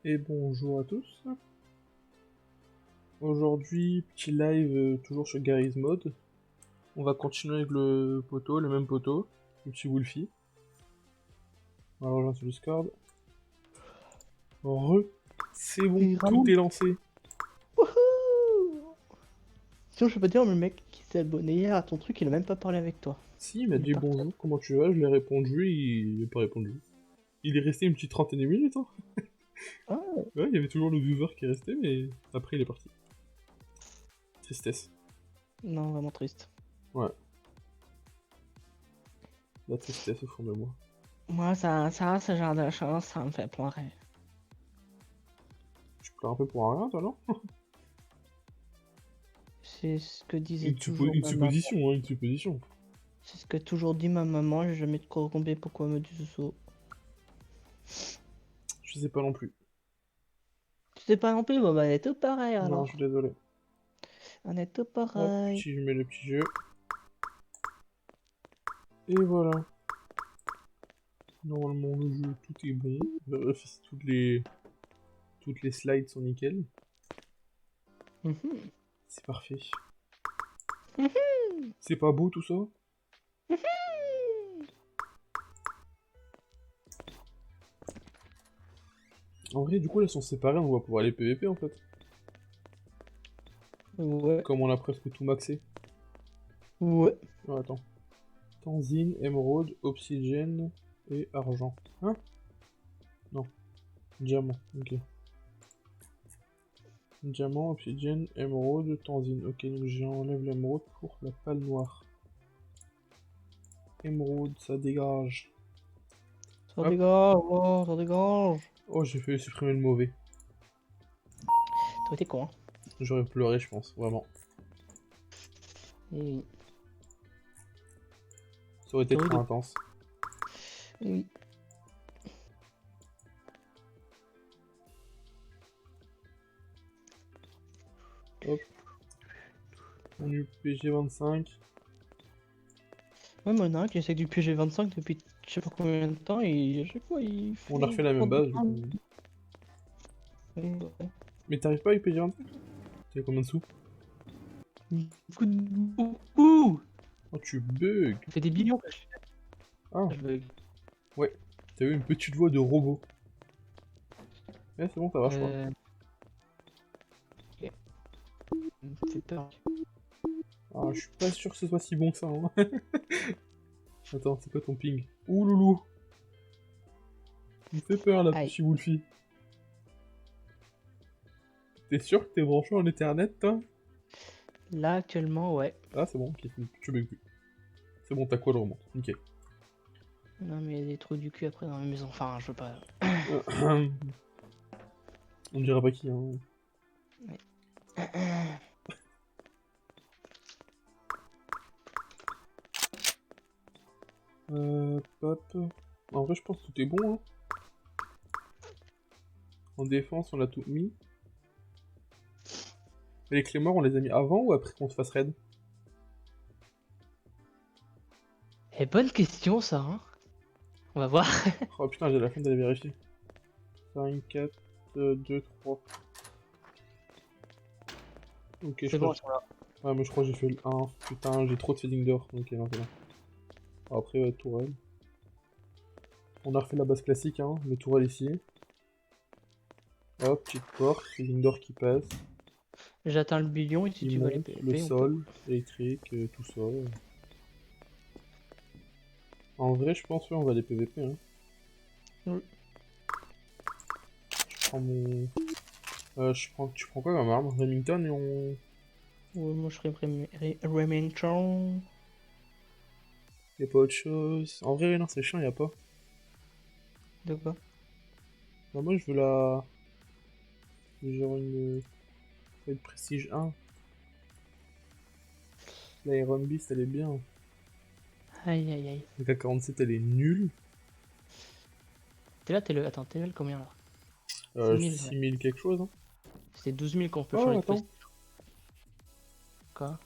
Et bonjour à tous. Aujourd'hui, petit live toujours sur Garry's Mod. On va continuer avec le poteau, le même poteau, le petit Wolfie. On va le rejoindre sur Discord. C'est bon, Et tout Ramon, est lancé. wouhou! Sinon, je peux pas dire, le mec qui s'est abonné hier à ton truc, il a même pas parlé avec toi. Si, il m'a Il est dit parti. bonjour, comment tu vas? Je lui ai répondu, il n'a pas répondu. Il est resté une petite trentaine de minutes, hein. Ah, Ouais, il y avait toujours le viewer qui est resté, mais après il est parti. Tristesse. non, vraiment triste. Ouais, la tristesse au fond de moi. Moi, ce genre de choses, ça me fait pleurer. Tu pleures un peu pour rien, toi, non? C'est ce que disait toujours Une ma maman. supposition, hein, une supposition. C'est ce que toujours dit ma maman, j'ai jamais trop compris pourquoi elle me dit ça. Je sais pas non plus. Tu sais pas non plus, bon bah, on est tout pareil Non, je suis alors. désolé. On est tout Hop, pareil. si je mets le petit jeu. Et voilà. Normalement, le jeu, tout est bon. Vérifie toutes les slides sont nickel. Mhm. C'est parfait. Mhm. C'est pas beau tout ça? En vrai, du coup, là, ils sont séparés, on va pouvoir aller PVP en fait. Ouais, Comme on a presque tout maxé. ouais. Oh, attends. Tanzine, émeraude, obsidienne et argent. Hein? Non. Diamant, ok. Diamant, obsidienne, émeraude, tanzine. Ok, donc j'enlève l'émeraude pour la palle noire. Émeraude, ça dégage. Ça Hop. dégage, oh, ça dégage. Oh, j'ai fait supprimer le mauvais. Toi, t'es con, hein. J'aurais pleuré, je pense, vraiment. Et Ça aurait été théorie trop de... intense. Oui. Hop, on est PG25. Ouais, mais il y en a un qui essaie du PG25 depuis je sais pas combien de temps et à chaque fois il On a fait refait la trop même de base, du temps. coup. Ouais. Mais t'arrives pas avec PG25? T'as combien de sous? Beaucoup, beaucoup. Oh, tu bugs. Ça fait des millions que Ah, je bug. ouais. T'as eu une petite voix de robot. Eh, c'est bon, ça va, je crois. Ok. Ça me fait peur. Ah, je suis pas sûr que ce soit si bon que ça, hein. Attends, c'est quoi ton ping? Ouh, loulou. Il me fait peur, là, Aïe. petit Wolfie. T'es sûr que t'es branché en Ethernet, toi? Là actuellement, ouais. Ah, c'est bon, ok, tu bugs plus. C'est bon, ta quoi le remonte. Nickel. Non, mais il y a des trous du cul après dans la maison. Enfin, je veux pas. On dira pas qui, hein. Ouais. Hop. En vrai, je pense que tout est bon, hein. En défense, on a tout mis. Et les clés morts, on les a mis avant ou après qu'on se fasse raid? Eh, bonne question ça, hein. On va voir. Oh putain, j'ai la flemme d'aller vérifier. 5, 4, 2, 3. Ok, je C'est crois bon, que ils sont là. ouais, mais je crois que j'ai fait le 1. Putain, j'ai trop de feeding d'or. Ok, non, c'est bon. Après, tourelle. On a refait la base classique, hein. Les tourelles ici. Hop, petite porte. Feeding d'or qui passe. J'atteins le billion et si Qui tu veux aller monte. Le PVP, on peut. sol. Électrique, tout ça. En vrai, je pense, ouais, on va aller PVP, hein. Oui. Je prends mon... Tu prends quoi comme arme? Remington et on... Ouais, moi je serais Remington. Y'a pas autre chose. En vrai, non, c'est chiant, y'a pas. De quoi? Bah, moi, je veux la... Genre une... Faut être prestige 1. La Iron Beast, elle est bien. Aïe aïe aïe. La K47, elle est nulle. T'es là, t'es le. Attends, t'es level combien là? 6000, ouais. 6000 quelque chose, hein. C'est 12 000 qu'on peut Oh, changer de attends. prestige. Quoi?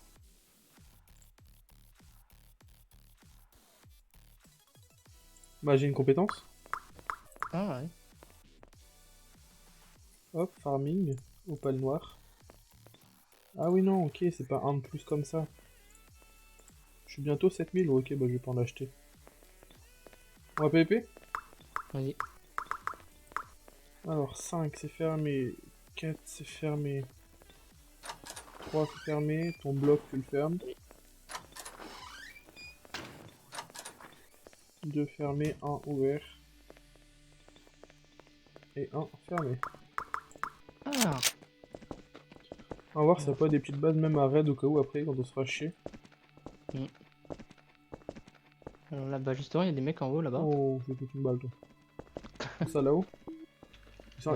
Bah, j'ai une compétence. Ah ouais. Hop, farming, opale noire. Ah oui, non, ok, c'est pas un de plus comme ça. Je suis bientôt 7000, ok, bah je vais pas en acheter. On va PVP? Vas-y. Alors, 5 c'est fermé, 4 c'est fermé, 3 c'est fermé, ton bloc tu le fermes. 2 fermé, 1 ouvert. Et 1 fermé. Ah, On va voir s'il n'y a pas des petites bases même à raid au cas où après quand on se fera chier. alors là-bas, justement, il y a des mecs en haut là-bas. Oh, j'ai toute une balle toi. Tout ça là-haut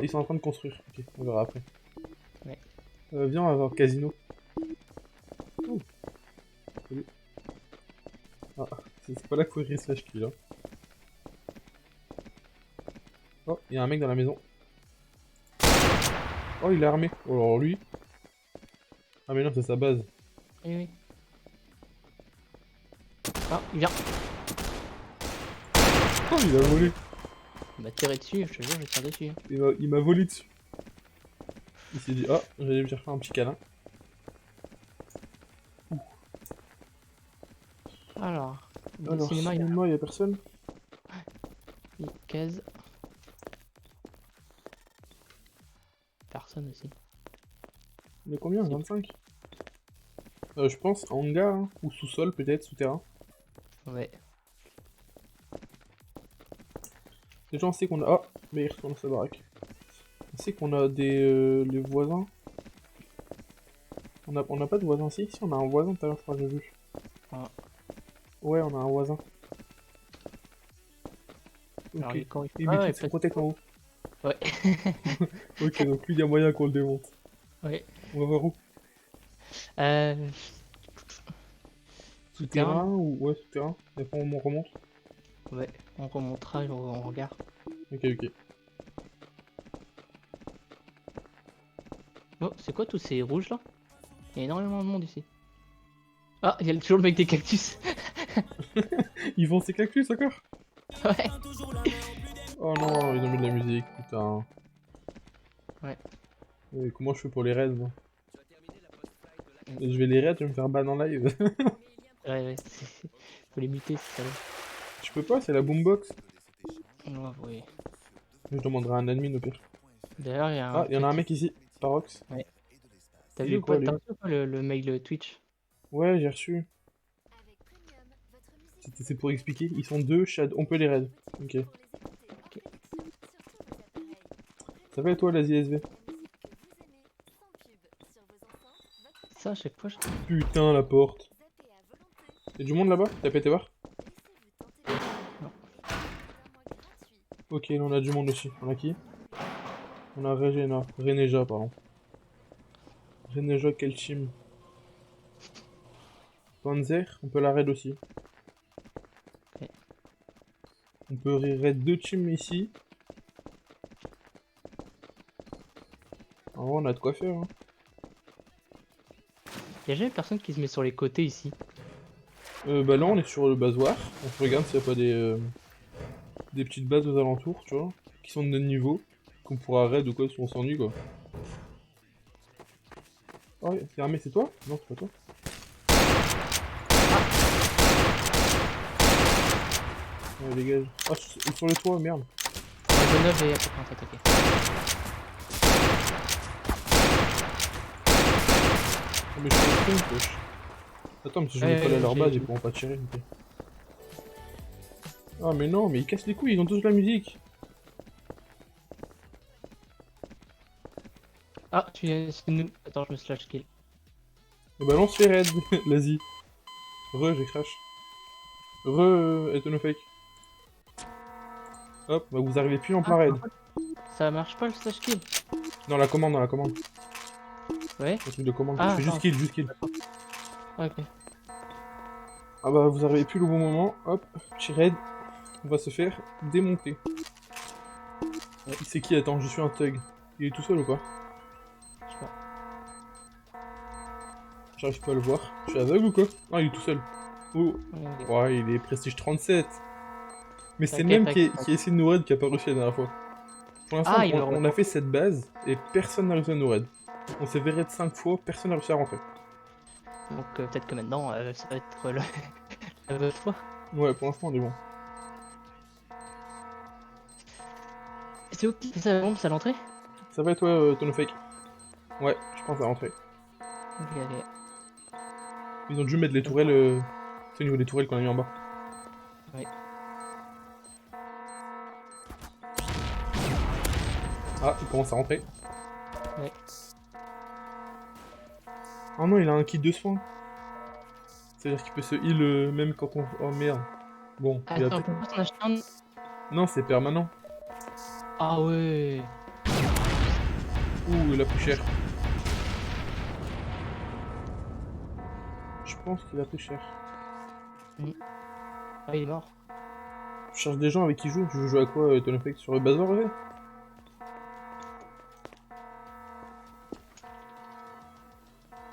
ils sont en train de construire, ok, on verra après. Ouais. Viens, on va voir casino. Oh. Salut. Ah, c'est pas là qu'il faut ouvrir slash kill. Hein. Oh, il y a un mec dans la maison. Oh, il est armé. Oh, alors lui. Ah, mais non, c'est sa base. Oui, oui. Ah, il vient. Oh, il a volé. Il m'a tiré dessus, je te jure, je tire dessus. Il m'a volé dessus. Il s'est dit, ah, j'allais me faire un petit câlin. Alors, Alors, cinéma, cinéma, il y a personne. il case. Personne aussi. Il y a combien? 25? Je pense hangar, hein, ou sous-sol peut-être, souterrain. Ouais. Déjà on sait qu'on a... Ah, mais il retourne à sa baraque. On sait qu'on a des... les voisins. On a pas de voisins ici? Si, on a un voisin tout à l'heure, je crois, j'ai vu. Ah. Ouais, on a un voisin. Alors, Ok. quand Il ah, met ouais, toutes ses protects en haut. Ouais. Ok, donc lui, il y a moyen qu'on le démonte. Ouais. On va voir où? Euh... Souterrain ou... Ouais, souterrain. Et après on remonte. Ouais, on remontera, on regarde. Ok, ok. Oh, c'est quoi tous ces rouges là? Il y a énormément de monde ici. Ah, il y a toujours le mec des cactus. Ils vont ces cactus encore? Ouais. Oh non, ils ont mis de la musique, putain. Ouais. Et comment je fais pour les raids, moi? Je vais les raids, je vais me faire ban en live. Ouais, ouais, faut les muter, c'est ça. Je peux pas, c'est la boombox. Oh, oui. Je demanderai à un admin au pire. D'ailleurs, il y a Ah, il y en a un mec ici, Parox. Ouais. T'as Il vu est ou quoi, pas, lui? le mail Twitch? Ouais, j'ai reçu. C'est pour expliquer. Ils sont deux, on peut les raid. Ok. Ok. Ça va et toi, l'Asie SV? Ça, à chaque fois, Putain, la porte. Y'a du monde là-bas? T'as pété voir? Non. Ok, là on a du monde aussi. On a qui? On a Regena. Reneja, pardon. Reneja, quel team? Panzer, on peut la raid aussi. Ok. On peut raid deux teams ici. En vrai, on a de quoi faire. Hein. Y'a jamais personne qui se met sur les côtés ici. Bah là, on est sur le basoir. On se regarde s'il n'y a pas des petites bases aux alentours, tu vois, qui sont de notre niveau, qu'on pourra raid ou quoi si on s'ennuie, quoi. Oh, c'est armé, c'est toi? Non, c'est pas toi. Ouais, dégage. Ah, sur le toit, merde. Le bonhomme est à peu près en train d'attaquer. Oh, mais je suis au front, wesh. Attends, mais si je vais coller à leur base, ils pourront pas tirer. Ok. Ah, mais non, mais ils cassent les couilles, ils ont tous la musique. Ah, c'est nous. Attends, je me slash kill. Et bah, lance les raids, vas-y. J'ai crash. Etonofake. Hop, bah vous arrivez plus en plein raid. Ça marche pas le slash kill. Dans la commande, dans la commande. Ouais. Le truc de commande. Ah, je fais juste kill, juste kill. Ok. Ah bah vous arrivez plus le bon moment. Hop, petit raid. On va se faire démonter. C'est qui? Attends, je suis un thug. Il est tout seul ou quoi? Je sais pas. J'arrive pas à le voir. Je suis aveugle ou quoi? Ah, il est tout seul. Oh. Ok. Ouais, il est prestige 37. Mais c'est le T'inquiète, même qui a essayé de nous raid qui a pas réussi la dernière fois. Pour l'instant, Ah, il veut on a fait cette base et personne n'a réussi à nous raid. On s'est fait raid 5 fois, personne n'a réussi à rentrer. Donc peut-être que maintenant, ça va être la bonne fois. Ouais, pour l'instant, on est bon. C'est où qui fait ça, bombe, c'est à l'entrée? Ça va toi, Tonofake? Ouais, je pense à rentrer. Ok, ok. Ils ont dû mettre les tourelles, c'est au niveau des tourelles qu'on a mis en bas. Ouais. Ah, il commence à rentrer. Ouais. Oh non, il a un kit de soins. C'est-à-dire qu'il peut se heal même quand on... Oh merde. Bon, il a Attends, peut-être... pourquoi t'en achètes un? Non, c'est permanent. Ah ouais. Ouh, il a pris cher. Je pense qu'il a pris cher. Ah, il est mort. Tu cherches des gens avec qui jouer? Tu veux jouer à quoi, Tonofake? Sur le bazar, ouais?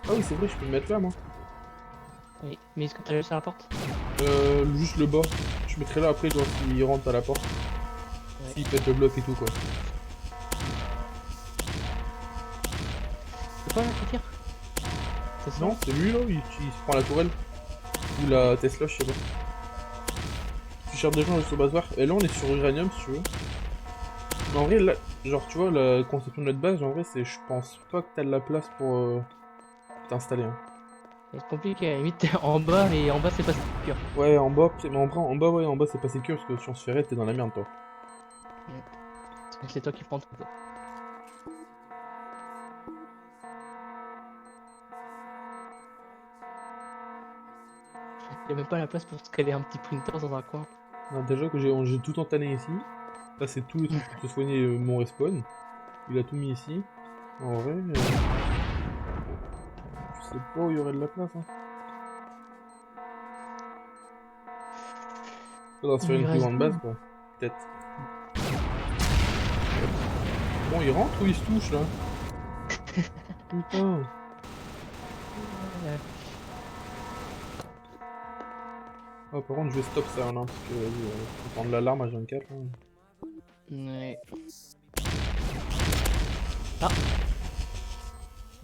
Ah oui, c'est vrai, je peux me mettre là, moi. Oui. Mais est-ce que t'as laissé à la porte? Juste le bas. Je mettrai là après, genre, s'il rentre à la porte. Ouais. S'il pète le bloc et tout, quoi. C'est quoi là qui tire? C'est ça? Non, c'est lui, là, il se prend la tourelle. Ou la Tesla, je sais pas. Tu cherches des gens juste au bazar. Et là, on est sur Uranium, si tu veux. Mais en vrai, là, genre, tu vois, la conception de notre base, en vrai, c'est, je pense pas que t'as de la place pour t'installer. Hein. C'est compliqué, à la limite, t'es en bas, mais en bas, c'est pas sûr. Ouais, en bas, mais en bas, ouais, en bas, c'est pas sécure, parce que si on se fait raid, t'es dans la merde, toi. Donc c'est toi qui prends tout. Y'a même pas la place pour se caler un petit printer dans un coin. Non, déjà que j'ai tout entané ici. Là, c'est tous les trucs pour te soigner mon respawn. Il a tout mis ici. En vrai, je sais pas où il y aurait de la place. Hein. Faudra se faire une plus grande base, quoi. Peut-être. Bon, il rentre ou il se touche, là? Putain. Ah, par contre, je vais stop ça, là, parce que faut prendre l'alarme à 24. Là. Ouais. Ah,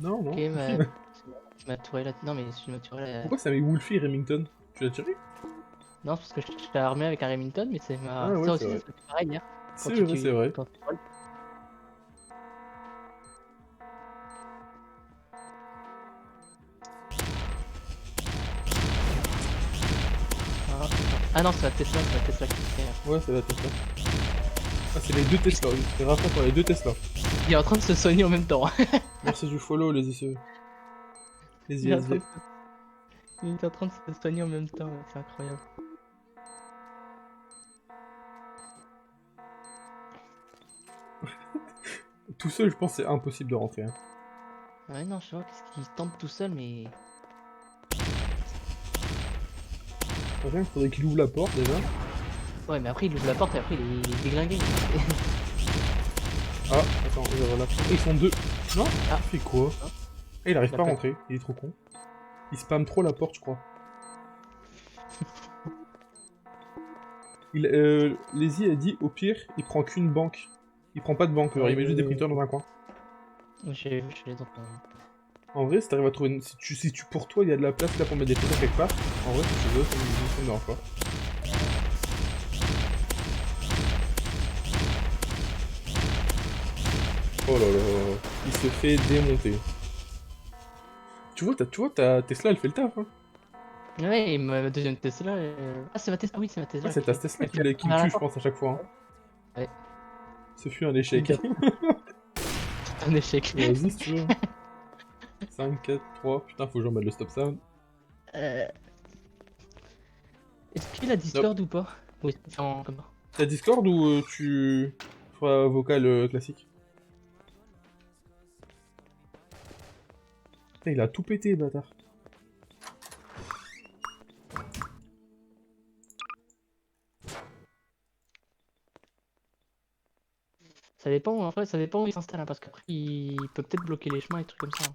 Non, non. ok, tu m'as touré là. Non, mais tu m'as touré là. Pourquoi ça met Wolfie Remington? Tu l'as tiré? Non, c'est parce que je t'ai armé avec un Remington, mais c'est Ah ouais, ça c'est aussi, ça vrai. se fait pareil hier. Quand C'est vrai, c'est vrai. quand tu rolls. Ah, ah non, c'est la Tesla qui fait. Ouais, c'est la Tesla. Ah, c'est les deux Tesla. C'est Rafa pour les deux Tesla. Il est en train de se soigner en même temps. Merci du follow, les ICE. Les Il est en train ISV. de Il est en train de se soigner en même temps, c'est incroyable. Tout seul, je pense que c'est impossible de rentrer. Hein. Ouais, non, je sais pas qu'est-ce qu'il tente tout seul, mais. Rien, faudrait qu'il ouvre la porte déjà. Ouais, mais après il ouvre la porte et après il est déglingué. Ah, attends, voilà. Ils sont deux. Non Ah. Il fait quoi Ah. Ah, il arrive Il a pas à pas- rentrer, il est trop con. Il spam trop la porte, je crois. Lazy a dit, au pire, il prend qu'une banque. Il prend pas de banque, genre, il met juste des printers dans un coin. J'ai vu chez les autres. En vrai, si t'arrives à trouver une... Si tu, pour toi, il y a de la place là pour mettre des printers quelque part, en vrai, si tu veux, ça me dérange pas. Oh là là, il se fait démonter. Tu vois, ta Tesla, elle fait le taf, hein. Ouais, et ma deuxième Tesla. Ah, c'est ma Tesla, oui, c'est ma Ah, Tesla c'est qui ta fait. Tesla Et puis, qui le à la tue, je porte. pense, à chaque fois. Hein. Ouais, Ce fut un échec. c'est un échec. Vas-y, si tu veux. 5, 4, 3. Putain, faut que j'en mette le stop sound. Euh, Est-ce qu'il a Discord ou pas? Oui, c'est en commun. T'as Discord ou tu feras vocal classique? Putain, il a tout pété, bâtard. Ça dépend, en fait, ça dépend où il s'installe, hein, parce qu'après il peut peut-être bloquer les chemins et trucs comme ça. Hein.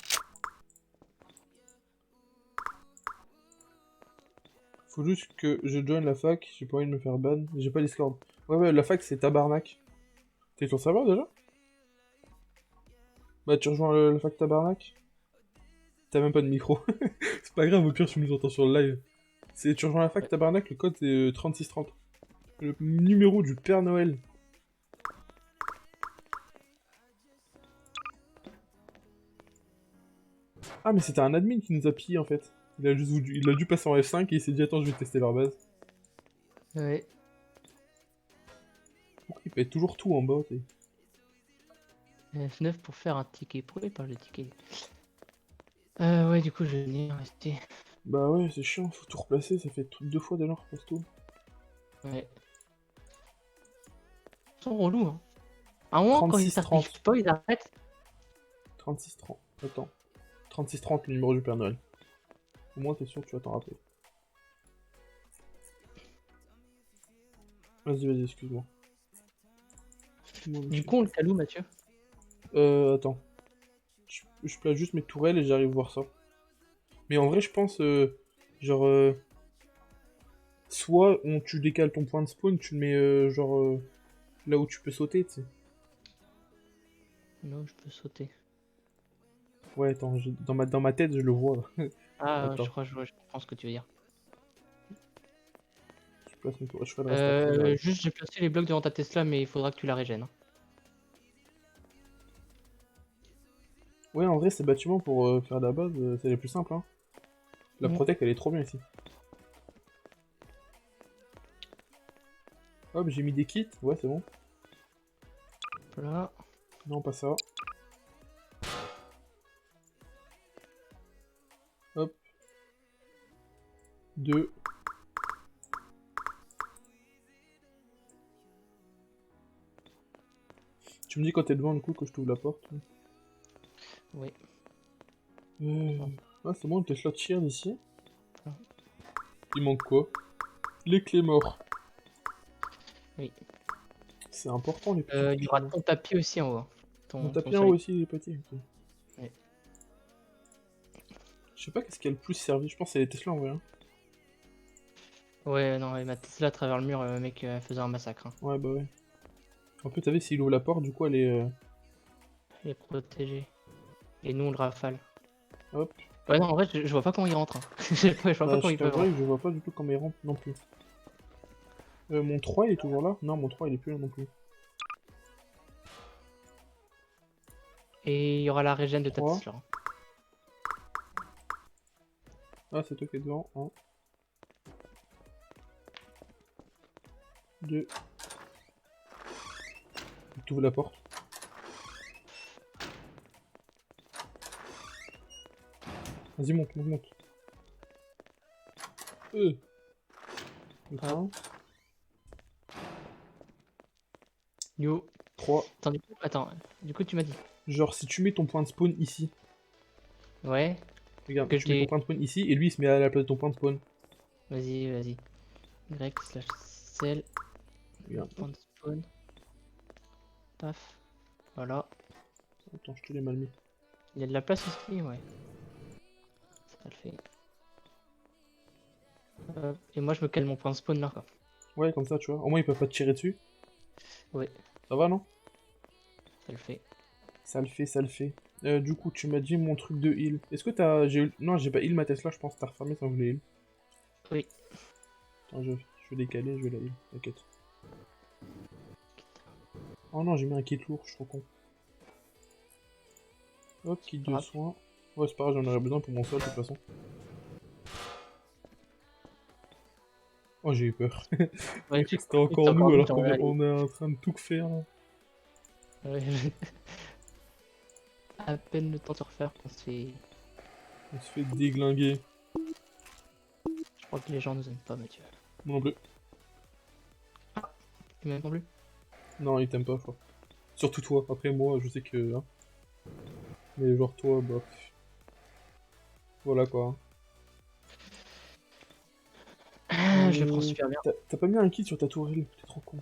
Faut juste que je join la fac, j'ai pas envie de me faire ban. J'ai pas Discord. Ouais, la fac c'est tabarnak. T'es sur le serveur déjà? Bah tu rejoins le fac tabarnak. T'as même pas de micro. C'est pas grave, au pire tu nous entends sur le live. Tu rejoins la fac Ouais. tabarnak, le code c'est 3630. Le numéro du Père Noël. Ah mais c'était un admin qui nous a pillé en fait. Il a dû passer en F5 et il s'est dit attends je vais tester leur base. Ouais. Pourquoi il paye toujours tout en bas t'sais. F9 pour faire un ticket. Pourquoi il parle de ticket? Ouais, du coup, je vais venir rester. Bah ouais c'est chiant, faut tout replacer, ça fait deux fois déjà on replace tout. Ouais. Ils sont relous, hein. À un moment, quand ils 3630. s'arrivent pas, ils arrêtent. 3630. Attends. 3630 le numéro du Père Noël. Au moins t'es sûr que tu vas t'en rappeler. Vas-y, excuse-moi. Excuse-moi, Du monsieur. coup, on le caloue, Mathieu. Attends. Je place juste mes tourelles et j'arrive voir ça. Mais en vrai, je pense, genre, soit tu décales ton point de spawn, tu le mets, genre, là où tu peux sauter, tu sais. Non, je peux sauter. Ouais, attends, dans ma tête, je le vois. Ah, ouais, Attends, je comprends ce que tu veux dire. je place mes tourelles, je fais le reste après, j'arrive. Juste, j'ai placé les blocs devant ta Tesla, mais il faudra que tu la régènes, hein. Ouais, en vrai, ces bâtiments pour faire la base, c'est les plus simples, hein. La Mm. protect, elle est trop bien ici. Hop, j'ai mis des kits, ouais, c'est bon. Voilà. Non, pas ça. Hop. 2. Tu me dis quand t'es devant, du coup, que je t'ouvre la porte. Oui. Euh... Ah, c'est bon, le Tesla tire d'ici. Ah. Il manque quoi? Les clés morts. Oui. C'est important, les petites Il y clés aura morts. ton tapis aussi en haut, hein. Mon Ton tapis en haut solide. aussi, il est petit. Ok. Ouais. Je sais pas qu'est-ce qui a le plus servi. Je pense que c'est les Tesla en vrai. Hein. Ouais, non, ouais, ma Tesla à travers le mur, mec, elle faisait un massacre, hein. Ouais, bah ouais. En plus, t'as vu, s'il ouvre la porte, du coup, elle est. Elle est protégée. Et nous, on le rafale. Hop. Ouais, non, en vrai, je vois pas comment il rentre, hein. Je vois pas Bah, comment je il peut t'avouerai rentrer. que je vois pas du tout comment il rentre non plus. Mon 3 il est toujours là? Non, mon 3 il est plus là non plus. Et il y aura la régène de ta 3. Tesla, hein. Ah, c'est toi qui es devant. 1. 2. T'ouvres la porte. Vas-y, monte. Le Hop. 1. Yo. 3. Attends, du coup, tu m'as dit. Genre, si tu mets ton point de spawn ici. Ouais. Regarde, Que je tu mets ton t'ai. point de spawn ici et lui il se met à la place de ton point de spawn. Vas-y. Y/cell. Regarde. Point de spawn. Paf. Voilà. Attends, je te l'ai mal mis. Il y a de la place aussi, ouais. Ça le fait. Et moi, je me cale mon point de spawn là, quoi. Ouais, comme ça, tu vois. Au moins, ils peuvent pas te tirer dessus. Ouais, Ça va, non? ça le fait. Ça le fait. Du coup, tu m'as dit mon truc de heal. Est-ce que t'as... Non, j'ai pas heal ma Tesla, je pense que t'as refermé sans que je l'ai heal. Oui. Attends, je vais décaler, je vais la heal. T'inquiète. Oh non, j'ai mis un kit lourd, je suis trop con. Hop, kit de Ah, soins. Ouais, c'est pas grave, j'en aurais besoin pour mon sol, de toute façon. Oh, j'ai eu peur. ouais, J'ai cru que c'était encore nous, alors qu'on on est en train de tout faire, là. Ouais, à peine le temps de se refaire qu'on se fait. On se fait déglinguer. Je crois que les gens nous aiment pas, Mathieu. Moi non plus. Tu m'aimes non plus? Non, ils t'aiment pas, quoi. Surtout toi. Après, moi, je sais que... hein. Mais genre toi, bah... Voilà, quoi. Ah, je le prends super bien. T'as pas mis un kit sur ta tourelle, t'es trop con.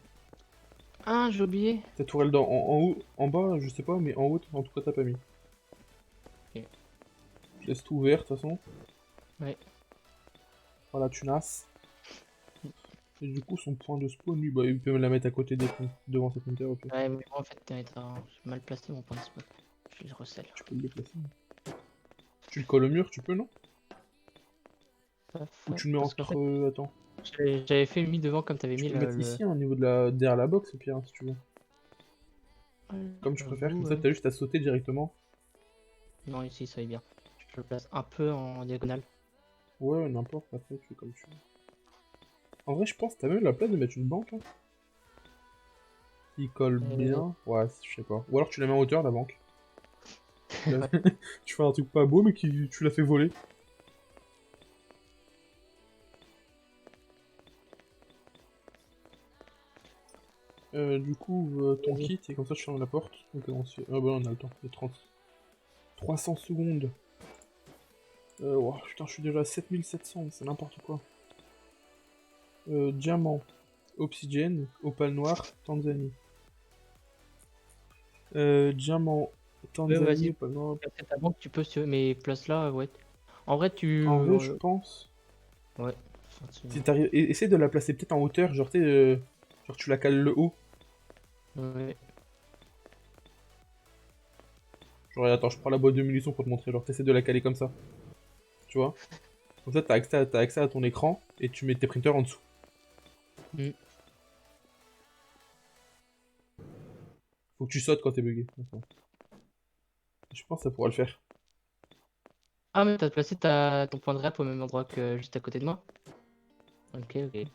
Ah, j'ai oublié. Ta tourelle en haut, en bas, je sais pas, mais en haut, en tout cas, t'as pas mis. Ok. Je laisse tout ouvert, de toute façon. Ouais. Voilà, tu nasses. Et du coup, son point de spawn, lui, bah, il peut me la mettre à côté devant ses printers, ok. Ouais, mais moi, en fait, j'ai mal placé mon point de spot. Je le recèle. Tu peux le déplacer. Tu le colles au mur, tu peux, non? Ou tu le mets Parce qu'en fait, entre... Attends. j'avais fait mis devant comme t'avais Tu mis peux le mettre le... ici, hein, au niveau de la... derrière la box, au pire, hein, si tu veux. Comme tu préfères, J'avoue, comme ça, t'as juste à sauter directement. non, ici, ça va bien. Je le place un peu en diagonale. Ouais, n'importe, après, tu fais comme tu veux. En vrai, je pense que t'as même la place de mettre une banque, hein. Il colle bien. Ouais, je sais pas. Ou alors tu la mets en hauteur, la banque. Tu fais un truc pas beau, mais tu l'as fait voler. Du coup, ton Vas-y. kit, et comme ça, je ferme la porte. Ok, ah bah on a le temps, il y a 30. 300 secondes. Oh, putain, je suis déjà à 7700, c'est n'importe quoi. Diamant, obsidienne, opale noire, Tanzanie. Diamant, Ouais, Tanzanie, vas-y. opale noire. Placer ta banque, tu peux, si tu veux, mais place là, ouais. En vrai, En vrai, je pense. ouais. Si t'arrives, essaie de la placer peut-être en hauteur, genre, genre tu la cales le haut. Ouais. Genre, attends, je prends la boîte de munitions pour te montrer. Genre, t'essaies de la caler comme ça. Tu vois? Comme ça, t'as accès à ton écran et tu mets tes printers en dessous. Mm. Faut que tu sautes quand t'es bugué. Attends. Je pense que ça pourra le faire. Ah, mais t'as placé ton point de rep au même endroit que juste à côté de moi? Ok, ok.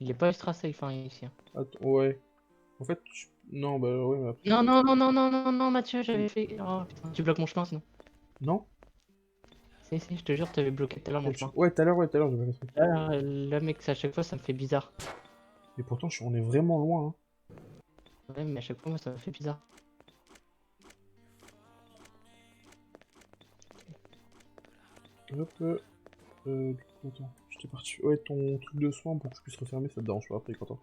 Il est pas extra safe, hein, ici, hein. Attends, ouais. En fait, non, bah ouais, mais après. Non, non, non, non, non, non, non, Mathieu, j'avais fait... Oh, putain, tu bloques mon chemin, sinon. Non? Si, je te jure, t'avais bloqué tout à l'heure mon chemin. Ouais, tout à l'heure, j'avais fait. Là, mec, à chaque fois, ça me fait bizarre. Et pourtant, on est vraiment loin, hein. Ouais, mais à chaque fois, moi, ça me fait bizarre. Hop, du coup, attends. J'étais parti. Ouais, ton truc de soin pour que je puisse refermer, ça te dérange pas après, Quentin.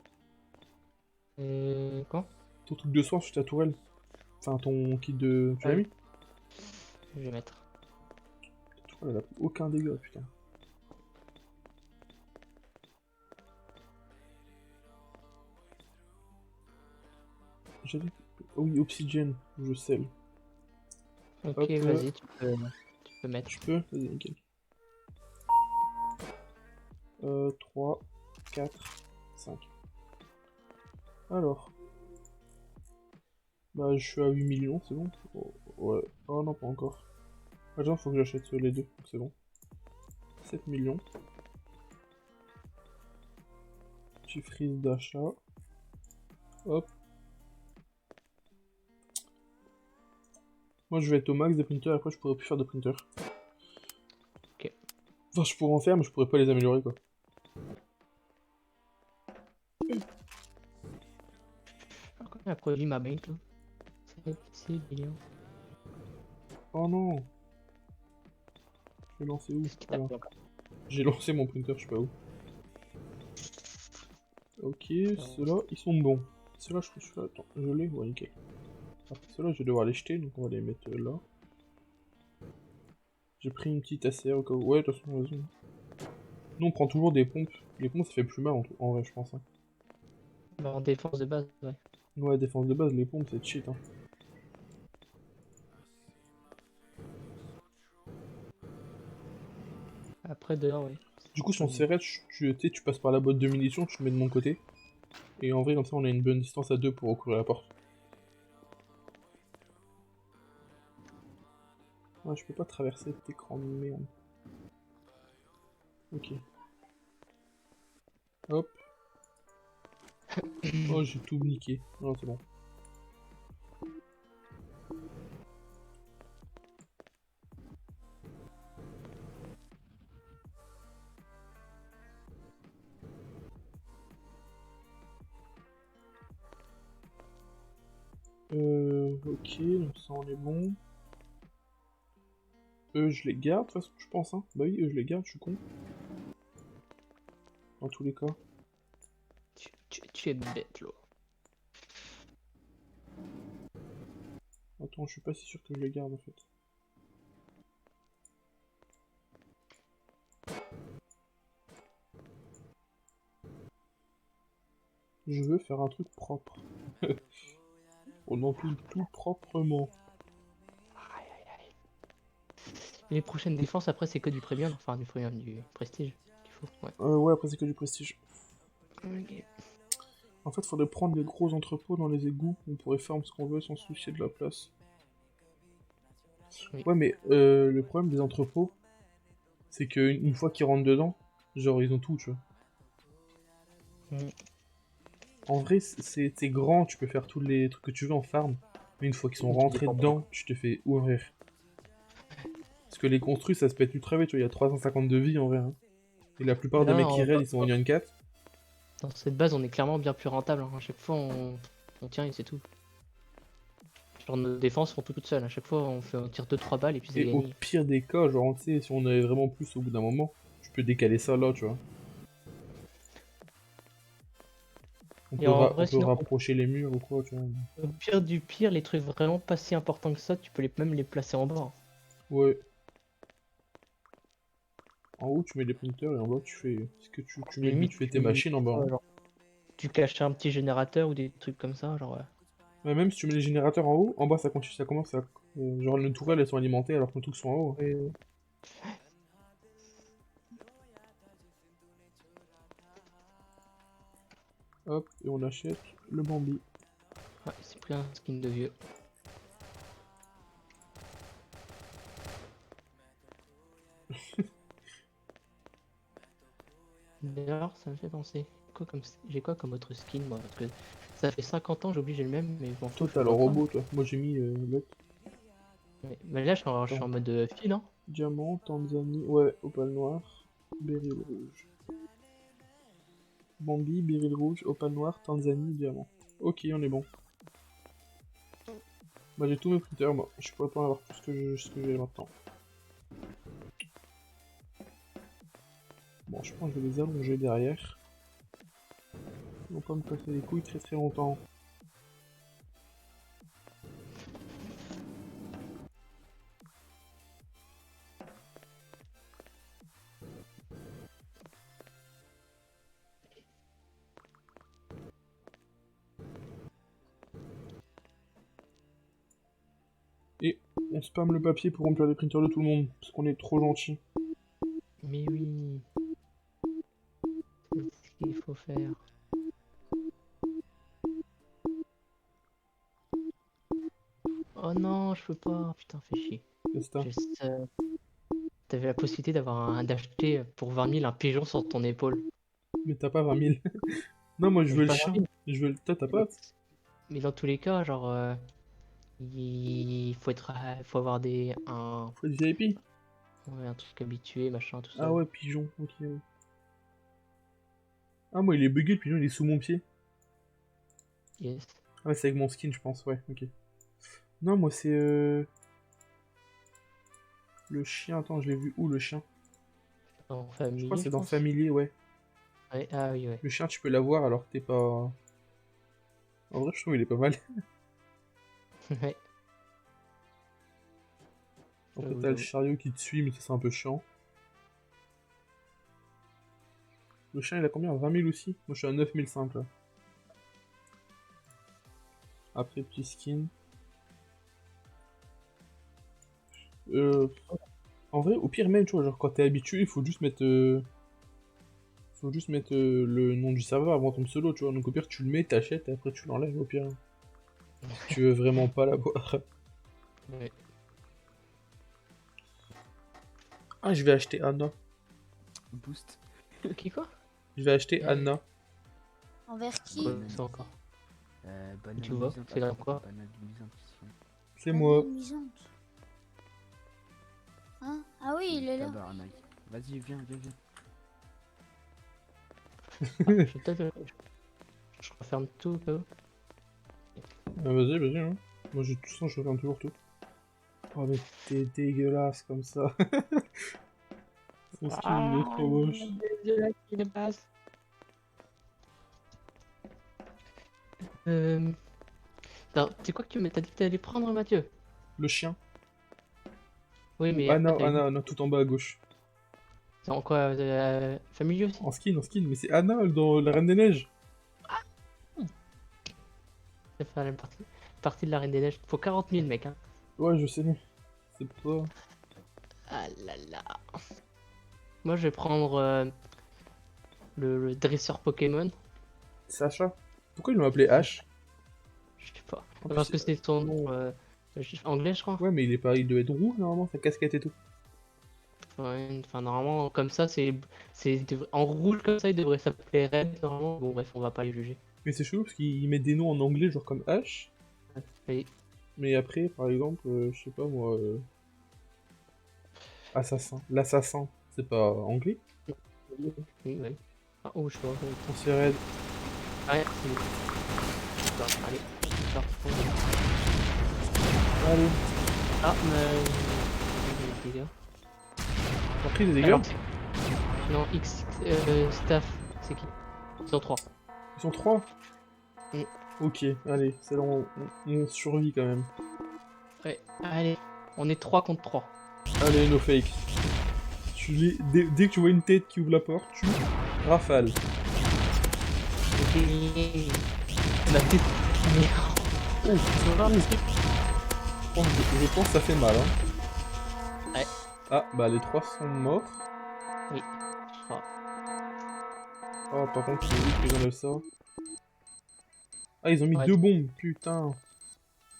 Quoi? Ton truc de soin sur ta tourelle. Enfin, ton kit de. Tu l'as mis? Je vais mettre. Ta tourelle, elle a pris aucun dégât, putain. J'avais. Oh oui, obsidienne, je scelle. Ok, Hop, vas-y, tu peux mettre. je peux? Vas-y, nickel. 3, 4, 5. Alors. Bah, je suis à 8 millions, c'est bon? Oh, ouais. Oh non, pas encore. Attends, faut que j'achète les deux, donc c'est bon. 7 millions. Petit freeze d'achat. Hop. Moi, je vais être au max des printers, après, je pourrais plus faire de printers. Ok. Enfin, je pourrais en faire, mais je pourrais pas les améliorer, quoi. Quand il a produit ma bank, là. C'est millions. Oh non! Je vais lancer où? Qu'est-ce qui t'a Voilà. fait encore? J'ai lancé mon printer, je sais pas où. Ok, ceux-là, ils sont bons. Ceux-là, je crois que attends, je l'ai? Ouais, nickel. Après, ceux-là, je vais devoir les jeter, donc on va les mettre là. J'ai pris une petite ACR au cas où. Ouais, de toute façon, vas-y. Nous, on prend toujours des pompes. Les pompes, ça fait plus mal en vrai, je pense. Hein. Bah, en défense de base, ouais. Ouais, défense de base, les pompes, c'est cheat. Hein. Après, dehors, ouais. Du coup, si on s'arrête, tu passes par la boîte de munitions, tu le mets de mon côté. Et en vrai, comme ça, on a une bonne distance à deux pour recouvrir la porte. Ouais, je peux pas traverser cet écran de merde. Ok. Hop. Oh, j'ai tout niqué. Non, c'est bon. Ok, donc ça, on est bon. Eux, je les garde, de toute façon, je pense. Hein. Bah oui, eux, je les garde, je suis con. Dans tous les cas. Tu es bête, là. Attends, je suis pas si sûr que je les garde, en fait. Je veux faire un truc propre. On empile tout proprement. Et les prochaines défenses, après, c'est que du premium, enfin du premium, du prestige qu'il faut. Ouais. Ouais, après c'est que du prestige. Ok. En fait, faudrait prendre les gros entrepôts dans les égouts. On pourrait faire ce qu'on veut sans se soucier de la place. Oui. Ouais, mais le problème des entrepôts, c'est qu'une fois qu'ils rentrent dedans, genre ils ont tout, tu vois. Mm. En vrai, c'est grand, tu peux faire tous les trucs que tu veux en farm. Mais une fois qu'ils sont Mais tu rentrés dépends pas. dedans, tu te fais ouvrir. Parce que les construits, ça se pète ultra vite, tu vois. Il y a 350 de vie en vrai. Hein. Et la plupart des Là, mecs qui raid, ils sont en Iron 4. dans cette base, on est clairement bien plus rentable. Hein. À chaque fois, on tient et c'est tout. Genre, nos défenses font tout toutes seules. À chaque fois, on tire 2-3 balles et puis c'est Et au gagné. pire des cas, genre, tu sais, si on avait vraiment plus au bout d'un moment, tu peux décaler ça là, tu vois. Et en On vrai, peut sinon, rapprocher les murs ou quoi, tu vois. au pire du pire, les trucs vraiment pas si importants que ça, tu peux même les placer en bas. Ouais. En haut, tu mets les printers et en bas, tu fais ce que Limite, tu fais tes tu mets machines en bas. Hein. genre, tu caches un petit générateur ou des trucs comme ça, genre. Ouais, même si tu mets les générateurs en haut, en bas, ça continue, ça commence à. Genre, les tourelles, elles sont alimentées alors que nos trucs sont en haut. Hein. Ouais, Hop, et on achète le Bambi. ouais, c'est pris un skin de vieux. D'ailleurs, ça me fait penser. J'ai quoi comme autre skin, moi? Parce que ça fait 50 ans, j'ai oublié, j'ai le même, mais bon, Toi, je t'as le le vois pas. robot, toi. Moi, j'ai mis l'autre. Ouais. Mais là, je suis Attends. en mode fil, hein. Diamant, Tanzanie, ouais, opale noir, béryl rouge. Bambi, béryl rouge, opale noir, Tanzanie, diamant. Ok, on est bon. Bah, j'ai tous mes printers, moi. Je pourrais pas en avoir plus ce que j'ai maintenant. Bon, je pense que je vais les allonger derrière. Ils vont pas me casser les couilles très très longtemps. Et on spamme le papier pour remplir les printers de tout le monde, parce qu'on est trop gentil. Mais oui, c'est ce qu'il faut faire. Oh non, je peux pas. Putain, fais chier. C'est ça. Juste, t'avais la possibilité d'acheter pour 20 000 un pigeon sur ton épaule. Mais t'as pas 20 000. Non, moi je veux J'ai le pas 20 chien. 000. Je veux le. Toi, t'as Mais dans, pas? mais dans tous les cas, genre, il faut avoir Faut être VIP. ouais, un truc habitué, machin, tout ça. Ah ouais, pigeon, ok. Ouais. Ah, moi il est bugué, le pigeon il est sous mon pied. Yes. Ouais, c'est avec mon skin, je pense, ouais, ok. Non, moi c'est. Le chien, attends, je l'ai vu où le chien? En Je crois que familier, c'est je dans pense. familier, ouais. Ouais, ah oui, ouais. Le chien, tu peux l'avoir alors que t'es pas. En vrai, je trouve il est pas mal. Ouais, Après, j'avoue, t'as le j'avoue. chariot qui te suit, mais ça c'est un peu chiant. Le chien, il a combien? 20 000 aussi? Moi je suis à 9 500 là. Après, petit skin. Euh. En vrai, au pire même, tu vois, genre quand t'es habitué, il faut juste mettre. Faut juste mettre le nom du serveur avant ton pseudo, tu vois. Donc au pire, tu le mets, t'achètes et après tu l'enlèves au pire. Si tu veux vraiment pas l'avoir. Ouais. Ah, je vais acheter Anna. Boost. Qui quoi? Je vais acheter Anna. Envers qui? Quoi, ça encore? Banane Tu vois, luisante. c'est dans Attends, quoi? banane luisante ici. C'est moi. Amusante. Hein? Ah oui, il est là. Tabarnak. Vas-y, viens, viens, viens. Je vais peut-être. Je referme tout au cas où. Vas-y, vas-y, hein. Moi, j'ai tout ça, je regarde toujours tout. Oh, mais t'es dégueulasse comme ça. Son skin, il est trop moche. de là qui ne passe. Non, c'est quoi que t'as dit que t'allais prendre, Mathieu? Le chien. Oui, Ou mais Anna, après, t'as Anna, eu. Anna, tout en bas à gauche. C'est en quoi? Familier aussi? En skin, mais c'est Anna dans la Reine des Neiges. vais faire la partie de la Reine des Neiges. Faut 40 000 mec hein. Ouais, je sais. C'est pas... Ah là là. Moi je vais prendre le dresseur Pokémon. Sacha. Pourquoi ils l'ont appelé H? Je sais pas. En plus, Parce que c'est son nom anglais je crois. Ouais, mais il est pas... il doit être roux, normalement, sa casquette et tout. Ouais, enfin normalement comme ça en rouge comme ça il devrait s'appeler Red normalement. Bon bref on va pas les juger. Mais c'est chelou parce qu'ils mettent des noms en anglais, genre comme H. Et Mais après, par exemple, je sais pas moi... Assassin. L'assassin, c'est pas anglais? oui, ouais. Ah oh je sais pas. On s'y raid. Ouais, c'est bon. D'accord, allez. D'accord. Allez. Ah mais... dégâts. T'as pris des dégâts? Alors, non, staff, c'est qui? Ils sont 3. Ils sont 3. Mm. Ok, allez, c'est là on survit quand même. Ouais, allez, on est 3 contre 3. Allez, no fake. Dès que tu vois une tête qui ouvre la porte, tu rafales. Ma tête. Oh, je pense que ça fait mal. Hein. Ouais. Ah, bah les 3 sont morts. Oui. Oh. Oh, par contre, il faut vite que j'enlève ça. Ah, ils ont mis Ouais. 2 bombes, putain.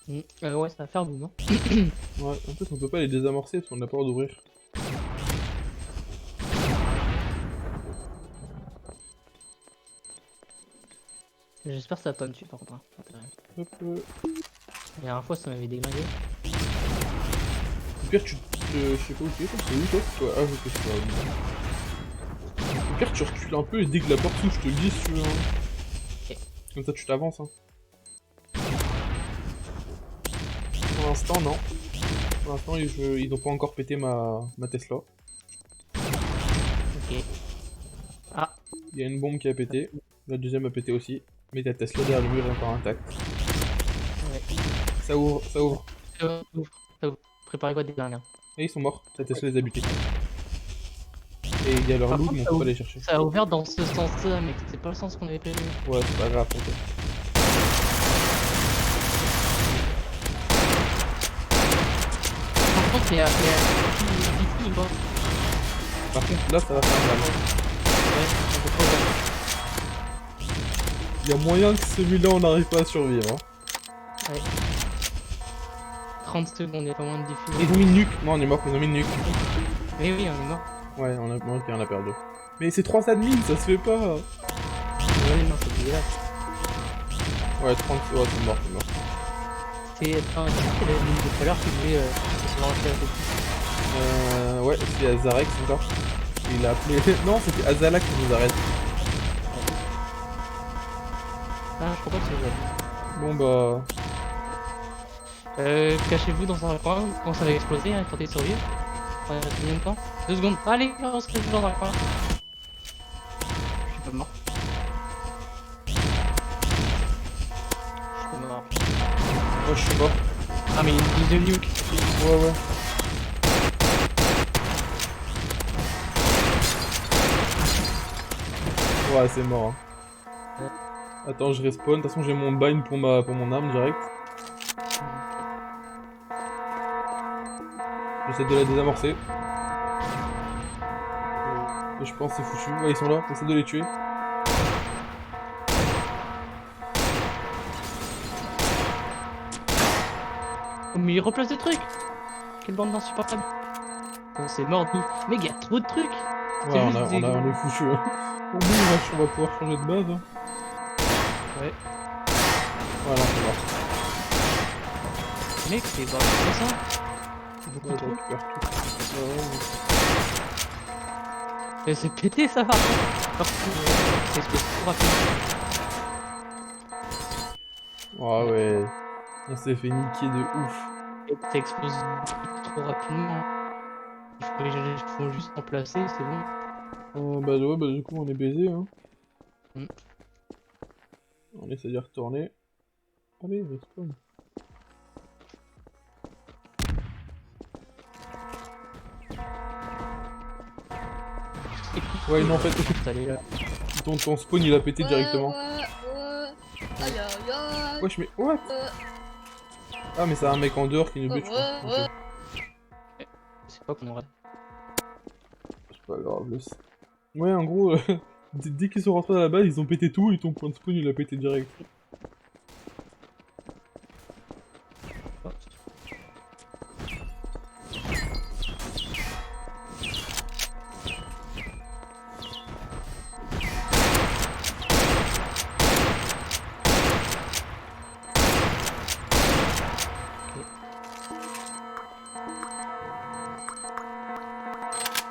Ouais, ça va faire boum, hein. Ouais, en plus, on peut pas les désamorcer parce qu'on a peur d'ouvrir. J'espère que ça va pas me tuer par contre. Hein. Hop, La dernière fois, ça m'avait déglingué. Au pire, je sais pas où tu es, toi. C'est où, toi? Ah, je sais pas. Au pire, tu recules un peu et dès que la porte s'ouvre, je te le dis si tu veux. Hein. Ok. Comme ça, tu t'avances. Hein. Pour l'instant, non. Pour l'instant, ils ont pas encore pété ma Tesla. Ok. Ah, Il y a une bombe qui a pété. La deuxième a pété aussi. Mais ta Tesla derrière le mur est encore intacte. ouais. Ça ouvre, ça ouvre. Ça ouvre. Préparez-quoi des dernières. Et ils sont morts. Ta Tesla les a butés. Et il y a leur Par loup, contre, mais on ça peut pas ouvre. les chercher. Ça a ouvert dans ce sens-là, mec. C'est pas le sens qu'on avait prévu. Ouais, c'est pas grave, t'inquiète. Par contre, il y a bon. Par contre, là, ça va faire mal. Ouais, on peut pas ouvrir. Il y a moyen que celui-là, on n'arrive pas à survivre. Hein. Ouais. 30 secondes, il y a pas moins de difficulté. Ils ont mis une nuque. Non, on est mort, ils ont mis une nuque. Oui, oui, on est mort. Ouais, on a perdu. Mais c'est 3 admins, ça se fait pas. Ouais, non, c'est dégueulasse. Ouais, 30, ouais, c'est mort, c'est mort. C'est la ligne de tout à l'heure qui voulait se lancer un peu plus. Ouais, c'est Azarex encore. Il a appelé... Non, c'était Azala qui nous arrête. Ah, je crois pas que c'est vrai. Bon bah... Cachez-vous dans un coin quand ça va exploser, hein, tentez de survivre. Combien de temps? 2 secondes. Allez, on se cache dans un coin. Je suis pas mort. Je suis pas mort. Moi, je suis mort. Ah, mais il y a une deuxième nuke. Ouais, ouais. Ouais, c'est mort. Hein. Ouais. Attends, je respawn. De toute façon, j'ai mon bind pour mon arme direct. J'essaie de la désamorcer. Et je pense que c'est foutu. Ouais, ils sont là. J'essaie de les tuer. Oh, mais il replace des trucs. Quelle bande d'insupportables. Oh, c'est mort, nous. Mais il y a trop de trucs. Ouais, C'est on juste des- est foutu. Hein. Bon, on va pouvoir changer de base. Hein. Ouais. Voilà, c'est mort. Mec, c'est vraiment ça. C'est beaucoup Ouais, je trop. récupère tout. Ouais, Mais c'est pété ça par contre. Parce que c'est explosé trop rapidement. ouais, ouais. On s'est fait niquer de ouf. Ça explose trop rapidement. Il faut juste remplacer, c'est bon. Bah ouais, bah du coup on est baisé. Hein. Mm. On essaie d'y retourner. Allez, respawn. Ouais, non, en fait, Allez là. ton spawn il a pété directement. Ouais. Aïe aïe aïe. Wesh, mais what? Ah, mais c'est un mec en dehors qui nous bute, je crois. Ouais. Ok. C'est pas qu'on aurait. C'est pas grave, laisse. Ouais, en gros, dès qu'ils sont rentrés dans la base, ils ont pété tout et ton point de spawn il a pété direct.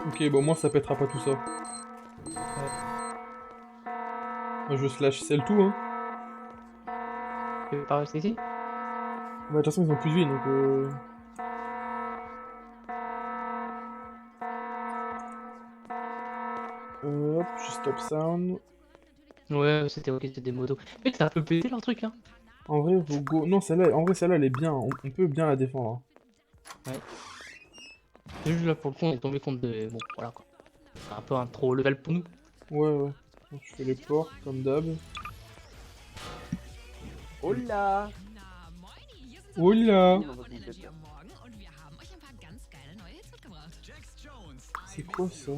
Ok, bon, moi ça pètera pas tout ça. Moi je slash sell tout, hein. Tu veux pas rester ici? Bah, de toute façon, ils ont plus de vie donc. Hop, je stop sound. Ouais, c'était ok, c'était des motos. Mais ça peut péter leur truc, hein. En vrai, vous go. Non, celle-là, en vrai, celle-là elle est bien. On peut bien la défendre. Hein. C'est juste là pour le coup, on est tombé contre de. Bon, voilà quoi. C'est un peu un trop level pour nous. Ouais, ouais. Donc, je fais les ports comme d'hab. Oh là! Oh là! C'est quoi ça?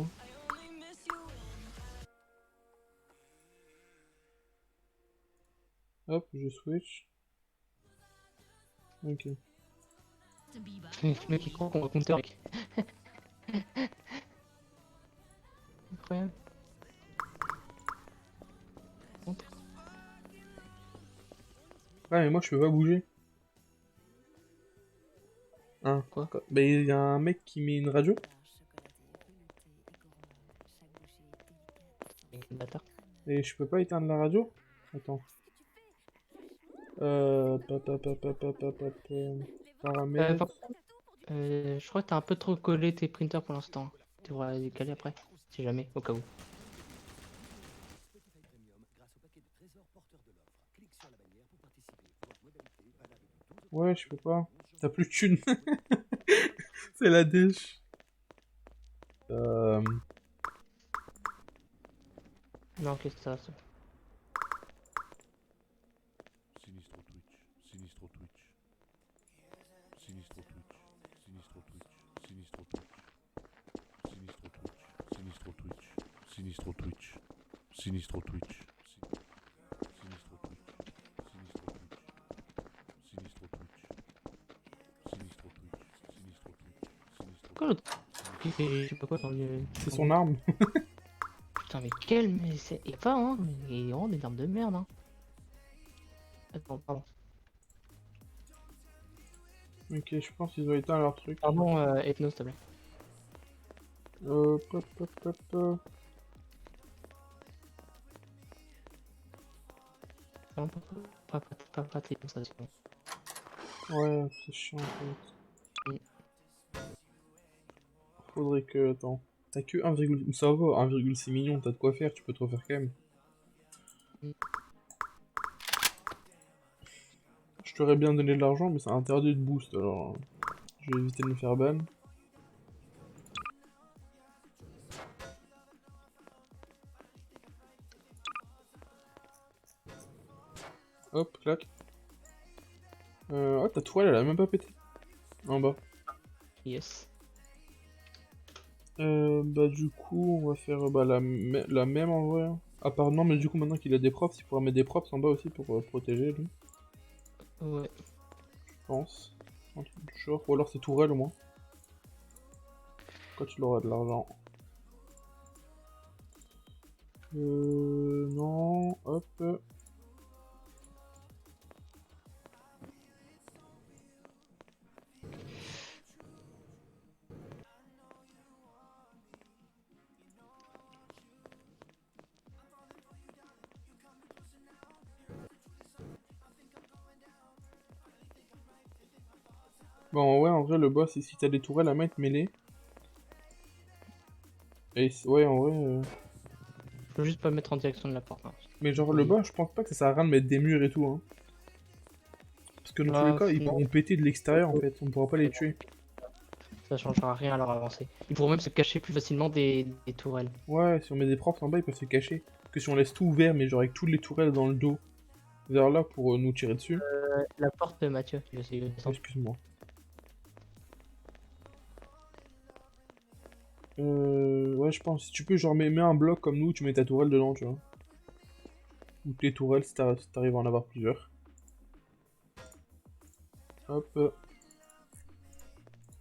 Hop, je switch. Ok. Le mec il croit qu'on va counter avec. Incroyable. Ouais, mais moi je peux pas bouger. Hein? Quoi? Bah, il y a un mec qui met une radio. Quel bâtard. Et je peux pas éteindre la radio? Attends. Paramètres. Je crois que t'as un peu trop collé tes printers pour l'instant. Tu devras les décaler après, si jamais, au cas où. Ouais, je peux pas. T'as plus de thunes. C'est la dèche. Non, qu'est-ce que ça? Sinistro Twitch, Sinistro Twitch, Sinistro Twitch, Sinistro Twitch, Sinistro Twitch, Sinistro Twitch, Sinistro Twitch, Sinistro Twitch, Sinistro Twitch, Sinistro Twitch, Sinistro Twitch, Sinistro Twitch, Sinistro Twitch, Quoi l'autre? Je sais pas quoi dans le. C'est son arme. Putain, mais quel. Mais c'est. Et pas, hein? Mais il y a vraiment des armes de merde, hein. Attends, pardon. Ok, je pense qu'ils ont éteint leur truc. Pardon, Ethno, s'il te plaît. Hop, hop, hop, hop, hop. Pardon, pas de démonstration. Ouais, c'est chiant en fait. Mm. Faudrait que. Attends. T'as que 1, ça va, 1,6 million, t'as de quoi faire, tu peux te refaire quand même. Mm. Je t'aurais bien donné de l'argent, mais c'est interdit de boost alors. Je vais éviter de me faire ban. Hop, clac. Oh, ta toile, elle a même pas pété. En bas. Yes. Bah du coup, on va faire bah, la même en vrai. Hein. À part non, mais du coup, maintenant qu'il a des props, il pourra mettre des props en bas aussi pour protéger, lui. Ouais. Je pense. Un truc du genre. Ou alors c'est tourelle au moins. Quand il aura de l'argent. Non. Hop. Bon, ouais, en vrai, le boss, si t'as des tourelles à mettre, mêlées. Et ouais, en vrai. Faut juste pas me mettre en direction de la porte. Hein. Mais genre, le boss, je pense pas que ça sert à rien de mettre des murs et tout. Hein. Parce que dans tous les cas, ils pourront péter de l'extérieur en fait. On pourra pas les tuer. Ça changera rien à leur avancée. Ils pourront même se cacher plus facilement des tourelles. Ouais, si on met des props en bas, ils peuvent se cacher. Que si on laisse tout ouvert, mais genre avec toutes les tourelles dans le dos. vers là pour nous tirer dessus. La porte, Mathieu, tu veux essayer de descendre. Excuse-moi. Ouais, je pense. Si tu peux, genre, mets un bloc comme nous, tu mets ta tourelle dedans, tu vois. Ou tes tourelles si t'arrives à en avoir plusieurs. Hop.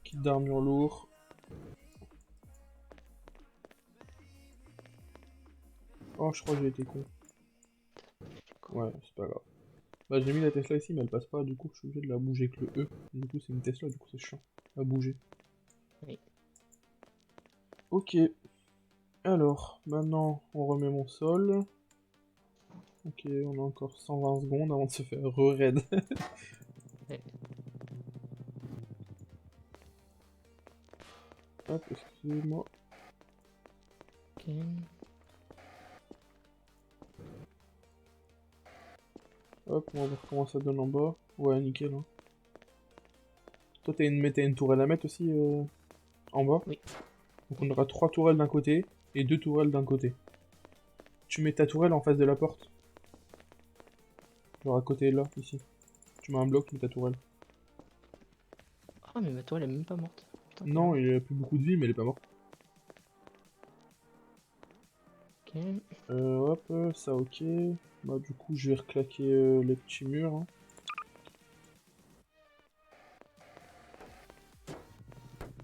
Kit d'armure lourd. Oh, je crois que j'ai été con. Ouais, c'est pas grave. Bah, j'ai mis la Tesla ici, mais elle passe pas, du coup, je suis obligé de la bouger avec le E. Du coup, c'est une Tesla, du coup, c'est chiant à bouger. Oui. Ok. Alors, maintenant, on remet mon sol. Ok, on a encore 120 secondes avant de se faire re-raid. Ouais. Hop, excusez-moi. Ok. Hop, on va voir comment ça donne en bas. Ouais, nickel. Hein. Toi, t'as une tourelle à mettre aussi en bas. Oui. Donc on aura 3 tourelles d'un côté et 2 tourelles d'un côté. Tu mets ta tourelle en face de la porte. Genre à côté là, ici. Tu mets un bloc, tu mets ta tourelle. Ah, mais ma toile elle est même pas morte. Putain, t'es Non, dingue. il a plus beaucoup de vie, mais elle est pas morte. Ok. Hop, ça ok. Bah du coup, je vais reclaquer les petits murs. Hein.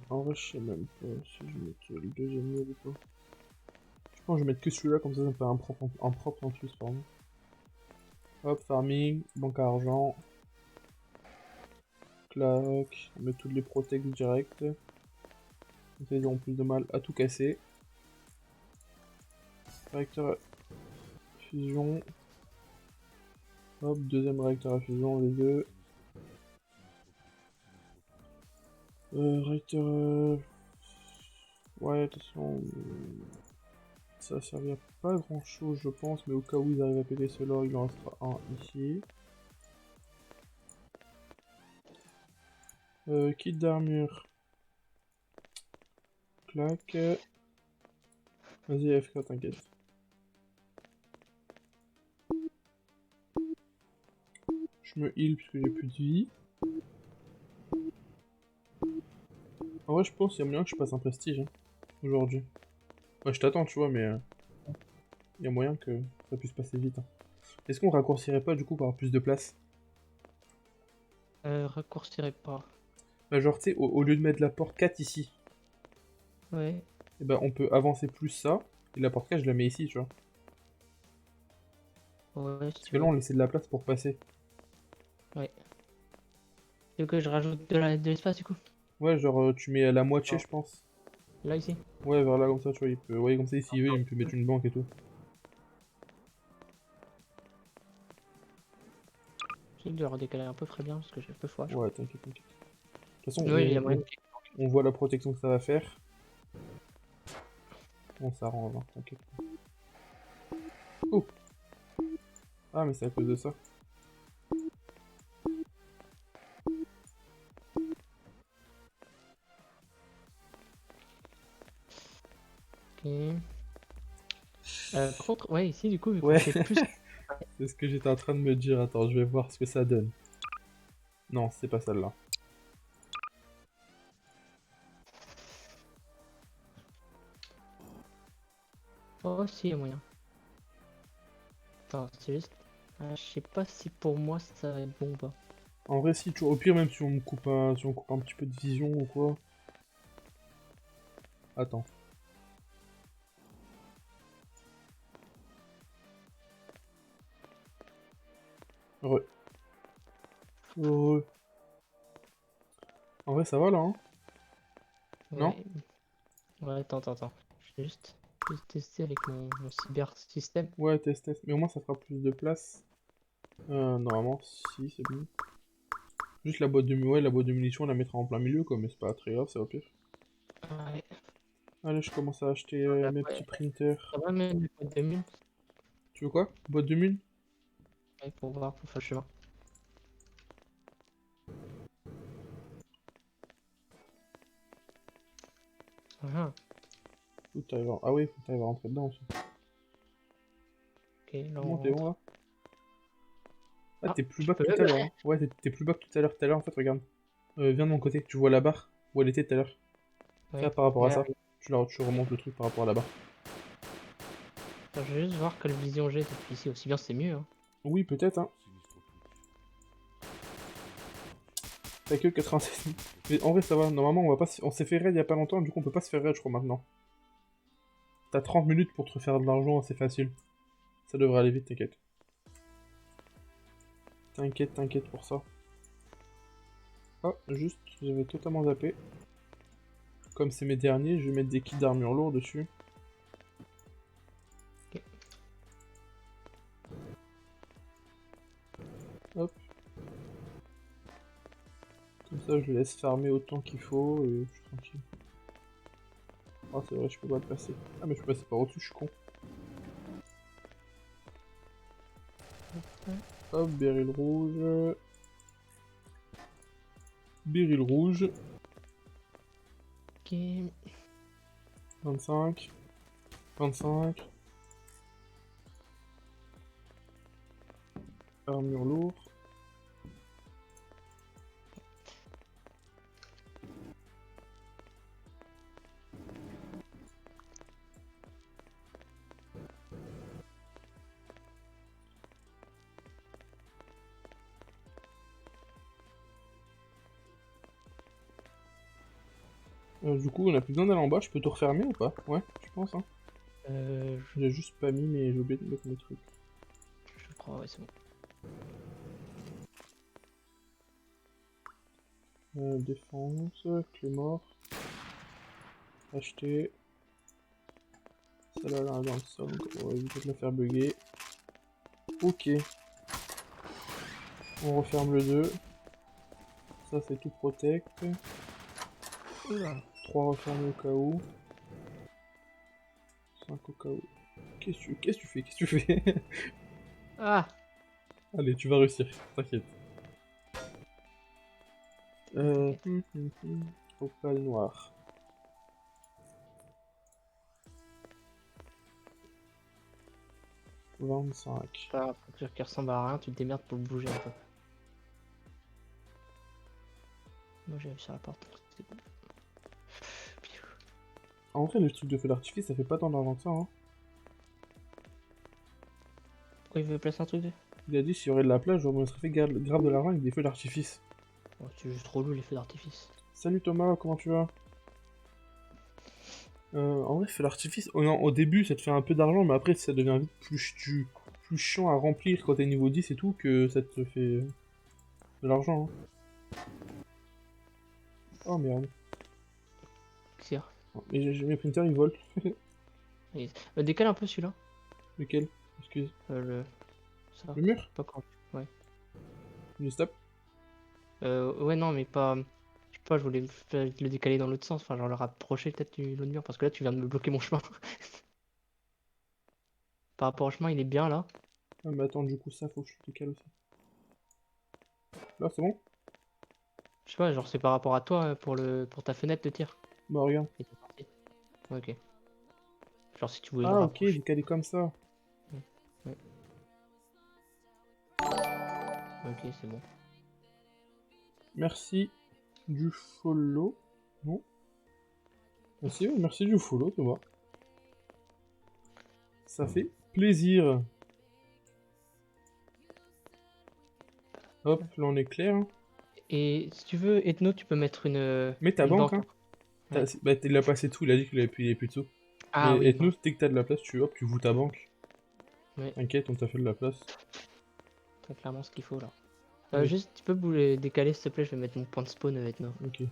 En vrai, je sais même pas si je mets le deuxième mur ou pas. Je pense que je vais mettre que celui-là, comme ça me fait un propre en plus, pardon. Hop, farming, banque à argent. Clac, on met toutes les protects direct. Comme ça, ils auront plus de mal à tout casser. Réacteur à fusion. Hop, deuxième réacteur à fusion, les deux. Réacteur... Ouais, attention... Ça servira pas à grand chose, je pense, mais au cas où ils arrivent à péter cela, il en restera un ici. Kit d'armure. Clac. Vas-y, FK, t'inquiète. Je me heal puisque j'ai plus de vie. En vrai, je pense qu'il y a moyen que je passe un prestige hein, aujourd'hui. Ouais, je t'attends, tu vois, mais il y a moyen que ça puisse passer vite. Hein. Est-ce qu'on raccourcirait pas du coup par plus de place? Raccourcirait pas. Bah, genre, tu sais, au lieu de mettre la porte 4 ici, Ouais. et ben on peut avancer plus ça, et la porte 4 je la mets ici, tu vois. Ouais, si Parce tu que là veux. on laissait de la place pour passer. Ouais. Tu veux que je rajoute de l'espace du coup? Ouais, genre tu mets à la moitié, Alors, je pense. là, ici. Ouais, vers là, comme ça, tu vois, il peut. Ouais, comme ça, s'il veut, il peut mettre une banque et tout. J'ai dû leur décaler un peu très bien parce que j'ai peu choix. Ouais, t'inquiète, t'inquiète. De toute façon, Oui, il y a moyen. on voit la protection que ça va faire. On s'arrange, hein, t'inquiète. Oh! Ah, mais c'est à cause de ça. Ok. Par contre, ouais, ici du coup, vu qu'on Ouais, fait plus. c'est ce que j'étais en train de me dire. Attends, je vais voir ce que ça donne. Non, c'est pas celle-là. Oh, si, il y a moyen. Attends, c'est juste. Je sais pas si pour moi ça va être bon ou pas. En vrai, si, tu vois, au pire, même si on me coupe si on coupe un petit peu de vision ou quoi. Attends. Re. Re. En vrai, ça va là, hein? Non? Ouais. Ouais, attends. Je vais juste tester avec mon cyber système. Ouais, test, test. Mais au moins, ça fera plus de place. Normalement, si, c'est bon. Juste la boîte de munitions, ouais, la boîte de munitions, on la mettra en plein milieu, quoi, mais c'est pas très grave, c'est au pire. Ouais. Allez, je commence à acheter mes petits Ouais. printers. Ça va même le code 2000. Tu veux quoi? Boîte de mun? Ouais, pour voir, pour faire le chemin. Ah, Ah oui, faut que t'arrives à rentrer dedans aussi. ok, là Comment on t'es bon rentre. là? Ah, Ah, t'es plus tu bas que peux tout à le- l'heure. Hein. Ouais, t'es plus bas que tout à l'heure. Tout à l'heure, en fait, regarde. Viens de mon côté, tu vois la barre où elle était tout à l'heure. Ouais. Fais par rapport à Mais, ça. Tu remontes le truc par rapport à la barre. attends, je vais juste voir quelle vision j'ai depuis ici. Aussi bien, c'est mieux. Hein. Oui, peut-être, hein. Sinistro Twitch. T'as que 96. Mais en vrai, ça va. Normalement, on va pas on s'est fait raid il y a pas longtemps, du coup, on peut pas se faire raid, je crois, maintenant. T'as 30 minutes pour te refaire de l'argent, c'est facile. Ça devrait aller vite, t'inquiète. T'inquiète pour ça. Ah, juste, j'avais totalement zappé. Comme c'est mes derniers, je vais mettre des kits d'armure lourde dessus. Ok. Hop. Comme ça, je le laisse farmer autant qu'il faut et je suis tranquille. Ah, c'est vrai, je peux pas le passer. Ah, mais je peux passer par au-dessus, je suis con. Hop, béryl rouge. Béryl rouge. Ok. 25. 25. Armure lourde. Du coup, on a plus besoin d'aller en bas, je peux tout refermer ou pas? Ouais, je pense, hein. J'ai juste pas mis, mais j'ai oublié de mettre mes trucs. Je crois, ouais, c'est bon. Défense, clé mort. Acheter. Celle-là, là, dans le sol, donc on va éviter de la faire bugger. Ok. On referme le 2. Ça, c'est tout protect. Oula. 3 refermés au cas où. 5 au cas où. Qu'est-ce que tu fais? Qu'est-ce que tu fais? Ah! Allez, tu vas réussir, t'inquiète. T'inquiète. Opale noir. « 25. T'as un truc qui ressemble à rien, tu te démerdes pour le bouger un peu. Moi j'ai réussi à la porte. C'est bon. En vrai, le truc de feu d'artifice, ça fait pas tant d'argent que ça, hein. Pourquoi il veut placer un truc de... Il a dit s'il y aurait de la place, je me serais fait grave de l'argent avec des feux d'artifice. Oh, c'est juste trop lourd les feux d'artifice. Salut Thomas, comment tu vas? En vrai, feu d'artifice, oh non, au début ça te fait un peu d'argent, mais après ça devient vite plus chiant à remplir quand t'es niveau 10 et tout, que ça te fait de l'argent. Hein. Oh merde. Xir. Mais mes printers ils volent. Décale un peu celui-là. Lequel? Excuse. Le... Ça. Le mur? Pas quand... Ouais. Je stop. Ouais, non, mais pas... Je sais pas, je voulais le décaler dans l'autre sens. Enfin, genre le rapprocher peut-être de l'autre mur. Parce que là, tu viens de me bloquer mon chemin. Par rapport au chemin, il est bien là. Ah mais attends, du coup ça faut que je décale aussi. Là c'est bon? Je sais pas, genre c'est par rapport à toi pour ta fenêtre de tir. Bah regarde. Et t'es parti. Ok. Genre si tu voulais le Ah ok, rapprocher. décalé comme ça. Ok, c'est bon. Merci du follow. Non. Merci, ouais, merci du follow, Thomas. Ça fait plaisir. Hop, là on est clair. Hein. Et si tu veux, Ethno, tu peux mettre Mets ta une banque, hein. Ouais. Bah, il a passé tout, il a dit qu'il avait plus de sous. Ah Mais oui. Ethno, dès que t'as de la place, hop, tu voues ta banque. Ouais. T'inquiète, on t'a fait de la place. T'as clairement ce qu'il faut là. Oui. Juste, tu peux bouger, décaler s'il te plaît, je vais mettre mon point de spawn Ethno. Ok.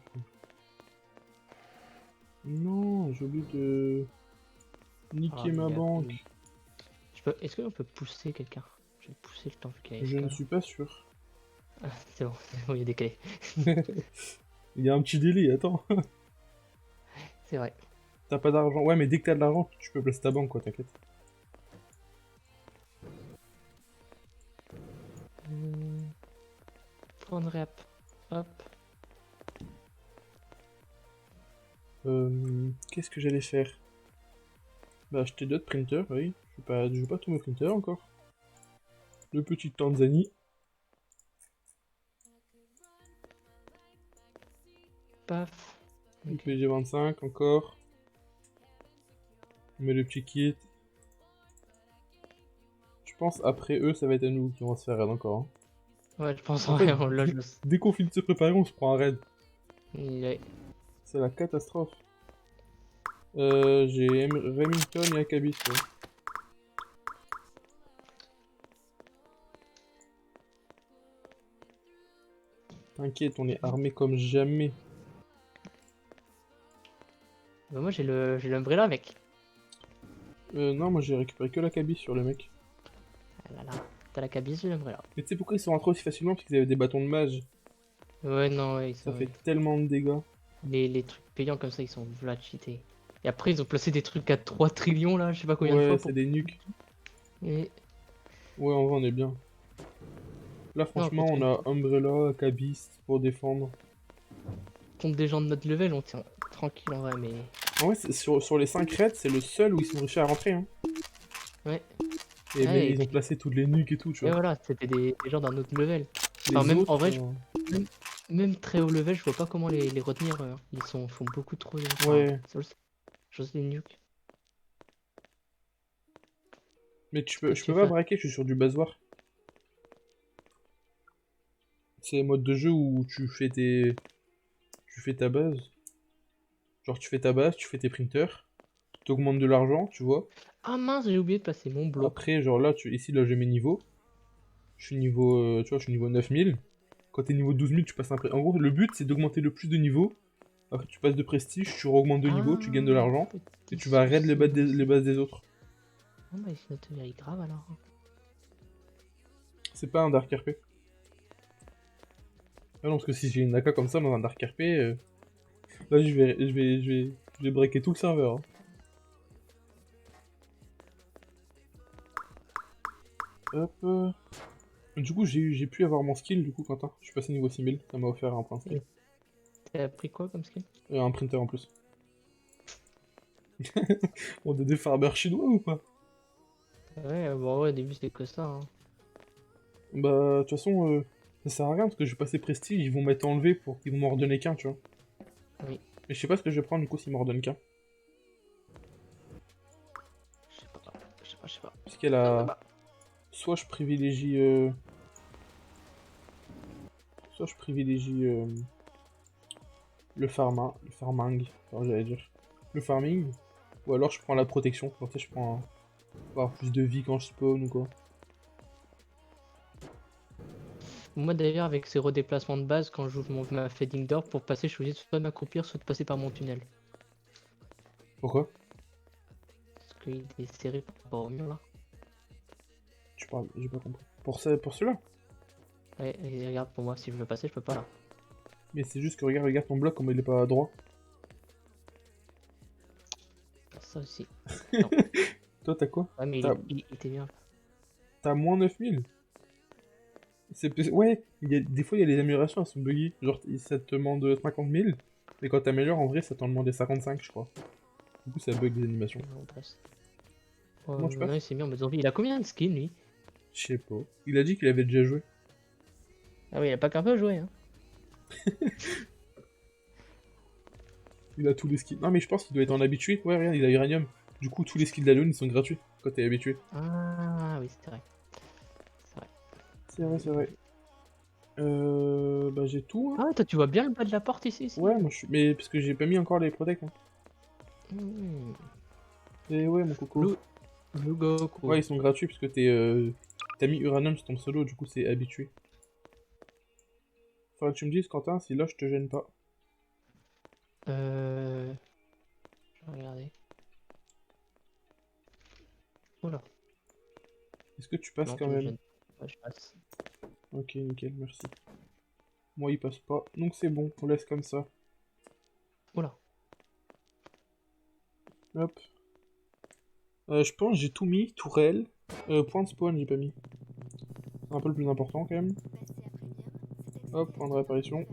Non, j'ai oublié de niquer ma merde. banque. Est-ce qu'on peut pousser quelqu'un? Je vais pousser le temps qu'il y a Je ne suis pas sûr. Ah, c'est bon, il est décalé. Il y a un petit délai, attends. C'est vrai. T'as pas d'argent. Ouais, mais dès que t'as de l'argent, tu peux placer ta banque, quoi, t'inquiète. Prendre réap. Hop. Qu'est-ce que j'allais faire? Bah, acheter d'autres printers, oui. Je vais pas tous mes printers encore. Le petit Tanzanie. Paf. Ok. PG25 encore. On met le petit kit. Je pense après eux, ça va être à nous qui vont se faire raid encore. Hein. Ouais, je pense En en fait, vrai, là, je le sais. Dès qu'on finit de se préparer, on se prend un raid. Ouais. C'est la catastrophe. J'ai Remington et Akabis. Ouais. T'inquiète, on est armé comme jamais. Bah, moi, j'ai l'umbrella, mec. Non, moi j'ai récupéré que l'Akabis sur le mec. Ah là là. T'as la cabine, j'ai l'umbrella. Mais tu sais pourquoi ils sont rentrés aussi facilement? Parce qu'ils avaient des bâtons de mage. Ouais, non, ouais, Ça fait tellement de dégâts. les trucs payants comme ça, ils sont v'là cheatés. Et après, ils ont placé des trucs à 3 trillions là, je sais pas combien de Ouais, fois c'est pour. des nuques. Et... Ouais, en vrai, on est bien. Là, franchement, on a Umbrella, Akabis pour défendre. Contre des gens de notre level, on tient tranquille en vrai, mais. En vrai, sur les 5 raids, c'est le seul où ils sont réussi à rentrer. Hein. Ouais. Et Ouais, ben, et ils ont puis- placé toutes les nuques et tout, tu Et vois. voilà, c'était des gens d'un autre level. Les Enfin, même autres, en vrai, même très haut level, je vois pas comment les retenir. Ils font beaucoup trop. Enfin, ouais. j'ose les nuke. Mais je Qu'est-ce que peux tu pas fais? braquer, je suis sur du basoir. C'est le mode de jeu où tu fais ta base. Genre, tu fais ta base, tu fais tes printers. T'augmentes de l'argent, tu vois. Ah mince, j'ai oublié de placer mon bloc. Après, genre là, ici, là, j'ai mes niveaux. Je suis niveau, tu vois, je suis niveau 9000. Quand t'es niveau 12000, tu passes un En gros, le but, c'est d'augmenter le plus de niveaux. Après, tu passes de prestige, tu augmentes de niveau, tu gagnes de l'argent. Et tu vas raid les bases des autres. Ah bah, il te vérifie grave alors. C'est pas un Dark RP. Ah non, parce que si j'ai une AK comme ça dans un Dark RP, là, je vais breaker tout le serveur. Hein. Hop. Du coup, j'ai pu avoir mon skill, du coup, Quentin. Je suis passé niveau 6000, ça m'a offert un point de skill. T'as pris quoi comme skin? Un printer en plus. On est des farbeurs chinois ou pas? Ouais, bon, ouais, au début c'était que ça. Hein. Bah, de toute façon, ça sert à rien parce que je vais passer prestige, ils vont m'être enlevé pour qu'ils vont m'en redonner qu'un, tu vois. Oui. Mais je sais pas ce que je vais prendre du coup s'ils m'en redonnent qu'un. Je sais pas. Parce qu'elle a. Soit je privilégie. Soit je privilégie. Le farming, enfin, j'allais dire. Le farming. Ou alors je prends la protection. Genre, tu sais, je prends. Pour avoir plus de vie quand je spawn ou quoi. Moi d'ailleurs, avec ces redéplacements de base, quand j'ouvre ma fading door, pour passer, je suis obligé de soit de m'accroupir, soit de passer par mon tunnel. Pourquoi? Parce qu'il est serré par rapport au mur là. Tu parles, j'ai pas compris. Pour celui-là? Ouais, et regarde, pour moi, si je veux passer, je peux pas là. Mais c'est juste que regarde ton bloc comme il est pas droit. Ça aussi. Toi t'as quoi? Ouais, mais T'as- il était bien. T'as moins 9000? Ouais, des fois il y a les améliorations, elles sont buggy. Genre ça te demande 50 000, mais quand t'améliores en vrai ça t'en demandait 55 je crois. Du coup ça bug les animations. On passe. Ouais, Comment je passe? non, c'est bien, mais zombie, il a combien de skins lui? Je sais pas. Il a dit qu'il avait déjà joué. Ah oui, il a pas qu'un peu joué, hein. Il a tous les skills. Non mais je pense qu'il doit être en habitué. Ouais regarde, il a Uranium. Du coup tous les skills d'Alone ils sont gratuits quand t'es habitué. Ah oui, c'est vrai. C'est vrai. C'est vrai, c'est vrai. Bah j'ai tout. Hein. Ah ouais, toi tu vois bien le bas de la porte ici, ici. Ouais, moi je suis. Mais parce que j'ai pas mis encore les protects. Hein. Mmh. Et ouais, mon coco. Le Goku. Ouais, ils sont gratuits parce que t'as mis Uranium sur ton solo, du coup c'est habitué. Faudrait que tu me dises, Quentin, si là je te gêne pas. Je vais regarder. Oula. Est-ce que tu passes Non, quand tu me même? gênes. Ouais, je passe. Ok, nickel, merci. Moi, il passe pas, donc c'est bon, on laisse comme ça. Oula. Hop. Je pense que j'ai tout mis, tourelle. Point de spawn, j'ai pas mis. C'est un peu le plus important quand même. Hop, point de réapparition.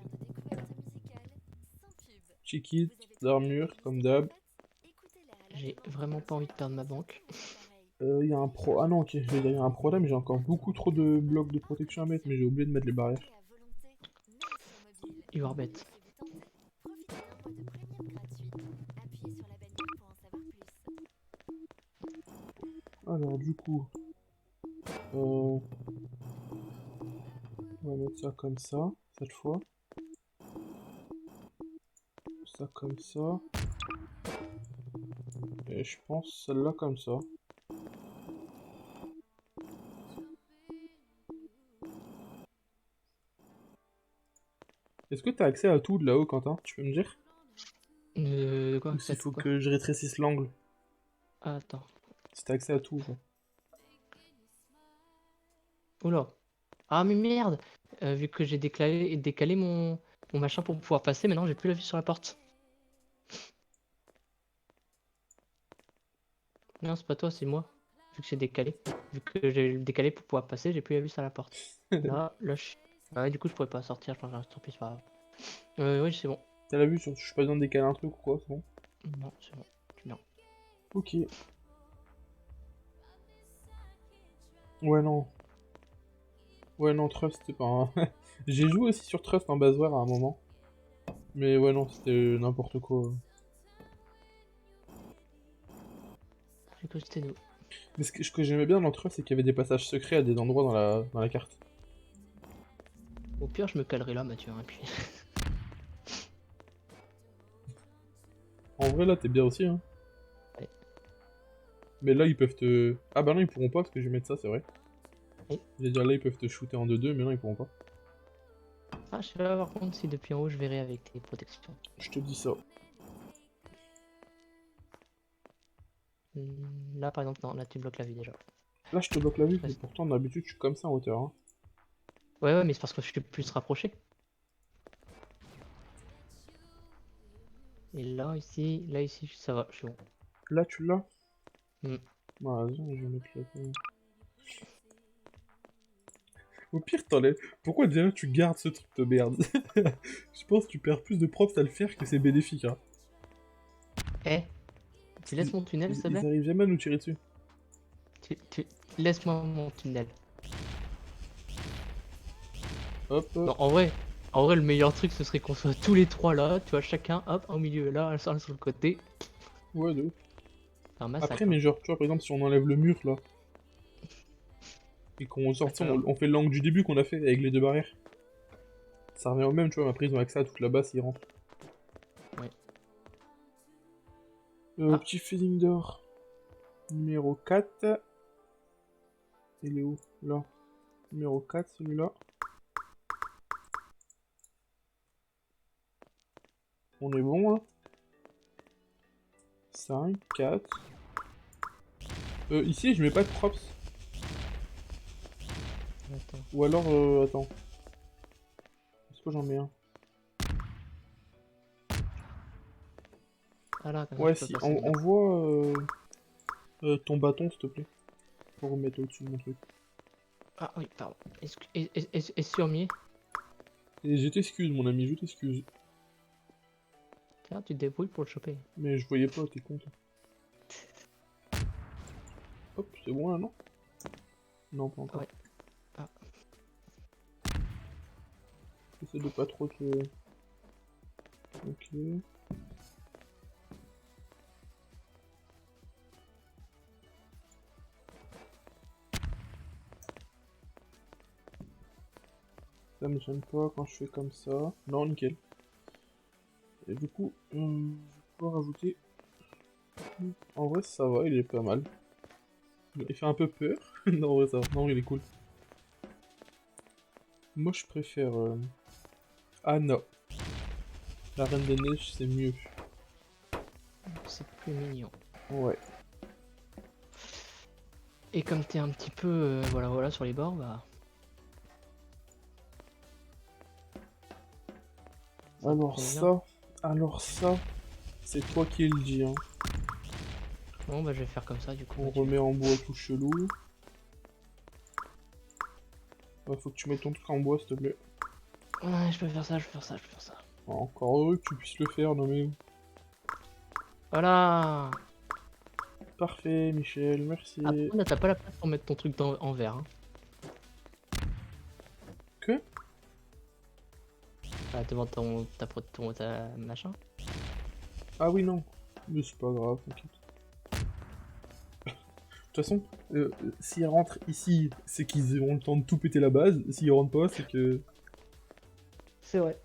Check-it, d'armure, comme d'hab. J'ai vraiment pas envie de perdre ma banque. Il y a un pro. Ah non, ok, je vais dire, il y a un problème, j'ai encore beaucoup trop de blocs de protection à mettre, mais j'ai oublié de mettre les barrières. You are bête. de premium gratuite. Appuyez sur la bannière pour en savoir plus. Alors du coup, on va mettre ça comme ça, cette fois. Ça comme ça. Et je pense celle-là comme ça. Est-ce que t'as accès à tout de là-haut, Quentin? Tu peux me dire? De quoi? Ou Ça s'il tout faut quoi? que je rétrécisse l'angle? Ah, attends. Si t'as accès à tout, quoi. Oula. Ah, mais merde! Vu que j'ai décalé mon machin pour pouvoir passer, maintenant j'ai plus la vue sur la porte. Non, c'est pas toi, c'est moi. Vu que j'ai décalé. Vu que j'ai décalé pour pouvoir passer, j'ai plus la vue sur la porte. Là, je... Ah ouais, du coup, je pourrais pas sortir, je pense que tant pis, c'est pas grave. Oui, c'est bon. T'as la vue sur... Je suis pas besoin de décaler un truc ou quoi, c'est bon? Non, c'est bon. Non. Ok. Ouais, non. Ouais, non, Trust, c'est pas un... J'ai joué aussi sur Trust en Baseware à un moment. Mais ouais, non, c'était n'importe quoi. J'ai cru que c'était nous. Mais ce que j'aimais bien dans Trust, c'est qu'il y avait des passages secrets à des endroits dans la carte. Au pire, je me calerai là, Mathieu, et puis... En vrai, là, t'es bien aussi, hein. Ouais. Mais là, ils peuvent te... Ah bah non, ils pourront pas, parce que je vais mettre ça, c'est vrai. Oui. Je vais dire, là, ils peuvent te shooter en 2-2, mais non, ils pourront pas. Ah, je sais pas par contre si depuis en haut je verrai avec tes protections. Je te dis ça. Là, par exemple, non, là tu bloques la vue déjà. Là, je te bloque la vue, Ouais, mais pourtant, d'habitude, je suis comme ça en hauteur, hein. ouais, mais c'est parce que je suis plus rapproché. Et là, ici, ça va, je suis bon. Là, tu l'as? Hmm. Bah, vas-y, je vais mettre là. Au pire, t'enlèves. Pourquoi déjà tu gardes ce truc de merde? Je pense que tu perds plus de props à le faire que c'est bénéfique, hein. Eh, tu laisses mon tunnel, s'il te Ils plaît? arrivent jamais à nous tirer dessus. Laisse-moi mon tunnel. Hop. Non, en vrai, le meilleur truc, ce serait qu'on soit tous les trois là, tu vois, chacun, hop, au milieu, là, un sur le côté. Ouais, de ouf. C'est un massacre. Après, mais genre, tu vois, par exemple, si on enlève le mur, là, et qu'on sort, Alors. on fait l'angle du début qu'on a fait avec les deux barrières. Ça revient au même, tu vois, mais après, ils ont accès à toute la base s'ils rentrent. Ouais. Ah. Petit feeling d'or. Numéro 4. Il est où? Là. Numéro 4, celui-là. On est bon, hein? 5, 4. Ici, je mets pas de props. Attends. Ou alors, attends. Est-ce que j'en mets un? Ah là, comme ça, Ouais, je peux si, passer dedans. envoie ton bâton, s'il te plaît. Pour remettre au-dessus de mon truc. Ah oui, pardon. Et surmier. Et je t'excuse, mon ami, je t'excuse. Tiens, tu te débrouilles pour le choper. Mais je voyais pas, t'es con, toi. Hop, c'est bon là, non? Non, pas encore. Ouais. Ah. J'essaie de pas trop te... Ok. Ça me gêne pas quand je fais comme ça. Non, nickel. Et du coup, je vais pouvoir rajouter... En vrai, ça va, il est pas mal. Il fait un peu peur. Non, en vrai, ça va. Non, il est cool. Moi, je préfère... Ah non. La Reine des Neiges, c'est mieux. C'est plus mignon. Ouais. Et comme t'es un petit peu, voilà, sur les bords, bah... Alors ça, c'est toi qui le dis, hein. Bon, bah je vais faire comme ça, du coup. On Mathieu. remet en bois tout chelou. Ouais, faut que tu mettes ton truc en bois, s'il te plaît. Ouais, je peux faire ça, je peux faire ça. Encore heureux que tu puisses le faire, non mais... Voilà. Parfait, Michel, merci. Après, là, t'as pas la place pour mettre ton truc en verre. Hein. Que? Ah, devant ta machin. Ah oui, non. Mais c'est pas grave, t'inquiète. De toute façon, s'ils rentrent ici, c'est qu'ils auront le temps de tout péter la base. S'ils rentrent pas, c'est que... C'est vrai.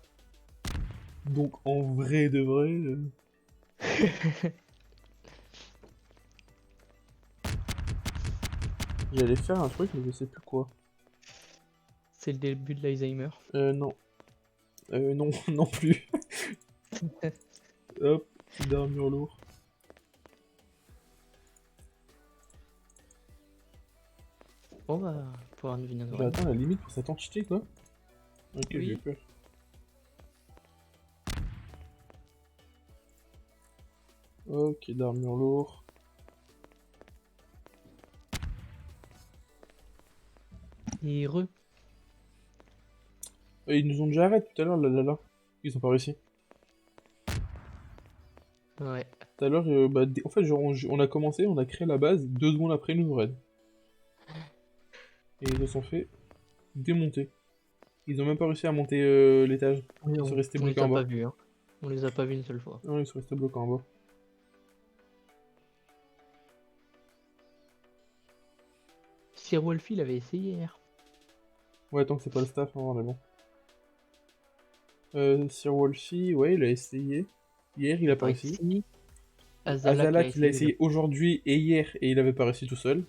Donc, en vrai de vrai... J'allais faire un truc, mais je sais plus quoi. C'est le début de l'Alzheimer. Non. Non, non plus. Hop, petite armure lourde. Bon bah, pour un deviner J'ai atteint la limite pour cette entité, quoi. Ok, Oui. j'ai peur. Ok, d'armure lourde. Et heureux. Ils nous ont déjà arrêté tout à l'heure, là. Ils ont pas réussi. Ouais. Tout à l'heure, en fait, genre, on a commencé, on a créé la base, 2 secondes après, ils nous raident. Et ils se sont fait démonter. Ils ont même pas réussi à monter l'étage. Oui, Ils on, sont restés on les bloqués a en pas bas. vus, hein. On les a pas vus une seule fois. Non, ils sont restés bloqués en bas. Sir Wolfie l'avait essayé hier. Ouais, tant que c'est pas le staff, hein, on est bon. Sir Wolfie, ouais, il a essayé. Hier, il a pas réussi. Ici, Azalak l'a Azalak, il a essayé. essayé aujourd'hui et hier, et il avait pas réussi tout seul.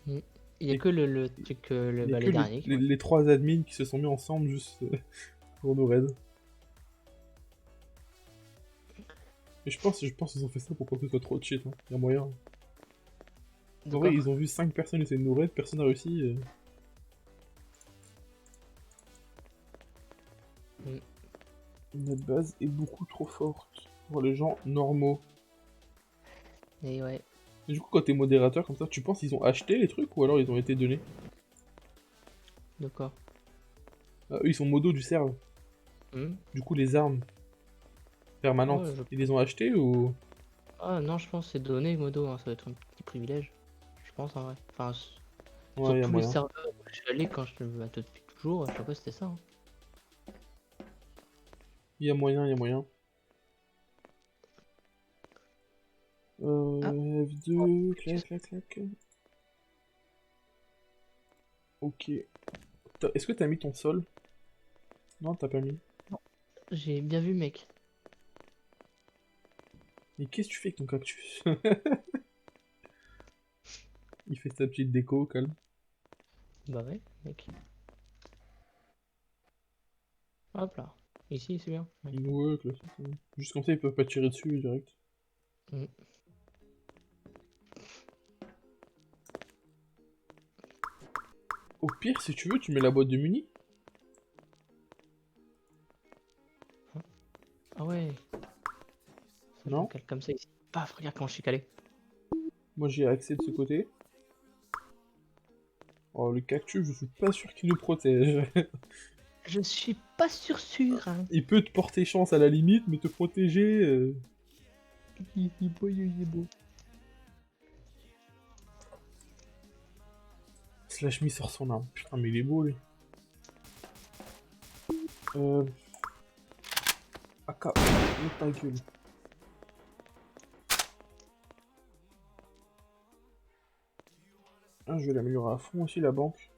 Il y a Et- que le truc, Il y a les que derniers. les 3 admins qui se sont mis ensemble juste pour nous raid. Et je pense qu'ils ont fait ça pour pas que ce soit trop cheat. Hein. Y a moyen. En vrai, ils ont vu 5 personnes essayer de nous raid, personne n'a réussi. Notre base est beaucoup trop forte pour les gens normaux. Et ouais. Et du coup, quand t'es modérateur comme ça, tu penses qu'ils ont acheté les trucs ou alors ils ont été donnés? D'accord. Ah, eux, ils sont modos du serve. Du coup, les armes permanentes, Ouais, ils les ont achetées ou... Ah non, je pense que c'est donné, modo, hein. Ça va être un petit privilège. Je pense, en vrai. Enfin, sur Ouais, y a tous les moyen. serveurs où je suis allé quand je me batte depuis toujours, je sais pas si c'était ça. Hein. Y a moyen, y a moyen. Ah. F2, clac, clac, clac. Ok. Est-ce que t'as mis ton sol? Non, t'as pas mis. J'ai bien vu, mec. Mais qu'est-ce que tu fais avec ton cactus? Il fait sa petite déco, calme. Bah ouais, mec. Hop là. Ici, c'est bien. Ouais. Ouais, classique. Ouais. Juste comme ça, ils peuvent pas tirer dessus direct. Mm. Au pire, si tu veux, tu mets la boîte de muni. Ah ouais. Ça, Non. je me cale comme ça ici. Paf, regarde comment je suis calé. Moi, j'ai accès de ce côté. Oh, le cactus, je suis pas sûr qu'il nous protège. Je suis pas sûr. Hein. Il peut te porter chance à la limite, mais te protéger... Il est beau, il est beau. Slash me sort son arme. Putain, mais il est beau, lui. Aka, mets ta gueule. Ah, je vais l'améliorer à fond aussi, la banque.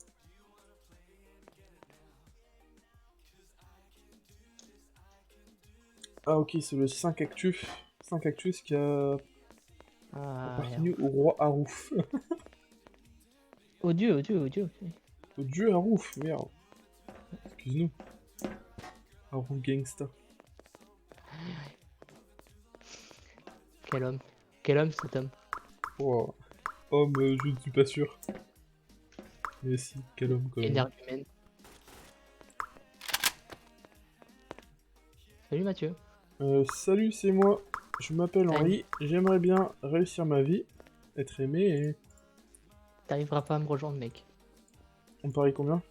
Ah, ok, c'est le 5 cactus. 5 cactus qui a appartenu au roi Harouf. Au dieu. Au dieu Harouf, merde. Excuse-nous. Harouf gangsta. Quel homme cet homme. Oh, homme, je ne suis pas sûr. Mais si, quel homme quand même. Énergumène. Salut Mathieu. Salut, c'est moi. Je m'appelle Henri. J'aimerais bien réussir ma vie, être aimé et... T'arriveras pas à me rejoindre, mec. On parie combien?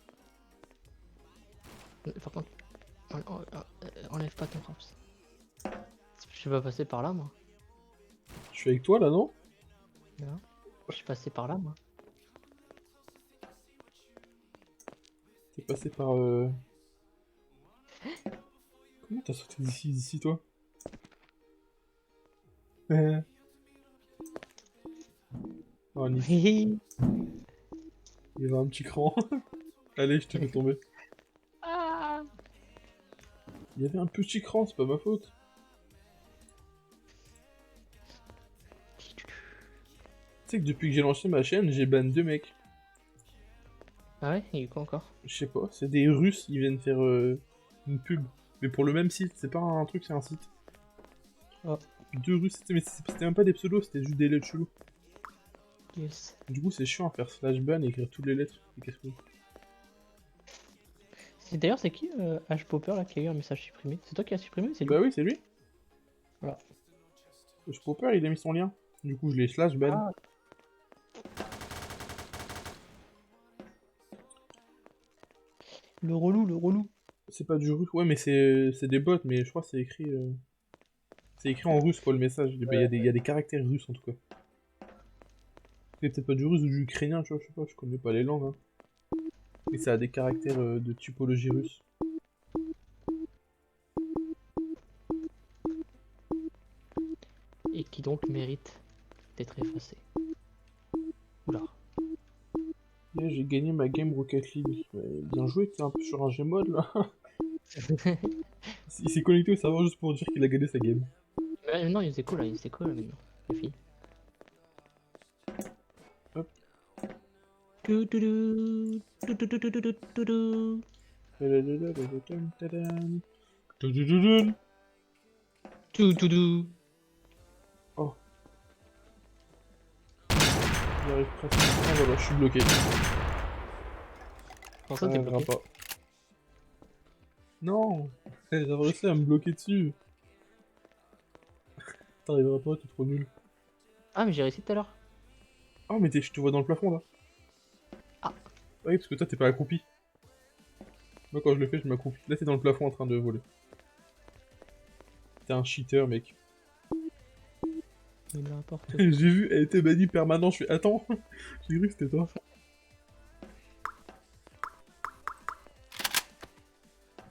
Par contre, enlève pas ton raps. Je suis pas passé par là, moi. Je suis avec toi là, non? Non. Je suis passé par là, moi. T'es passé par... Comment t'as sauté d'ici, toi? Oh, Nice. Hihi. Il y avait un petit cran. Allez, je te fais tomber. Ah. Il y avait un petit cran, c'est pas ma faute. Tu sais que depuis que j'ai lancé ma chaîne, j'ai ban 2 mecs. Ah ouais, il y a eu quoi encore? Je sais pas, c'est des Russes, ils viennent faire une pub. Mais pour le même site, c'est pas un truc, c'est un site. Oh. 2 Russes, mais c'était même pas des pseudos, c'était juste des lettres chelous. Yes. Du coup, c'est chiant à faire slash ban et écrire toutes les lettres. Et qu'est-ce que... D'ailleurs, c'est qui H-Popper là qui a eu un message supprimé? C'est toi qui as supprimé ou c'est lui? Bah oui, c'est lui. Voilà. Je peux pas, il a mis son lien. Du coup, je l'ai slash ban. Ah. Le relou, le relou. C'est pas du russe, ouais, mais c'est des bots, mais je crois que c'est écrit... C'est écrit en russe, quoi, le message. Il y a des caractères russes, en tout cas. C'est peut-être pas du russe ou du ukrainien, tu vois, je sais pas, je connais pas les langues. Hein. Mais ça a des caractères de typologie russe. Et qui donc mérite d'être effacé. Oula. Yeah, j'ai gagné ma game Rocket League. Ouais, bien joué, t'es un peu sur un Gmod, là. Il s'est connecté au serveur juste pour dire qu'il a gagné sa game. Non, il faisait quoi là? Il faisait quoi là maintenant? La fille. Hop. Toutoudou, toutoudou, toutoudou. Toutoudou. Oh. J'arrive presque. Ah voilà, je suis bloqué. Comment Ça ça t'es n'arrivera bloqué? pas. Non, j'avais réussi à me bloquer dessus. T'arriveras pas, t'es trop nul. Ah mais j'ai réussi tout à l'heure. Oh mais je te vois dans le plafond là. Ah. Oui, parce que toi t'es pas accroupi. Moi quand je le fais, je m'accroupis. Là t'es dans le plafond en train de voler. T'es un cheater, mec. Mais n'importe quoi. J'ai vu, elle était bannie permanent, je fais attends. J'ai cru que c'était toi.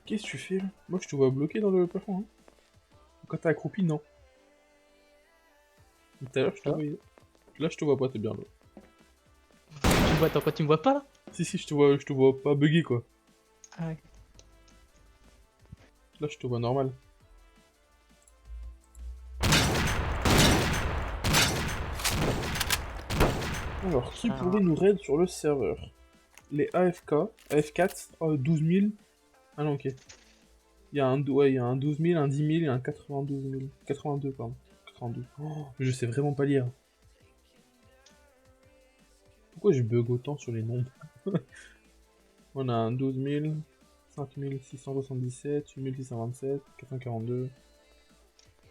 Qu'est-ce que tu fais là? Moi je te vois bloqué dans le plafond. Hein. Quand t'es accroupi, non. Tout à l'heure je te Ah. voyais. Là je te vois pas, t'es bien là. Tu me vois, attends, quoi, tu me vois pas là? Si je te vois pas buggy quoi. Ah ouais. Là je te vois normal. Alors, qui pourrait nous raid sur le serveur? Les AFK, AF4, 12 000. Ah non, ok. Il y a un 12 000, un 10 000 et un 92 000. 82, pardon. 92. Oh, je sais vraiment pas lire. Pourquoi je bug autant sur les nombres? On a un 12 000, 5 677, 8 627, 442.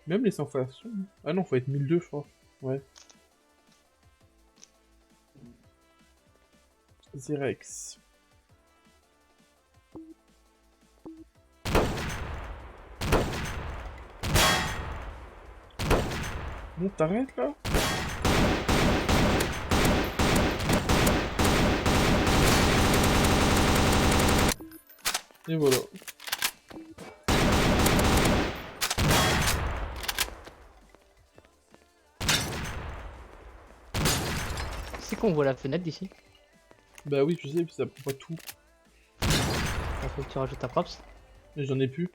Même les sans façon. Ah non, faut être 1002, je crois. Ouais. Zirex. Bon, t'arrêtes là? Et voilà. C'est qu'on voit la fenêtre d'ici. Bah oui, je sais, puis ça prend pas tout. Il faut que tu rajoutes ta props. Mais j'en ai plus.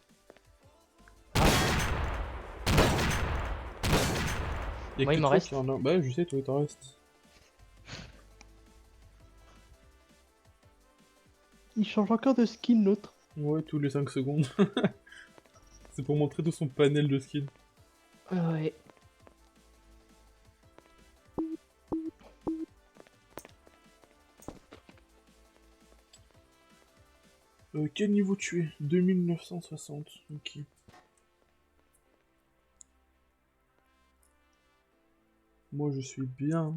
Moi, il m'en reste. Bah je sais, toi il t'en reste. Il change encore de skin l'autre. Ouais, tous les 5 secondes. C'est pour montrer tout son panel de skins. Ouais. Quel niveau tu es? 2960, ok. Moi je suis bien.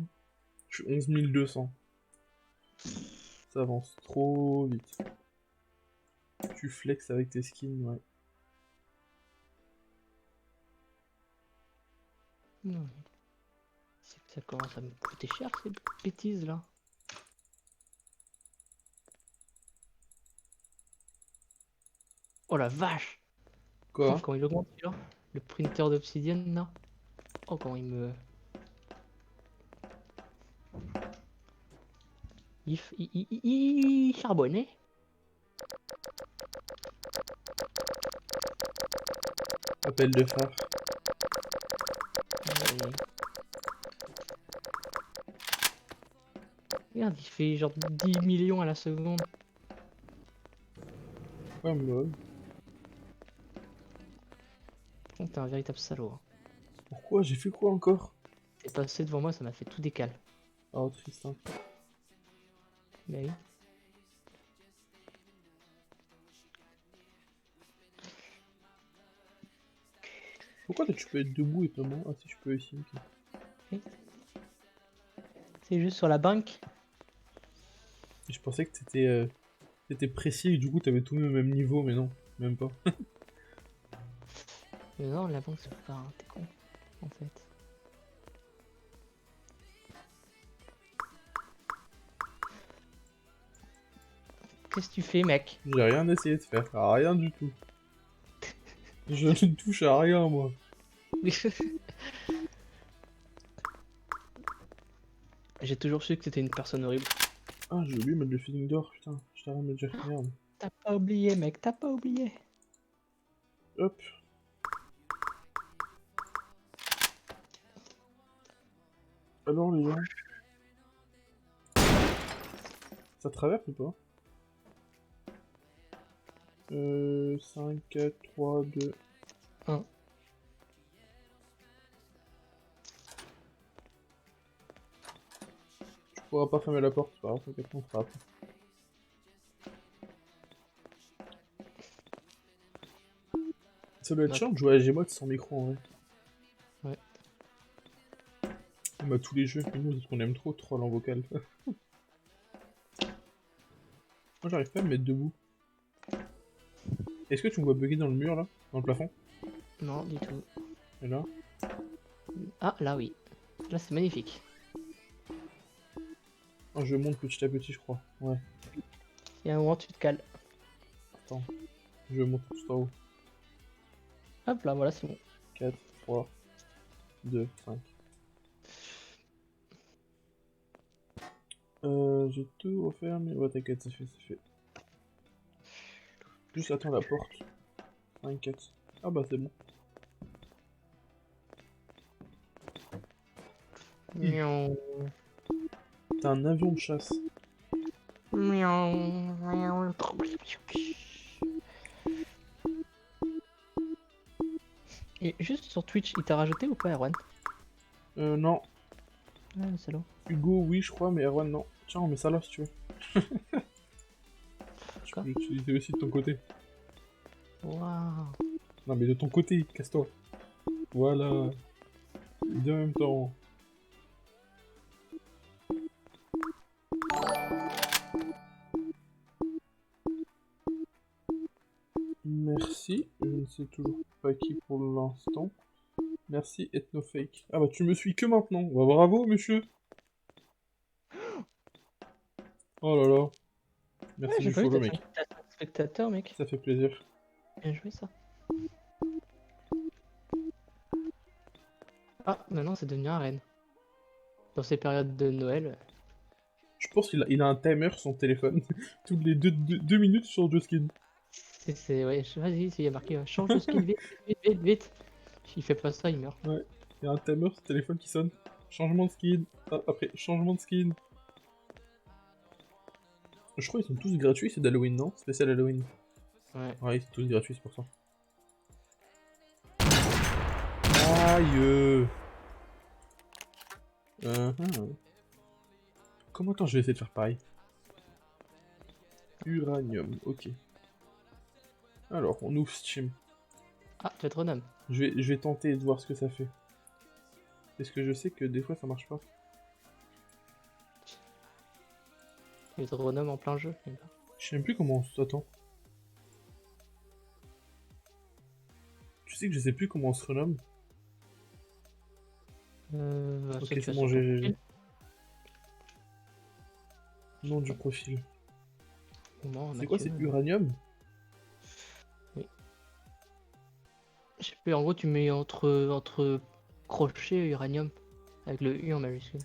Je suis 11 200. Ça avance trop vite. Tu flex avec tes skins, ouais. Non. Ça commence à me coûter cher ces bêtises là. Oh la vache! Quoi? Quand il augmente là, le printer d'obsidienne là. Oh, comment il me. Il charbonnait. Appel de phare. Et- Regarde, il fait genre 10 millions à la seconde. Ouais, mais ouais. Oh, t'es un véritable salaud. Hein. Pourquoi? J'ai fait quoi encore? T'es passé devant moi, ça m'a fait tout décal. Oh, triste, hein. Bah oui. Pourquoi toi, tu peux être debout et pas moi? Ah si, je peux ici, ok. C'est juste sur la banque. Et je pensais que t'étais précis et que du coup t'avais tout mis au même niveau, mais non, même pas. Mais non, la banque c'est pas. T'es con, en fait. Qu'est-ce que tu fais, mec? J'ai rien essayé de faire, rien du tout. Je ne touche à rien, moi. J'ai toujours su que t'étais une personne horrible. Ah, j'ai oublié de mettre le feeling d'or, putain. Je t'arrête de me dire merde. T'as pas oublié, mec, t'as pas oublié. Hop. Alors les gens. Ça traverse ou pas? 5, 4, 3, 2... 1. Tu pourras pas fermer la porte, c'est pas grave, t'inquiète, on fera après. Ça doit être chiant de jouer à Gmod sans micro en vrai. Ouais. Bah tous les jeux, mais nous parce qu'on aime trop troll en vocal. Moi j'arrive pas à me mettre debout. Est-ce que tu me vois bugger dans le mur là? Dans le plafond? Non, du tout. Et là? Ah, là oui. Là c'est magnifique. Ah, je monte petit à petit je crois. Ouais. Il y a un moment tu te cales. Attends. Je monte tout en haut. Hop là, voilà, c'est bon. 4, 3, 2, 5. J'ai tout refaire, mais ouais, t'inquiète, c'est fait, c'est fait. Juste attends la porte. 5, 4. Ah bah c'est bon. Miaou. T'as un avion de chasse. Miaou. Et juste sur Twitch, il t'a rajouté ou pas, Erwan? Non. Ah, le salaud. Hugo, oui, je crois, mais Erwan, non. Tiens, on met ça là si tu veux. Tu Quoi? peux l'utiliser aussi de ton côté. Waouh. Non, mais de ton côté, casse-toi. Voilà. Bien en même temps. Merci. Je ne sais toujours pas qui pour l'instant. Merci, Ethnofake. Ah bah tu me suis que maintenant. Bah bravo, monsieur. Oh là là. Merci Ouais, j'ai du pas vu, follow, t'as mec. 5 spectateurs, mec. Ça fait plaisir. Bien joué, ça. Ah, maintenant c'est devenu un reine. Dans ces périodes de Noël. Je pense qu'il a un timer sur son téléphone. Toutes les 2 minutes sur deux skins. Ouais, vas-y, il y a marqué change de skin, vite, vite, vite, vite. S'il fait pas ça, il meurt. Ouais. Il y a un timer sur le téléphone qui sonne. Changement de skin. Ah, après, changement de skin. Je crois qu'ils sont tous gratuits, c'est d'Halloween, non? Spécial Halloween. Ouais. Ouais, ils sont tous gratuits, c'est pour ça. Aïe. Comment attends, je vais essayer de faire pareil. Uranium, ok. Alors, on ouvre Steam. Ah, tu vas te renome. Je vais tenter de voir ce que ça fait. Parce que je sais que des fois ça marche pas. Tu te renomme en plein jeu. Je sais même plus comment on s'attend. Tu sais que je sais plus comment on se renomme. Ok, c'est bon, j'ai... Nom du profil. C'est quoi, c'est Uranium? Oui. Je sais plus, en gros, tu mets entre crochet uranium avec le U en majuscule.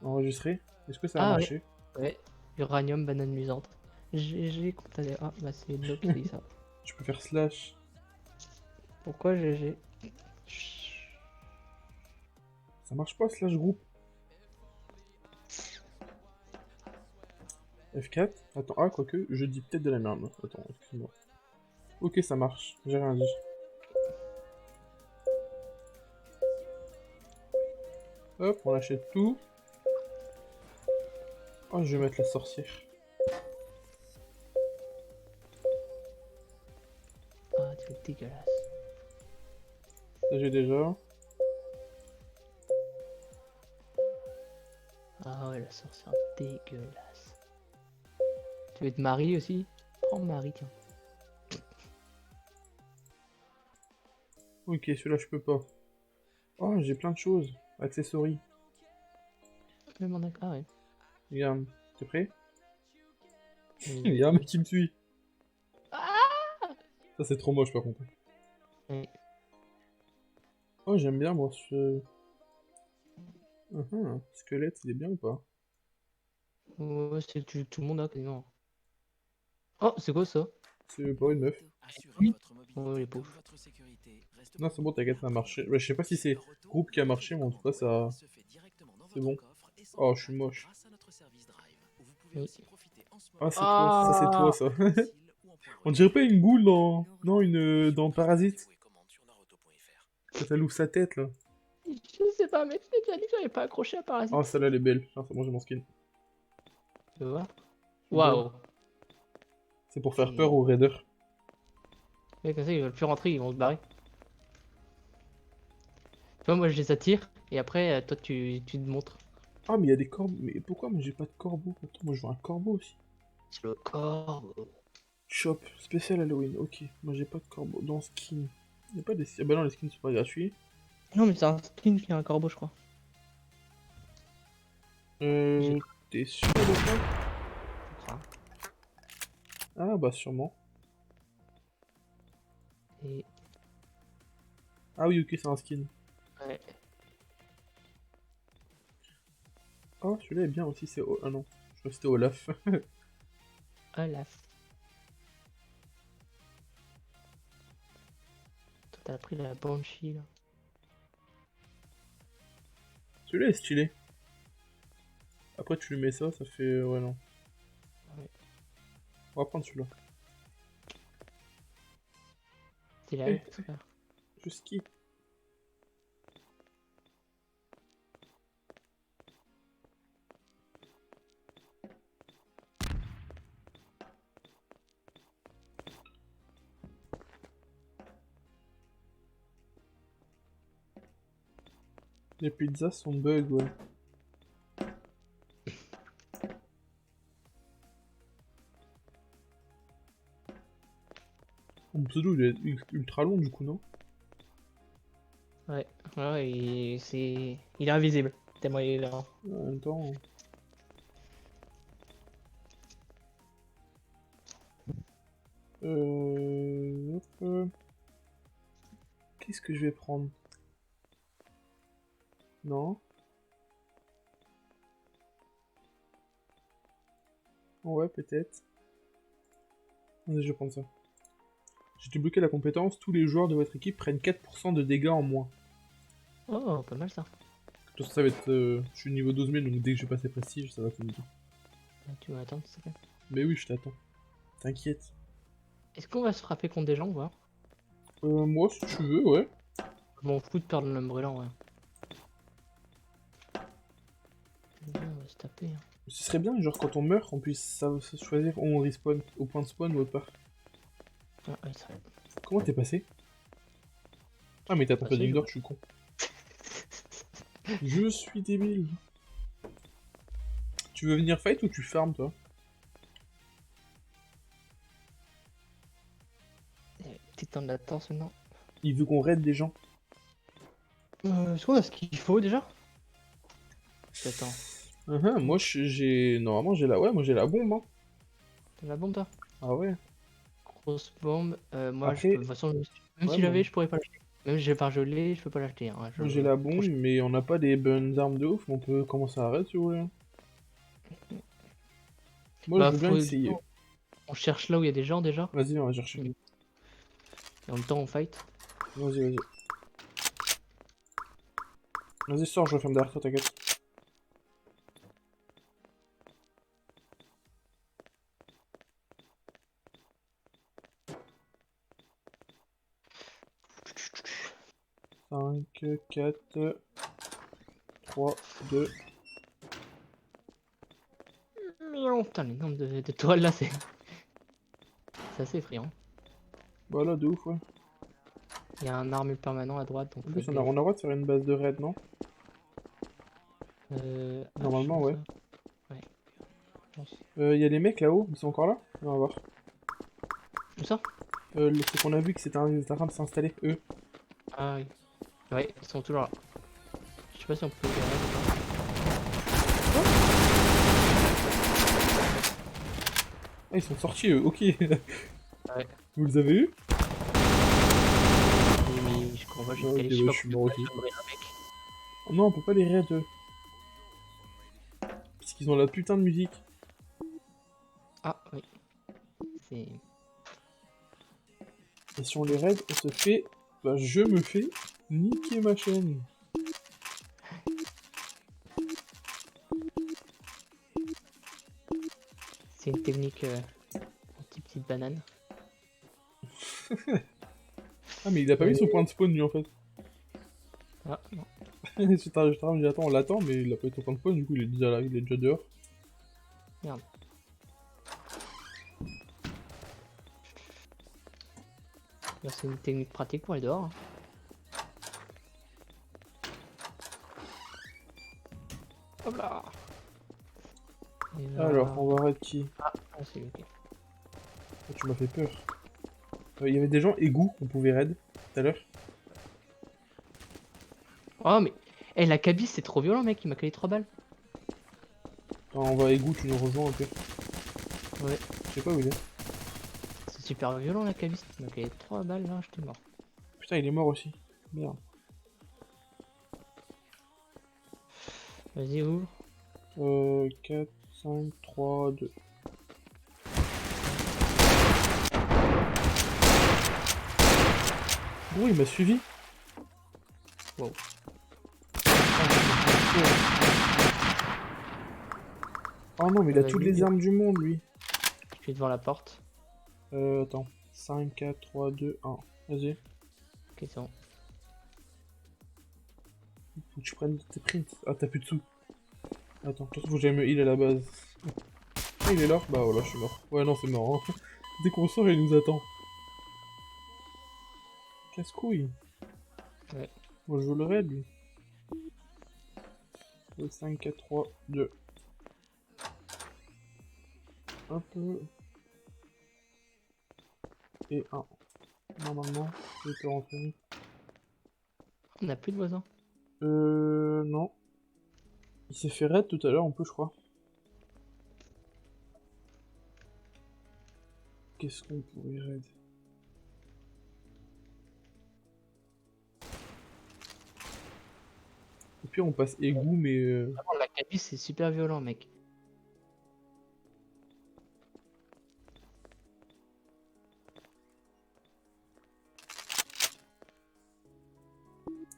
Enregistré. Est-ce que ça a Ah, marché? Ouais, uranium banane luisante. GG condamné. Ah, bah c'est Nob qui dit ça. Je peux faire slash. Pourquoi GG? Ça marche pas, slash groupe. F4. Attends, ah, quoique, je dis peut-être de la merde. Attends, excuse-moi. Ok, ça marche. J'ai rien dit. Hop, on achète tout. Oh, je vais mettre la sorcière. Ah, tu es dégueulasse. Ça, j'ai déjà. Ah ouais, la sorcière dégueulasse. Tu veux te marier aussi? Prends Marie, tiens. Ok, celui-là, je peux pas. Oh, j'ai plein de choses. Accessories. Même en ah ouais. Regarde, t'es prêt? Il y a un mec qui me suit. Ça, c'est trop moche, par contre. Oui. Oh, j'aime bien, moi, ce... Squelette, il est bien ou pas? Ouais, tout le monde a quasiment. Oh, c'est quoi ça? C'est pas une meuf. Oui. Oh, les pauvres. Non, c'est bon, t'inquiète, ça a marché. Bah, je sais pas si c'est groupe qui a marché, mais en tout cas, ça... C'est bon. Oh, je suis moche. Oui. Ah, c'est toi, ça, c'est toi, ça. On dirait pas une goule dans... Non, une... dans Parasite. Quand elle ouvre sa tête, là. Je sais pas, mec, je t'ai déjà dit que j'avais pas accroché à Parasite. Oh, celle-là, elle est belle. Putain, c'est bon, j'ai mon skin. Tu vois? C'est Waouh. C'est pour faire peur aux raiders. Mais comme ça, ils veulent plus rentrer, ils vont se barrer. Tu vois, moi je les attire, et après, toi tu te montres. Ah, mais il y a des corbeaux. Mais pourquoi moi j'ai pas de corbeau? Attends, moi je veux un corbeau aussi. C'est le corps. Shop, spécial Halloween. Ok, moi j'ai pas de corbeau. Dans skin. Il y a pas des... Ah bah non, les skins sont pas gratuits. Non, mais c'est un skin qui a un corbeau, je crois. Euh... T'es sûr de ça? Je crois. Ah bah sûrement. Et. Ah oui, ok, c'est un skin. Ouais. Oh, celui-là est bien aussi, c'est... Ah non, je crois que c'était Olaf. Olaf. Toi, t'as pris la Banshee là. Celui-là est stylé. Après tu lui mets ça, ça fait... Ouais, non. Ouais. On va prendre celui-là. T'es là, Eh. super. Je skie. Les pizzas sont bug, ouais. Mon pseudo il est ultra long du coup, non? Ouais, ouais, il est invisible. Tellement il est là. En même temps... hop. Qu'est-ce que je vais prendre? Non. Ouais, peut-être. Vas-y, je vais prendre ça. J'ai débloqué la compétence. Tous les joueurs de votre équipe prennent 4% de dégâts en moins. Oh, pas mal ça. De toute façon, ça va être... je suis niveau 12 000, donc dès que je vais passer prestige, ça va te dire. Tu vas attendre, s'il te plaît. Mais oui, je t'attends. T'inquiète. Est-ce qu'on va se frapper contre des gens ou pas? Moi, si tu veux, ouais. Je m'en fous de perdre l'homme brûlant, ouais. On va se taper. Hein. Ce serait bien, genre, quand on meurt, on puisse se choisir où on respawn, au point de spawn ou autre part. Ah, ouais, ça va. Comment t'es passé? Ah, mais t'as ton Passé, coding je- d'or, je suis con. Je suis débile. Tu veux venir fight ou tu farmes, toi? Petit temps de latence maintenant. Il veut qu'on raid des gens. Est-ce qu'on a ce qu'il faut déjà? Attends, Moi, j'ai... Normalement, j'ai la... Ouais, moi, j'ai la bombe, hein. t'as la bombe toi? Ah ouais. Grosse bombe. Moi, Après- de toute façon, même Ouais, si j'avais, mais- je pourrais pas l'acheter. Même si j'ai pas gelé, je peux pas l'acheter. Hein. Moi, j'ai la bombe, mais on n'a pas des bonnes armes de ouf, mais on peut commencer à arrêter si vous voulez. Moi, Bah, je veux bien essayer. On cherche là où il y a des gens déjà. Vas-y, on va chercher. Et en même temps, on fight. Vas-y, vas-y. Vas-y, sors, je referme derrière toi, t'inquiète. Cinq, 4, 3, 2. Putain, le nombre de toiles là, c'est. C'est assez effrayant. Voilà, de ouf, ouais. Il y a un armure permanent à droite. Donc En plus, on a le droit de faire une base de raid, non? Normalement, ouais. Ouais. Je pense. Il y a les mecs là-haut, ils sont encore là? On va voir. Où ça? C'est qu'on a vu que c'était en train de s'installer, eux. Ah oui. Ouais, ils sont toujours là. Je sais pas si on peut les raid ou pas. Ah, ils sont sortis, eux, ok. Ouais. Vous les avez eu? Mais je comprends pas, j'ai Ok, calé, je sais bah, pas je suis pourquoi mort aussi. je tomberai un mec. Oh non, on peut pas les raid, eux. Parce qu'ils ont la putain de musique. Ah oui. C'est. Et si on les raid, on se fait... Bah, je me fais niquer ma chaîne. C'est une technique petite banane. Ah, mais il a pas mis son point de spawn, lui, en fait. Ah non. J'ai dit, attends, on l'attend, mais il a pas eu son point de spawn, du coup, il est déjà là, il est déjà dehors. Merde. Bah, c'est une technique pratique pour aller dehors. Hein. Hop là. Et là... Alors, on va raid qui? Ah, c'est lui, ok. Oh, tu m'as fait peur. Il y avait des gens égouts qu'on pouvait raid, tout à l'heure. Oh mais... Eh, la cabine c'est trop violent mec, il m'a calé 3 balles. Quand on va égout, tu nous rejoins un peu. Ouais. Je sais pas où il est. C'est super violent la cabine, il m'a calé 3 balles là, j'étais mort. Putain, il est mort aussi. Merde. Vas-y, ouvre. 4, 5, 3, 2. Gros, il m'a suivi. Wow. Oh non, mais il a Vas-y, toutes les armes du monde, lui. Je suis devant la porte. Attends. 5, 4, 3, 2, 1. Vas-y. Ok, c'est bon. Faut que tu prennes tes prints. Ah, t'as plus de sous. Attends, de toute façon, faut que j'aille me heal à la base. Ah, il est là? Bah voilà, je suis mort. Ouais, non, c'est mort. Hein. Dès qu'on sort, il nous attend. Casse-couille. Ouais. Moi, je veux le raid, lui. 5, 4, 3, 2. Hop. Et 1. Normalement, je peux rentrer. On a plus de voisins. Non. Il s'est fait raid tout à l'heure, on peut, je crois. Qu'est-ce qu'on pourrait raid? Au pire, on passe égout, mais... Vraiment, la cabine c'est super violent mec.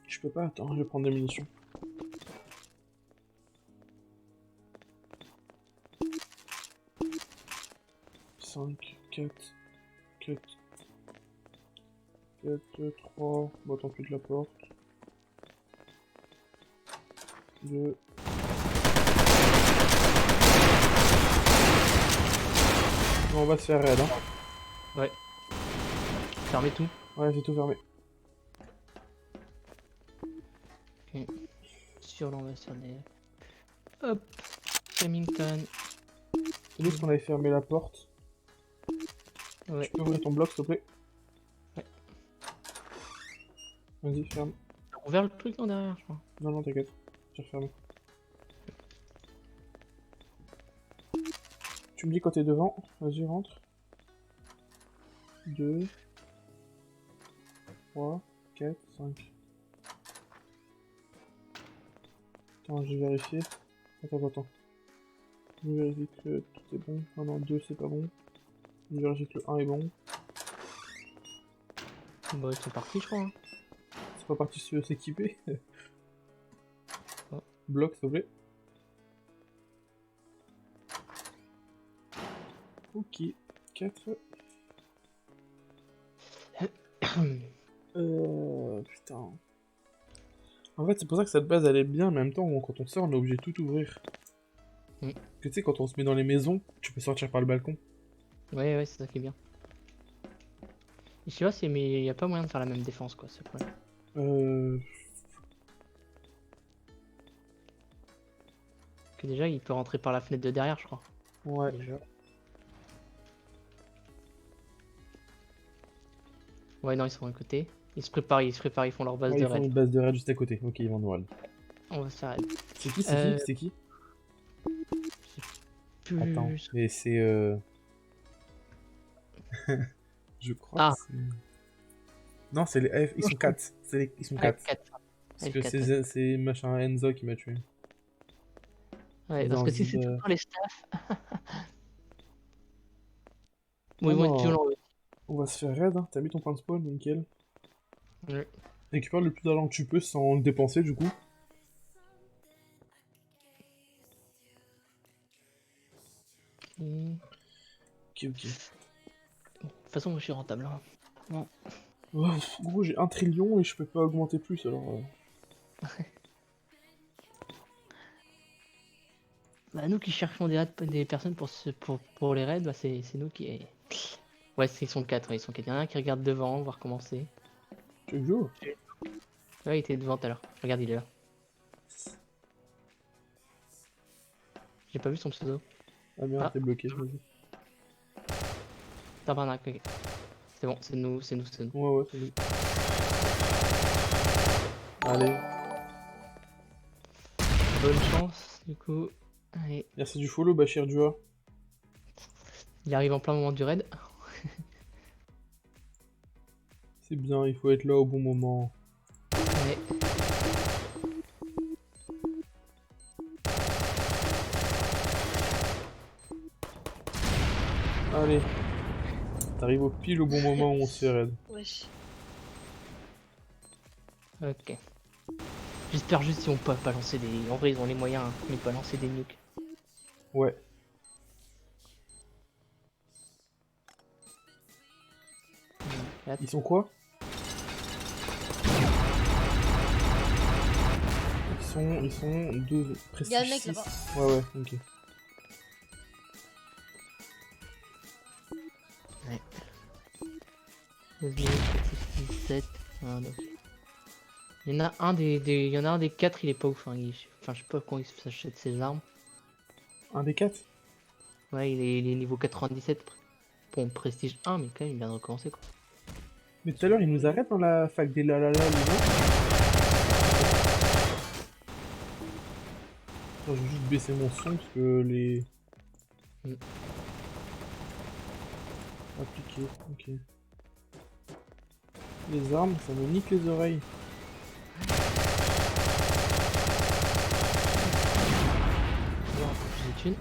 Je peux pas, attends, je vais prendre des munitions. Cinq, 4, 4, 4, 3, bon tant pis de la porte. 2. On va se faire raid, hein. Ouais. Fermez tout. Ouais, c'est tout fermé. Ok. Sur on va sur les... Hop. Remington. C'est juste qu'on avait fermé la porte. Ouais. Tu peux ouvrir ton bloc, s'il te plaît? Ouais. Vas-y, ferme. T'as ouvert le truc non derrière je crois. Non, non, t'inquiète. J'ai refermé. Tu me dis quand t'es devant. Vas-y, rentre. 2, 3, 4, 5. Attends, je vais vérifier. Attends. Je vérifie que tout est bon. Ah non, 2 c'est pas bon. Je vérifie que le 1 est bon. Bah, ils sont partis, je crois. Hein. C'est pas parti s'équiper. Oh. Bloc, s'il te plaît. Ok, 4. Putain. En fait, c'est pour ça que cette base elle est bien, mais en même temps, quand on sort, on est obligé de tout ouvrir. Mm. Tu sais, quand on se met dans les maisons, tu peux sortir par le balcon. Ouais, c'est ça qui est bien. Et je sais pas si, mais y a pas moyen de faire la même défense, quoi, c'est le problème. Que déjà, il peut rentrer par la fenêtre de derrière, je crois. Ouais. Déjà. Ouais, non, ils sont à côté. Ils se préparent, ils font leur base Ouais, de ils font raid. une base de raid juste à côté. Ok, ils vont nous raid. On va se faire raid. C'est qui C'est qui Plus... Attends, mais c'est je crois Ah. que c'est... Non, c'est les F, ils sont 4. Ils sont 4. Parce que F4, c'est machin Enzo qui m'a tué. Ouais, Ils parce ont que si envie c'est de- toujours les staffs... Ah Bon, ils vont être non, violents, eux. on va se faire raid, hein. T'as mis ton point de spawn, nickel. Ouais. Récupère le plus d'argent que tu peux sans le dépenser du coup. De Ok. toute façon, moi, je suis rentable. Hein. Oh, gros, j'ai 1 trillion et je peux pas augmenter plus alors. Bah, nous qui cherchons des personnes pour les raids, bah, c'est nous qui... Ouais, ils sont 4, ouais, ils sont 4. Il y en a un qui regarde devant, voir comment c'est. Tu joues? Ouais, il était devant tout à l'heure. Regarde, il est là. J'ai pas vu son pseudo. Ah merde, Ah. t'es bloqué, vas-y. Tabarnak, ok. C'est bon, c'est nous. Ouais, c'est lui. Allez, Bonne chance, du coup. Allez, merci du follow, Bachir Dua. il arrive en plein moment du raid. C'est bien, il faut être là au bon moment. Ouais. Allez. T'arrives au pile au bon moment où on se fait raid. Wesh. Ok. J'espère juste qu'ils vont pas balancer des... En vrai, ils ont les moyens, hein, mais pas lancer des nukes. Ouais. Là, Ils sont quoi? Ils sont 2 prestige Y a un mec 6. là-bas. Ouais, ok. Ouais. 17. Ah, donc. Il y en a un il y en a un des 4, il est pas ouf. Hein. Enfin, je sais pas comment il s'achète ses armes. Un des 4? Ouais, il est niveau 97. Bon, prestige 1, mais quand même, il vient de recommencer quoi. Mais tout à l'heure, il nous arrête dans la fac des lalala, lui, non? Attends, je vais juste baisser mon son parce que les... Mm. Appliqué, ok. Les armes, ça me nique les oreilles. Bon, un peu plus de thunes.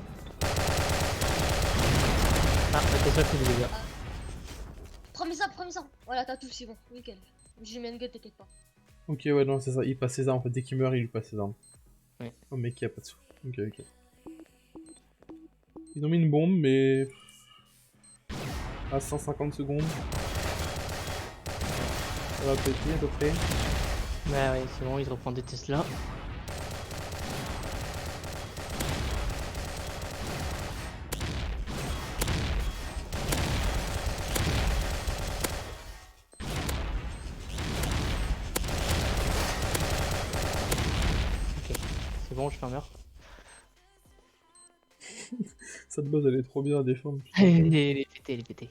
Ah, attention, c'est des dégâts. Prends ça. Voilà, t'as tout, c'est bon. Nickel. J'ai mis une gueule, t'inquiète pas. Ok, ouais, non, c'est ça, il passe ses armes, en fait, dès qu'il meurt, il lui passe ses armes. Ouais. Oh, mec, il a pas de sous. Ok. Ils ont mis une bombe, mais... à 150 secondes. Ça va péter, à peu près. Ouais, c'est bon, ils reprennent des Tesla. Ok, c'est bon, je fais un meurtre. Cette base, elle est trop bien à défendre. putain. Il est pété.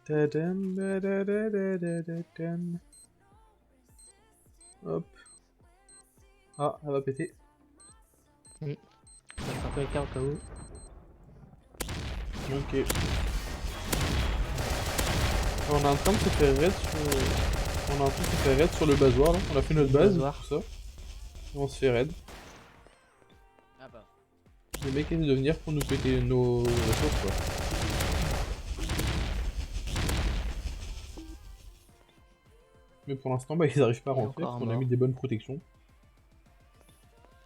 Tadam, dadadadadadadam. Hop. Ah, elle va péter. Ça fait un peu écart au cas où. Ok. On est en train de se faire raid sur... On est en train de se faire raid sur le basoir là. On a fait notre base, Basoir. tout ça. Et on se fait raid. Ah bah. Les mecs essaient de venir pour nous péter nos ressources quoi. Mais pour l'instant bah ils arrivent pas à Il y a rentrer encore parce un qu'on a mis mort. des bonnes protections.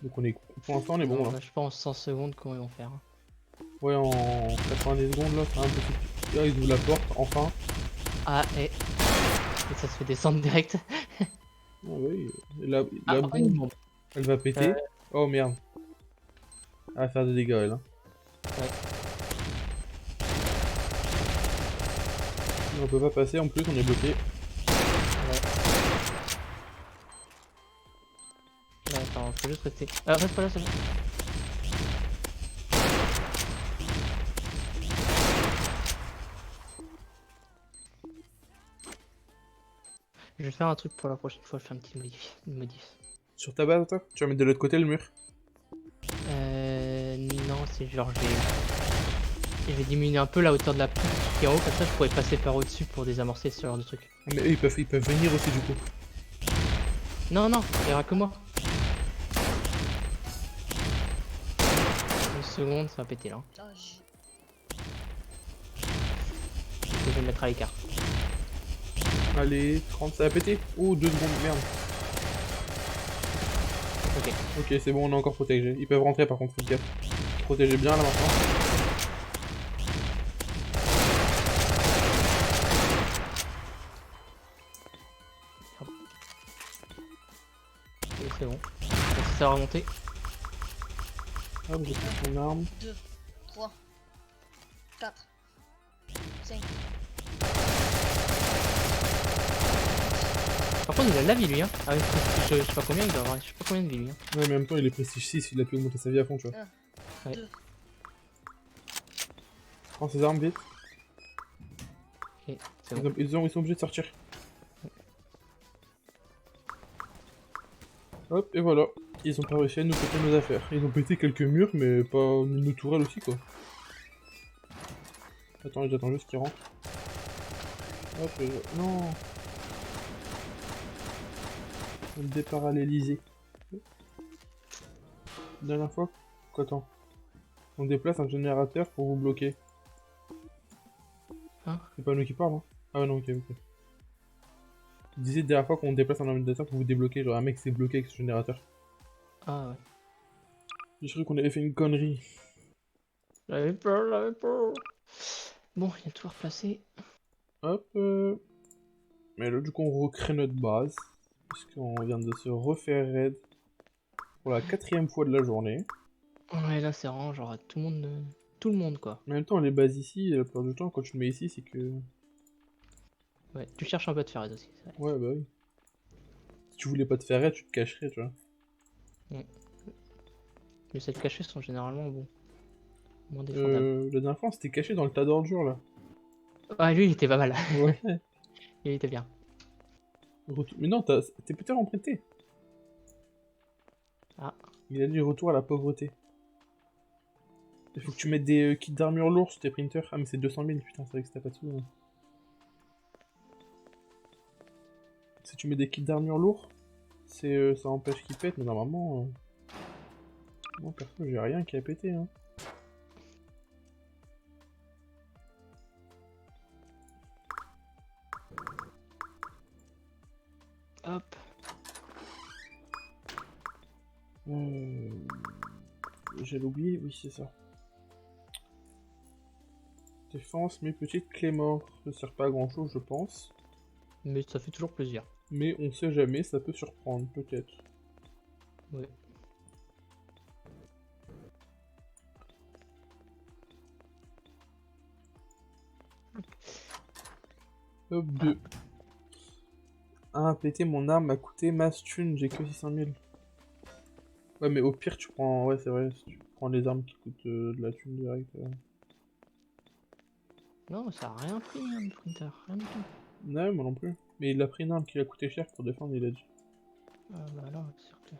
Donc on est... Pour l'instant on est bon Non, là. bah, je pense 100 secondes comment ils vont faire. Ouais en 90 secondes là c'est un peu... Là ils ouvrent la porte, enfin. Ah et ça se fait descendre direct. Ah oui, la Ah, bombe, une bombe. elle va péter. Oh merde. Elle va faire des dégâts elle. Hein. Ouais. On peut pas passer en plus, on est bloqué. Là, attends, faut juste rester. Ah, reste pas là, c'est bon. Je vais faire un truc pour la prochaine fois, je fais un petit modif. Sur ta base toi? Tu vas mettre de l'autre côté le mur? Non, c'est genre je vais diminuer un peu la hauteur de la poutre qui est en haut, comme ça je pourrais passer par au-dessus pour désamorcer ce genre de truc. Ah, mais eux ils peuvent venir aussi du coup. Non, non, il y aura que moi. Une seconde, ça va péter là. Ah, Je vais me mettre à l'écart. Allez, 30, ça va péter. Oh 2 secondes, merde. Ok. Ok c'est bon, on est encore protégé. Ils peuvent rentrer par contre, faites gaffe. Protégez bien là maintenant. Et c'est bon. Ça va remonter. Hop, j'ai pris son arme. 2, 3, 4, 5. Par contre, il a de la vie lui, hein. Avec prestige, je sais pas combien il doit avoir, je sais pas combien de vie lui. Hein. Ouais, mais en même temps il est prestige 6, il a pu augmenter sa vie à fond tu vois. Ouais. 2. Prends ses armes vite. Ok, c'est bon. Ils sont obligés de sortir. Hop, et voilà. Ils ont pas réussi à nous péter nos affaires. Ils ont pété quelques murs, mais pas nos tourelles aussi, quoi. Attends, j'attends juste qu'ils rentrent. Hop, non. On le déparallélisé. Dernière fois. Quoi, attends. On déplace un générateur pour vous bloquer. Hein? C'est pas nous qui parlons, hein? Ah ouais, non, ok, ok. Tu disais la dernière fois qu'on déplace un ordinateur pour vous débloquer, genre un mec s'est bloqué avec ce générateur. Ah ouais. J'ai cru qu'on avait fait une connerie. J'avais peur, j'avais peur. Bon, il y a tout replacé. Hop. Mais là, du coup, on recrée notre base. Puisqu'on vient de se refaire raid pour la 4ème fois de la journée. Ouais, là c'est vraiment genre tout le monde, tout le monde quoi. En même temps, les bases ici, la plupart du temps, quand tu le mets ici, c'est que... Ouais, tu cherches un peu de faire aussi. C'est vrai. Ouais, bah oui. Si tu voulais pas te faire raid, tu te cacherais, tu vois. Les celles cachées sont généralement bon. Moins défendables. La dernière fois, on s'était caché dans le tas d'ordures, là. Ah, lui il était pas mal. Ouais. Il était bien. Mais non, t'es peut-être emprunté. Ah. Il a dit retour à la pauvreté. Il faut que tu mettes des kits d'armure lourds sur tes printers. Ah mais c'est 200 000, putain, c'est vrai que c'était pas de sous. Hein. Si tu mets des kits d'armure lourds, ça empêche qu'ils pètent, mais normalement... Moi perso, j'ai rien qui a pété. Hein. Hop. J'ai oublié, oui c'est ça. Défense, mes petites clés morts. Ça sert pas à grand chose je pense. Mais ça fait toujours plaisir. Mais on sait jamais, ça peut surprendre, peut-être. Ouais. Hop, 2. Ah, péter mon arme m'a coûté masse thune, j'ai que 600 000. Ouais, mais au pire, tu prends. Ouais, c'est vrai, tu prends les armes qui coûtent de la thune direct. Non, ça a rien pris, hein, le printer. Rien du tout. Non, moi non plus. Mais il a pris une arme qui a coûté cher pour défendre, il a dit. Ah bah alors, c'est sûr que...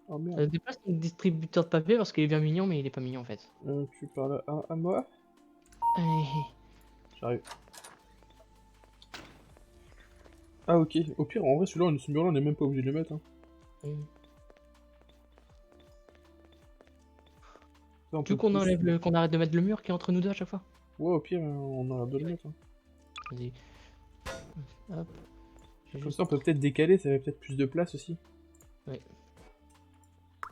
Oh merde. déplace ton distributeur de papier parce qu'il est bien mignon, mais il est pas mignon en fait. Tu parles à moi? J'arrive. Ah ok, au pire, en vrai, celui-là, ce mur-là, on est même pas obligé de le mettre. Hein. Ça, on Tu peut veux qu'on plus- enlève qu'on arrête de mettre le mur qui est entre nous deux à chaque fois? Ouais, au pire, on a l'air de le mettre. Hein. Vas-y. Hop. J'ai Comme juste... ça, on peut peut-être décaler, ça fait peut-être plus de place aussi. Ouais.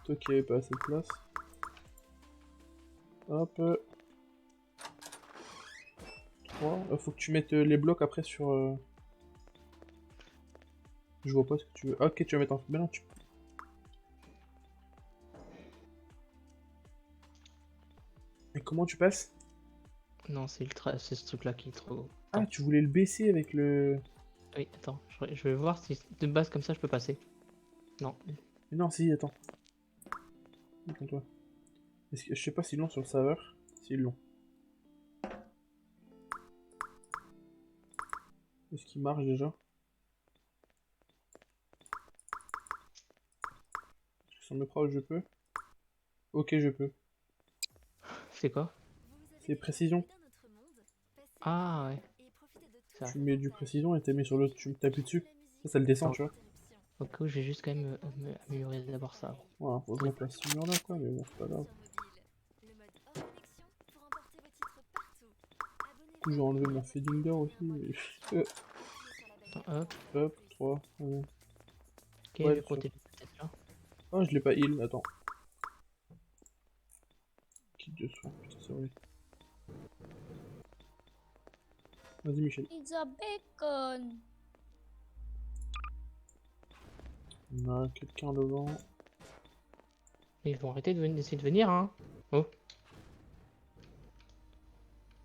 Toi qui avais pas assez de place. Hop. 3. Faut que tu mettes les blocs après sur... Je vois pas ce que tu veux. Ah, ok, tu vas mettre un... Mais non, tu... Et comment tu passes? Non, c'est ce truc-là qui est trop... Ah, Attends. tu voulais le baisser avec le... Oui, attends. Je vais voir si de base comme ça je peux passer. Non. Mais non, si, attends. Attends-toi. Je sais pas s'ils l'ont sur le serveur. S'ils l'ont. Est-ce qu'il marche déjà? Sur mes proches, je peux? Ok, je peux. C'est quoi? C'est précision. Ah ouais. Ça. Tu mets du précision et t'as mis sur l'autre, tu t'appuies dessus. Ça le descend, tu vois. Ok, j'ai juste quand même améliorer d'abord ça. Voilà, faut que je remplace ce mur là, quoi, mais bon, c'est pas grave. Du coup, je vais enlever mon feeding door aussi. Mais... Attends, hop. Hop, 3. Ok, Ouais, je vais sûr. protéger peut-être là. Ah, je l'ai pas heal, attends. Kit de soin, putain, c'est vrai. Vas-y, Michel. Pizza bacon. On a quelqu'un devant. Ils vont arrêter d'essayer de venir, hein. Oh.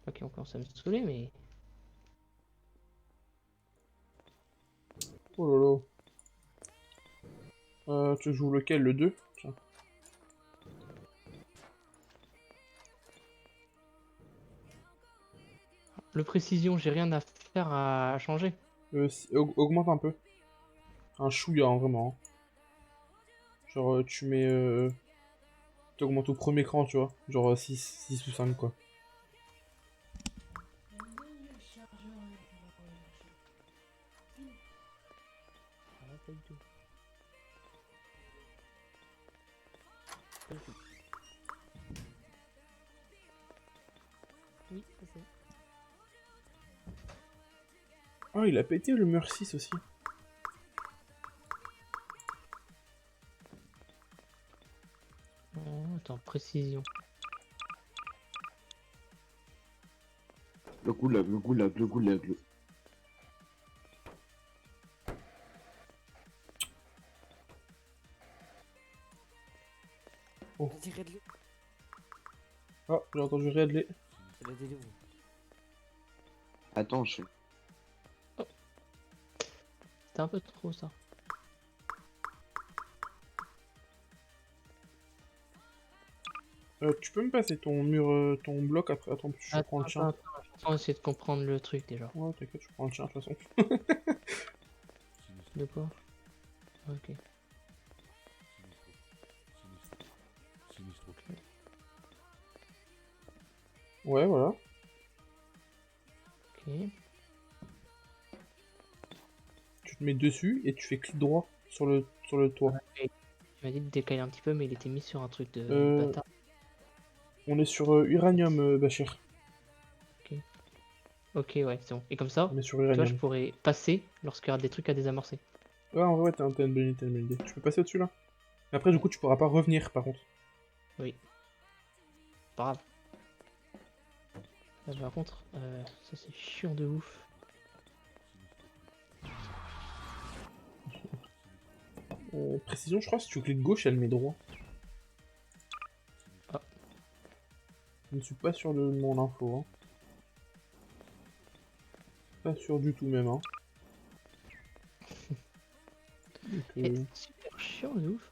Ok, on commence à me saouler, mais... Oh là là. Tu joues lequel? Le 2? Tiens. Le précision, j'ai rien à faire à changer. Augmente un peu. Un chouïa, hein, vraiment. Genre, tu mets... T'augmentes au premier cran, tu vois. Genre 6 ou 5, quoi. Oui, ça c'est... Ah, il a pété le mur 6 aussi. Oh, attends, précision. Le goulag, le goulag, le goulag. Oh. Vas-y, raid-le. Ah, j'ai entendu Redley. C'est la délire. Attends, je... C'était un peu trop ça. Tu peux me passer ton mur, ton bloc après? Attends, je prends le tien. On va essayer de comprendre le truc déjà. Ouais, t'inquiète, je prends le tien de toute façon. De quoi? Ok. Sinistro. Ouais, voilà. Ok. Tu te mets dessus et tu fais clic droit sur le toit. Tu m'as dit de décaler un petit peu, mais il était mis sur un truc de bâtard. On est sur Uranium, Bachir. Ok, ouais, c'est bon. Et comme ça, On est sur toi, je Uranium. pourrais passer lorsqu'il y aura des trucs à désamorcer. Ouais, en vrai, t'as une bonne idée, t'as une bonne idée. Tu peux passer au-dessus là. Mais après, du coup, tu pourras pas revenir par contre. Oui. Pas grave. Là, par contre, ça c'est chiant de ouf. Précision, je crois, si tu cliques gauche, elle met droit. Ah. Je ne suis pas sûr de mon info. Hein. Pas sûr du tout même. Hein. Donc, Et c'est super chiant de ouf.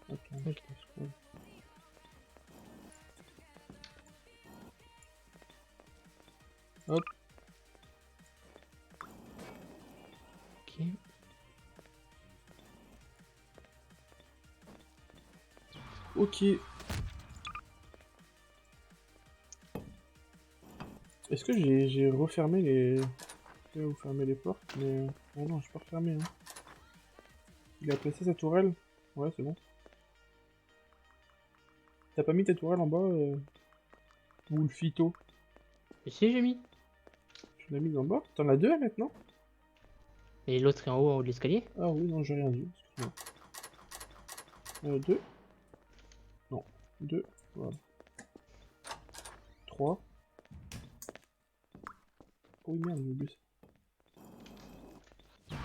attends, Ok. je pense que- Hop. Ok. Ok. Est-ce que j'ai refermé les... Je vais fermer les portes, mais... Oh non, je peux refermer. Hein. Il a placé sa tourelle? Ouais, c'est bon. T'as pas mis ta tourelle en bas ou le phyto? Et si, j'ai mis. Tu l'as mise en bas? T'en as deux maintenant? Et l'autre est en haut de l'escalier. Ah oui, non, j'ai rien dit. Excuse-moi. Deux. Non, deux. Voilà. 3. Oh merde, j'ai oublié ça.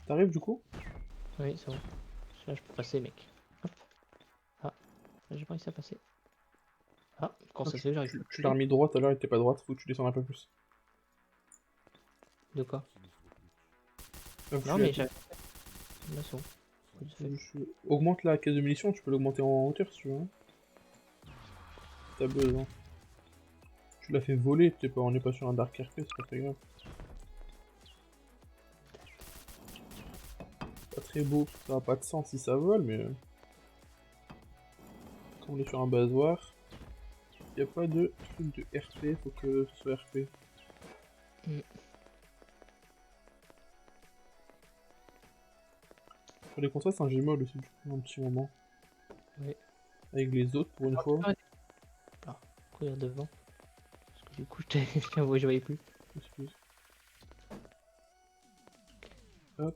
T'arrives du coup? Oui, c'est bon. Là, je peux passer, mec. Hop. Ah, là, j'ai pas réussi à passer. Ah, quand ça se fait, j'arrive. Tu l'as remis droite à l'heure, elle était pas droite, faut que tu descendes un peu plus. De quoi? Hop, Non, je mais suis à- j'ai. Là, c'est bon. Augmente la caisse de munitions, tu peux l'augmenter en hauteur si tu veux. Hein. T'as besoin. Tu l'as fait voler, t'es pas, on n'est pas sur un Dark RP, c'est pas très grave. Pas très beau, ça a pas de sens si ça vole, mais... Quand on est sur un basoir, y a pas de truc de RP, faut que ce soit RP. Mm. Sur les contrats, c'est un Gmod aussi, du coup, un petit moment. Oui. Avec les autres, pour une fois. Ah, courir devant. Parce que du coup, je voyais plus. Excuse. Hop.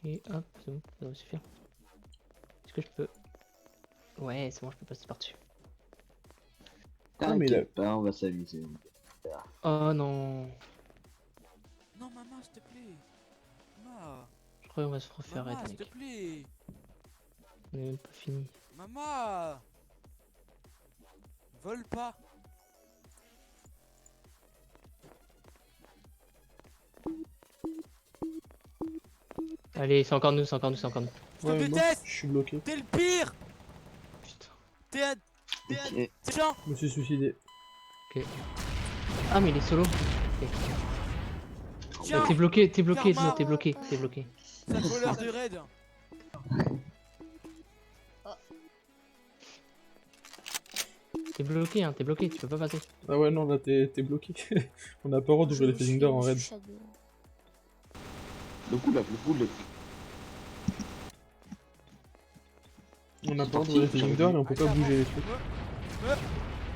Ok, hop, c'est bon, ça va suffire. Est-ce que je peux... Ouais, c'est bon, je peux passer par-dessus. Ah, mais il a- T'inquiète pas, on va s'amuser. Oh non. Non, maman, s'il te plaît. Maman, Je crois qu'on va se refaire maman, raid, s'il te mec. plaît. On est même pas fini. Maman. Vole pas. Allez, c'est encore nous, c'est encore nous, c'est encore nous. Je te moi, déteste. je suis bloqué. T'es le pire. Putain. T'es un... Ok. Tiens. Je me suis suicidé. Ah, mais il est solo. Tiens. T'es bloqué, Karma. Dino, t'es bloqué, t'es bloqué. Sale voleur de raid. T'es bloqué, hein, t'es bloqué, tu peux pas passer. Ah ouais, non, là, t'es bloqué. On a pas le droit d'ouvrir les phasing doors en raid. Le coup là, le coup là. On a pas le droit d'ouvrir les phasing doors et on peut pas bouger les trucs.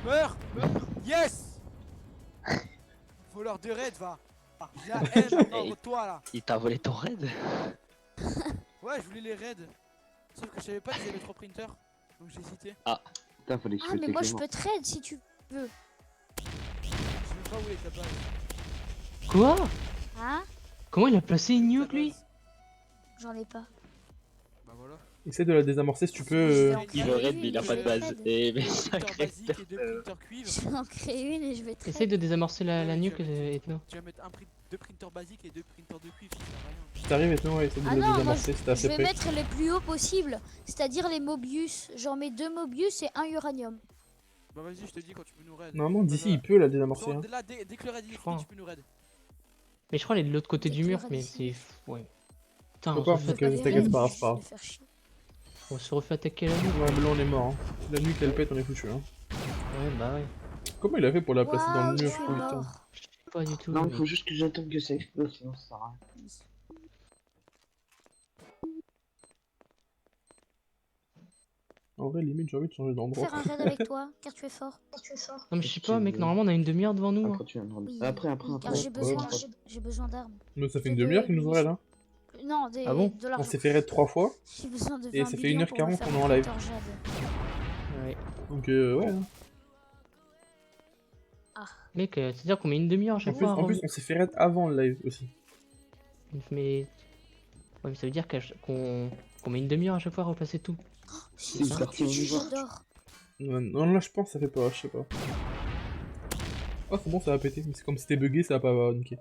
Meurs. Yes. Voleur de raid, va. J'ai la haine maintenant contre toi là. Il t'a volé ton raid? Ouais, je voulais les raids. Sauf que je savais pas qu'ils avaient 3 printers. Donc j'ai hésité. Putain, fallait que je Ah, pète mais les moi je cléments. peux trade si tu veux. Je sais pas où est ta base. Quoi? Hein? Comment il a placé une Ta nuke, lui? base. J'en ai pas. Bah voilà. Essaie de la désamorcer si tu peux. Il veut raid, mais il a pas de base. Et mais Deux ça printers crée basiques et 2 printers cuivre. Je vais en créer une et je vais trade. Essaye de désamorcer la Ouais, nuke, tu vas Ethno. Tu vas mettre 2 printers basiques et 2 printers de cuivre, ça sert à rien. Si t'arrives et tout, ouais, essaie de Ah la non, moi désamorcer si t'es je assez vais près. mettre les plus hauts possibles, c'est-à-dire les Mobius. J'en mets 2 Mobius et 1 uranium. Bah vas-y, je te dis quand tu peux nous raid. Normalement, d'ici, il Bah, peut la désamorcer. Hein. Là, dès que le raid il est crois. fini, tu peux nous raid. Mais je crois qu'elle est de l'autre côté Dès du que mur, le mais raid c'est... Ouais. Putain, Faut on pas, se parce refait, que t'inquiète pas, c'est pas grave. faire chier. on se refait attaquer la nuque. Ouais, mais là, on est mort. Hein. La nuque, elle pète, on est foutu. Hein. Ouais, bah ouais. Comment il a fait pour la placer dans Waouh, le je mur, suis putain? mort. Je sais pas du tout. Non, mais- il faut juste que j'attende que ça explose, sinon ça sert à rien. En vrai, limite, j'ai envie de changer d'endroit. Faire un raid avec toi, car tu es fort. Non, mais je sais pas, mec, normalement on a une demi-heure devant nous. Hein. Après, tu viendras. Oui, Après. oui, car j'ai besoin d'armes. Mais ça fait une J'ai demi-heure des qu'il nous raid, hein. Non, Ah bon de On l'argent. s'est fait raid 3 fois. J'ai besoin de Et 20 ça fait millions pour 1h40 me faire qu'on est en mon live. compteur Jade. Ouais. Donc, ouais. Hein. Mec, c'est-à-dire qu'on met une demi-heure à chaque fois. En plus, on s'est fait raid avant le live aussi. Mais... Ouais, mais ça veut dire qu'on met une demi-heure à chaque fois à replacer tout. C'est une partie en vivant. J'adore. Non, là, je pense que ça fait pas, je sais pas. Oh, c'est bon, ça va péter. Mais c'est comme si c'était bugué, ça va pas niquer.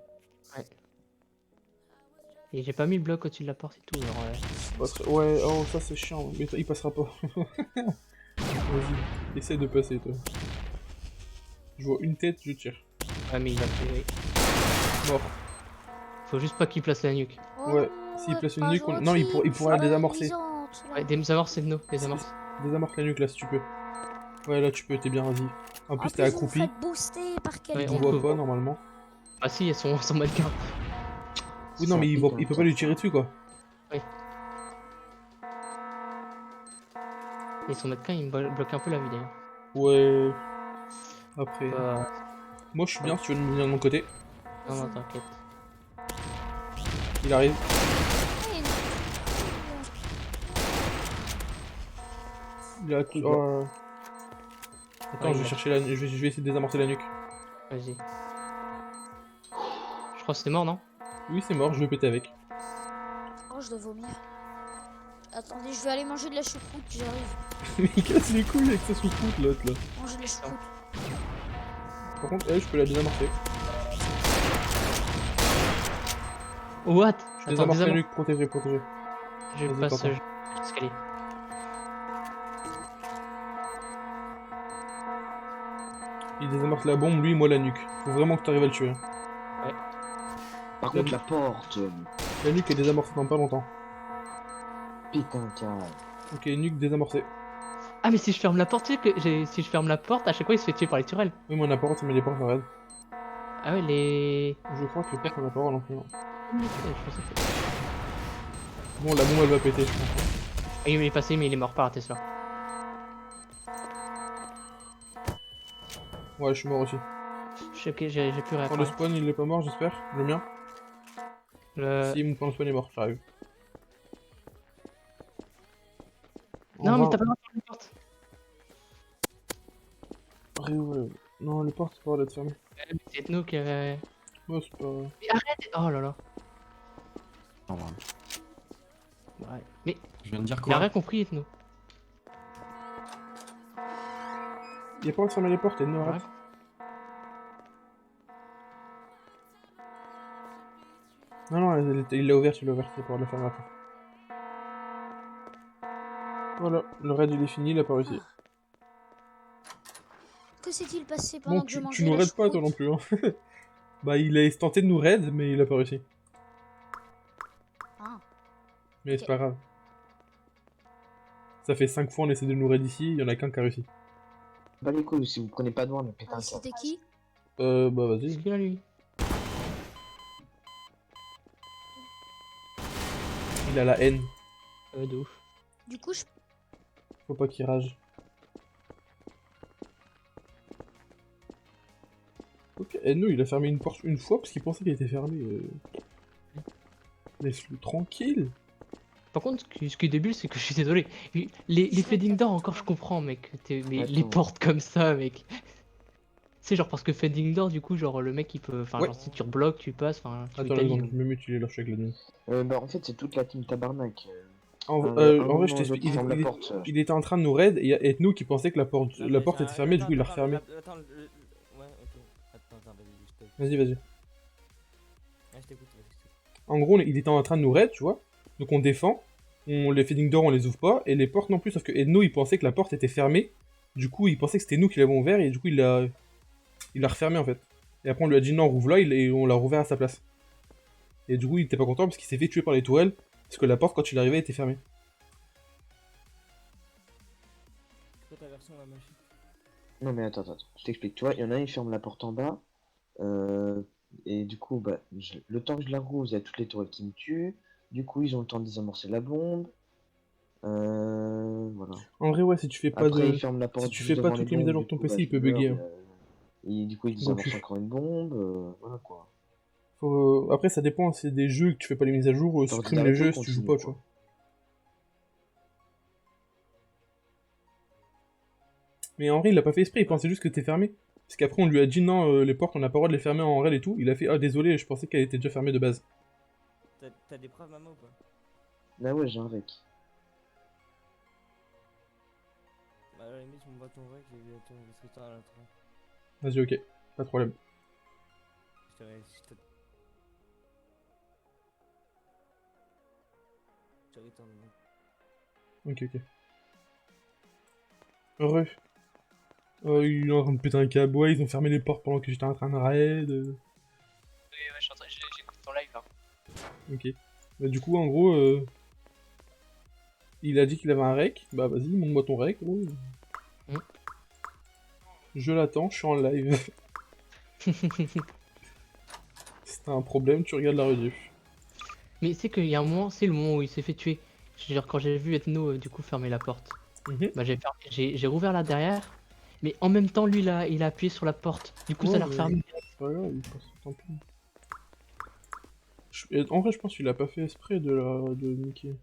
Et j'ai pas mis le bloc au-dessus de la porte et tout, alors... Ouais, oh, ça c'est chiant. Mais il passera pas. Vas-y, essaie de passer, toi. Je vois une tête, je tire. Ouais, mais il va plus... Mort. Faut juste pas qu'il place la nuque. Ouais, s'il place une nuque, non, il pourra la désamorcer. Ouais, désamorce, c'est de nous, désamorce. Désamorce la nuque là si tu peux. Ouais, là tu peux, t'es bien, vas-y. En plus, t'es vous accroupi. faites booster par On quelqu'un. voit peut. pas normalement. Ah si, elles sont son mannequin. Oui, non, mais il peut pas lui tirer dessus quoi. Et son mannequin, il me bloque un peu la vie d'ailleurs. Ouais. Après. Bah, Moi, je suis bien si tu veux venir de mon côté. non, non, t'inquiète. Il arrive. Ah, il y en a- Il a. Oh. Attends, Ouais, je il vais a- chercher la. Je vais essayer de désamorcer la nuque. Vas-y. Je crois que c'était mort, non? Oui, c'est mort, je vais péter avec. Oh, je dois vomir. Attendez, je vais aller manger de la choucroute, j'arrive. Mais il casse les couilles avec sa sous-croûte l'autre là. Manger de la choucroute. Par contre, elle, je peux la désamorcer. What? Attends, Désamorce la désamorce. nuque, protégé, protégé. Je Vas-y, passe Quentin. l'escalier. Il désamorce la bombe, lui, moi la nuque. Faut vraiment que tu arrives à le tuer. Hein. Par contre, la porte. La nuque est désamorcée dans pas longtemps. Putain, car. Ok, nuque désamorcée. Ah, mais si je ferme la porte, tu sais que si je ferme la porte, à chaque fois il se fait tuer par les turelles. Oui, mais on a pas ça met les portes en raid. Ah ouais, les. Je crois que les portes on a pas non plus. Non. Je pensais que c'était- Bon, la bombe elle va péter, je pense. Ah, il est passé, mais il est mort par la Tesla. Ouais, je suis mort aussi. Je sais que j'ai plus rien. Quand le spawn il est pas mort, j'espère. Le mien. Si mon point de spawn est mort, j'arrive. Non, mais t'as pas le droit de fermer la porte. Ouais. Non, les portes, c'est pas d'être fermées. C'est nous qui avait. Ouais, c'est pas. Mais arrête! Oh là là. Au revoir. Ouais. Mais Je viens de dire il a quoi? rien compris, Ethno. Y'a pas de fermer les portes, et non, arrête. Non, il l'a ouvert, tu l'as ouvert, c'est pour la fermer après. Voilà, le raid il est fini, il a pas réussi. Que s'est-il passé pendant Bon, que je mangeais tu nous la raides pas toi choucroute non plus. Hein. Bah, il a tenté de nous raid, mais il a pas réussi. Ah. Mais c'est pas grave. Ça fait 5 fois on essaie de nous raid ici, il y en a qu'un qui a réussi. Bah les couilles, si vous prenez pas de loin, mais putain, Ah, ça. c'était qui? Bah C'est vas-y. qui là, lui? Il a la haine. De ouf. Du coup, je... Faut pas qu'il rage. Ok, Enno il a fermé une porte une fois parce qu'il pensait qu'elle était fermée. Laisse-le tranquille. Par contre, ce qui est débile, c'est que je suis désolé. Les fading door, encore je comprends, mec. Mais les Attends. portes comme ça, mec. C'est genre parce que fading door, du coup, genre le mec il peut. Enfin, Ouais. genre si tu rebloques, tu passes. Enfin, tu Attends, t'alignes. là, je me mets, tu les lâches avec la nuit. Bah en fait, c'est toute la team tabarnak. En Un vrai, moment, je t'explique. l'autre ferme la porte. Il était en train de nous raid et il y a Ethno qui pensait que la porte était fermée, du coup il l'a refermée. Attends, ouais, ok. Attends, vas-y, je t'écoute. Vas-y, vas-y. Ouais, je t'écoute, vas-y. En gros, il était en train de nous raid, tu vois. Donc on défend. Les feeding doors, on les ouvre pas. Et les portes non plus, sauf que Ethno, il pensait que la porte était fermée. Du coup, il pensait que c'était nous qui l'avons ouvert et du coup, il l'a refermé en fait. Et après, on lui a dit non, rouvre-la et on l'a rouvert à sa place. Et du coup, il était pas content parce qu'il s'est fait tuer par les tourelles. Parce que la porte, quand il arrivait, était fermée. C'est quoi ta version, la machine? Non mais attends, je t'explique. Tu vois, il y en a un, il ferme la porte en bas. Et du coup, bah, le temps que je la rouvre, il y a toutes les tourelles qui me tuent. Du coup, ils ont le temps de désamorcer la bombe. Voilà. En vrai, ouais, si tu fais pas Après, de. il ferme la porte Si tu juste fais pas devant toutes les mises à jour de ton bombes, PC, du il peut coup, bah, bugger. je Hein. meurs, et du coup, il désamorce encore une bombe. Voilà quoi. Après, ça dépend, c'est des jeux que tu fais pas les mises à jour, supprime les jeux si tu joues pas, tu vois. Mais en vrai, il l'a pas fait exprès, il pensait juste que t'es fermé. Parce qu'après, on lui a dit non, les portes, on n'a pas le droit de les fermer en raid et tout. Il a fait ah, désolé, je pensais qu'elle était déjà fermée de base. T'as des preuves, maman, ou pas? Ah ouais, j'ai un rec. Bah, à la limite, on voit ton rec et ton descripteur à l'intérieur. Vas-y, ok, pas de problème. Je te return. Ok. Heureux. Il est en train de péter un câble, ouais, ils ont fermé les portes pendant que j'étais en train de raid. Oui, ouais, j'écoute ton live là. Ok. Bah, du coup, en gros, Il a dit qu'il avait un rec. Bah vas-y, montre-moi ton rec. Oh. Mm. Je l'attends, je suis en live. Si t'as un problème, tu regardes la rediff. Mais c'est qu'il y a un moment, c'est le moment où il s'est fait tuer. Genre quand j'ai vu Ethno du coup fermer la porte. Mhm. Bah j'ai rouvert là derrière. Mais en même temps lui il a appuyé sur la porte. Du coup ça Ouais, l'a refermé. c'est pas grave, il passe tant pis. Et en vrai, je pense qu'il a pas fait exprès de Mickey.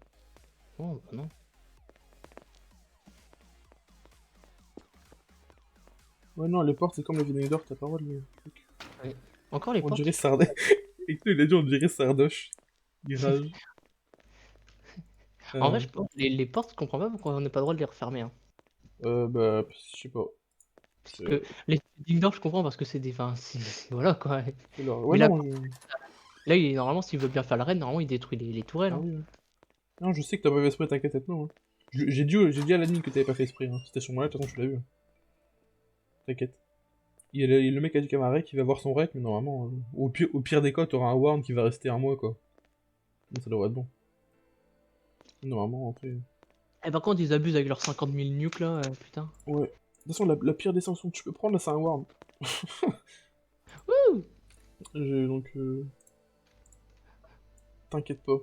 Oh bah non. Ouais, non, les portes, c'est comme les vinaigres d'or, t'as pas le droit de les... Encore les On portes. dirait Sardoche. Et que il a dit on dirait Sardoche. Il rage. En vrai je pense les portes je comprends pas pourquoi on n'a pas le droit de les refermer. Hein. Bah, je sais pas. Parce que les Dingdor je comprends parce que c'est des. Enfin, voilà quoi. Ouais, Mais là, non, là normalement s'il veut bien faire l'arène, normalement il détruit les tourelles. ah Hein. oui, ouais. Non, je sais que t'as pas fait exprès, t'inquiète, non. Hein. J'ai dit à l'admin que t'avais pas fait exprès. Hein. Si t'es sur moi là, de toute façon, tu l'as vu. Hein. T'inquiète. Le mec a dit qu'il y avait un rec, il va voir son rec, mais normalement, au pire des cas, t'auras un warn qui va rester un mois, quoi. Donc ça devrait être bon. Normalement, après... Et par contre ils abusent avec leurs 50 000 nukes là, putain. Ouais. De toute façon, la pire des sanctions que tu peux prendre, là, c'est un warn. Wouh. Donc, t'inquiète pas.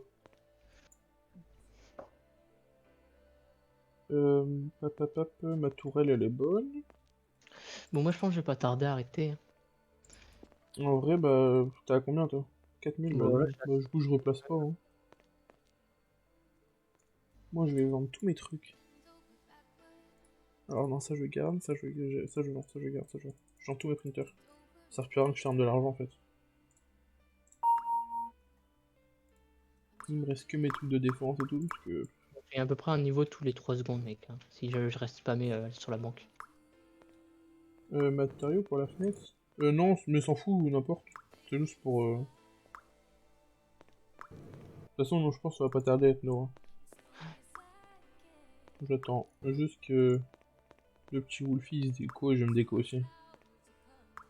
Ma tourelle, elle est bonne. Bon moi je pense que je vais pas tarder à arrêter. Hein. En vrai, bah, t'es à combien, toi? 4000, Bah, bah, voilà, bah, du coup, je replace pas, hein. Moi, je vais vendre tous mes trucs. Alors, non, ça, je garde, ça, je vends, ça, je garde, ça, je vends. Je vends tous mes printers. Ça sert plus à rien que je ferme de l'argent, en fait. Il me reste que mes trucs de défense et tout, parce que... J'ai à peu près un niveau tous les 3 secondes mec. Hein, si je reste spammé sur la banque. Matériaux pour la fenêtre? Non, mais s'en fout, ou n'importe. C'est juste pour... De toute façon, non, je pense que ça va pas tarder à être Nora. J'attends juste que le petit Wolfie il se déco et je me déco aussi.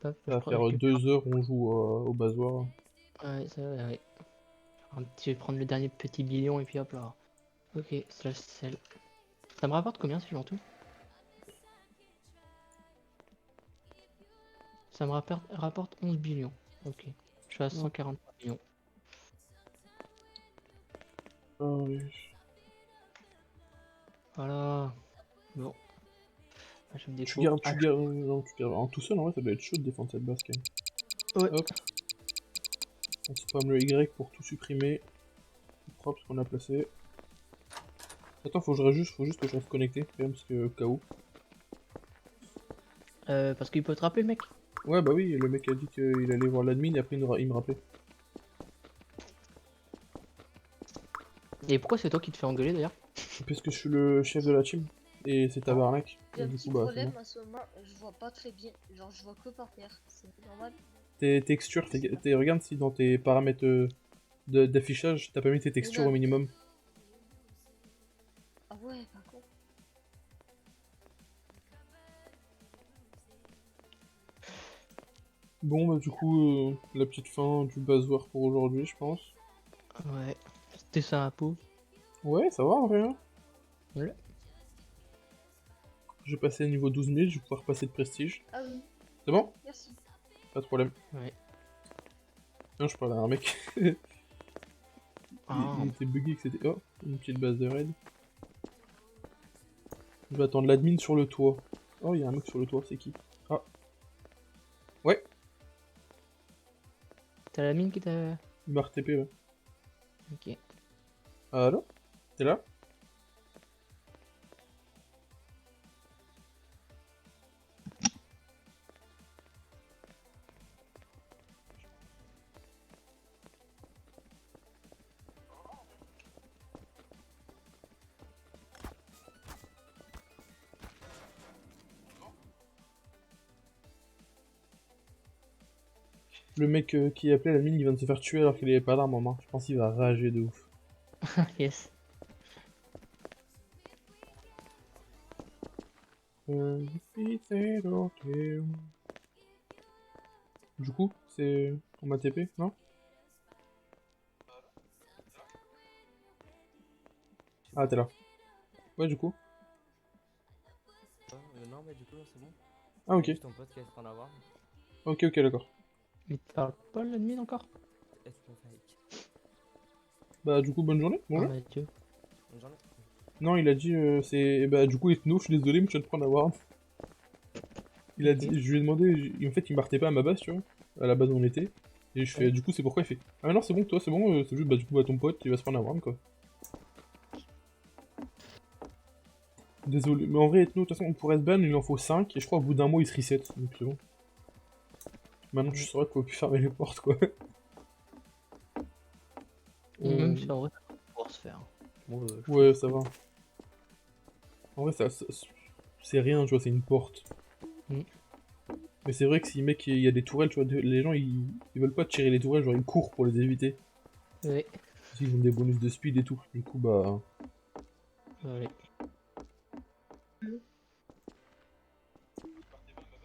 Hop, Ça va je faire récupère. 2 heures où on joue au basoir. Ouais, ça va, ouais. Je vais prendre le dernier petit billion et puis hop là. Ok, slash sell. Ça me rapporte combien si je vends tout? Ça me rapporte 11 billions. Ok. Je suis à 143 millions. Allez. Voilà. Bon. Ah, je me Tu déco. gardes, non, tu gardes. En tout seul, en vrai, ça doit être chaud de défendre cette base quand même. Ouais. Hop. On spam le Y pour tout supprimer. C'est propre ce qu'on a placé. Attends, faut juste que je reste connecté, quand même, parce que au cas où. Parce qu'il peut te rappeler le mec. Ouais, bah oui, le mec a dit qu'il allait voir l'admin et après il me rappelait. Et pourquoi c'est toi qui te fais engueuler d'ailleurs? Parce que je suis le chef de la team. Et c'est tabarnak. J'ai Et un du petit coup, bah, c'est problème bon. à ce moment, je vois pas très bien. Genre, je vois que par terre. C'est normal. Tes textures, regarde si dans tes paramètres d'affichage, t'as pas mis tes textures au minimum. Ah ouais, par contre. Bon, bah du coup, la petite fin du basoir pour aujourd'hui, je pense. Ouais. C'était ça à peau. Ouais, ça va en vrai. Hein. Ouais. J'ai passé à niveau 12 000, je vais pouvoir passer de prestige. Ah oui, C'est bon? merci. Pas de problème. Ouais. Non, je parle à un mec. Ah. Il était bugué que c'était... Oh, une petite base de raid. Je vais attendre l'admin sur le toit. Oh, il y a un mec sur le toit, c'est qui? Ah. Ouais, T'as la mine qui t'a. il m'a RTP, ouais. Ok. Allô? T'es là? Le mec qui appelait la mine, il vient de se faire tuer alors qu'il avait pas d'arme en main. Je pense qu'il va rager de ouf. Yes. Du coup, c'est... On m'a TP, non? Ah, t'es là. Ouais, du coup. Non, mais du coup, c'est bon. Ah, ok. Juste ton pote qui est en train d'avoir. Ok, ok, d'accord. Mais tu parles pas l'admin encore? Est-ce que fake? Bah, du coup, bonne journée. Ah Bonjour. bah Dieu. Bonne journée. Non, il a dit, c'est... Bah, du coup, Ethno, je suis désolé, mais tu vas te prendre à Ward. Il a Ok. dit, je lui ai demandé, en fait, il martait pas à ma base, tu vois, à la base où on était. Et je fais, Ouais. du coup, c'est pourquoi il fait. Ah non, c'est bon, toi, c'est bon, c'est juste, bah, du coup, bah, ton pote, il va se prendre à Ward, quoi. Désolé, mais en vrai, Ethno, de toute façon, on pourrait se ban, il en faut 5, et je crois au bout d'un mois, il se reset, donc c'est bon. Maintenant, tu sauras qu'il faut plus fermer les portes, quoi. Même si en vrai, ça va pouvoir se faire. Moi, je Ouais, ça va. En vrai, c'est rien, tu vois, c'est une porte. Mm. Mais c'est vrai que si mec, il y a des tourelles, tu vois, les gens, ils veulent pas tirer les tourelles, genre ils courent pour les éviter. Ouais. Parce qu'ils ont des bonus de speed et tout. Du coup, bah... Allez.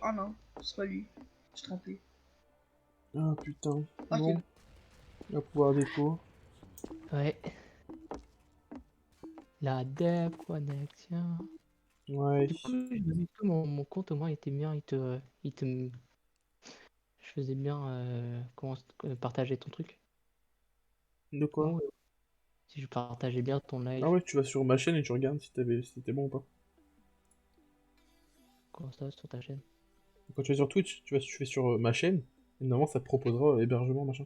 Oh non, c'est pas lui. Je suis trompé. Ah putain. Ok. Bon. On va pouvoir déco. Ouais. La déconnexion. Ouais. Du coup, j'ai vu que mon compte au moins était bien, je faisais bien partager ton truc. De quoi? Comment, si je partageais bien ton live, Ah ouais, tu vas sur ma chaîne et tu regardes si c'était bon ou pas. comment ça sur ta chaîne? Quand tu vas sur Twitch, tu fais sur ma chaîne, et normalement ça te proposera hébergement, machin.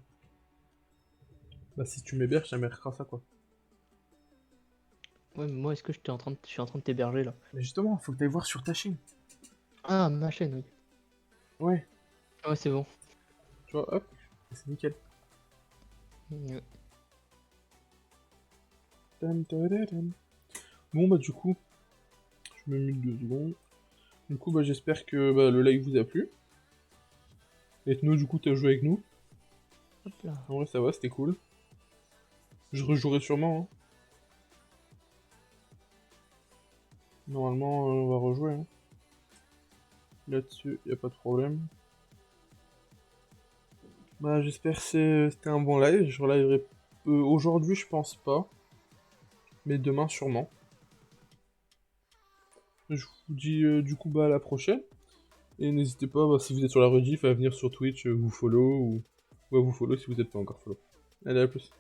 Bah si tu m'héberges, ça m'hébergera ça, quoi. Ouais, mais moi, est-ce que je suis en train de t'héberger là? Mais justement, faut que t'ailles voir sur ta chaîne. Ah, ma chaîne, oui. Ouais. Ouais, c'est bon. Tu vois, hop. C'est nickel. Ouais. Tam, tadadam. Bon bah du coup, je me mute 2 secondes. Du coup bah j'espère que bah, le live vous a plu. Et nous du coup t'as joué avec nous. Hop là. En vrai ça va, c'était cool. Je rejouerai sûrement. Hein. Normalement on va rejouer. Hein. Là-dessus, y a pas de problème. Bah j'espère que c'était un bon live. Je reliverai aujourd'hui je pense pas. Mais demain sûrement. Je vous dis du coup bah à la prochaine. Et n'hésitez pas, bah, si vous êtes sur la rediff, à venir sur Twitch, vous follow, ou à vous follow si vous n'êtes pas encore follow. Allez, à plus.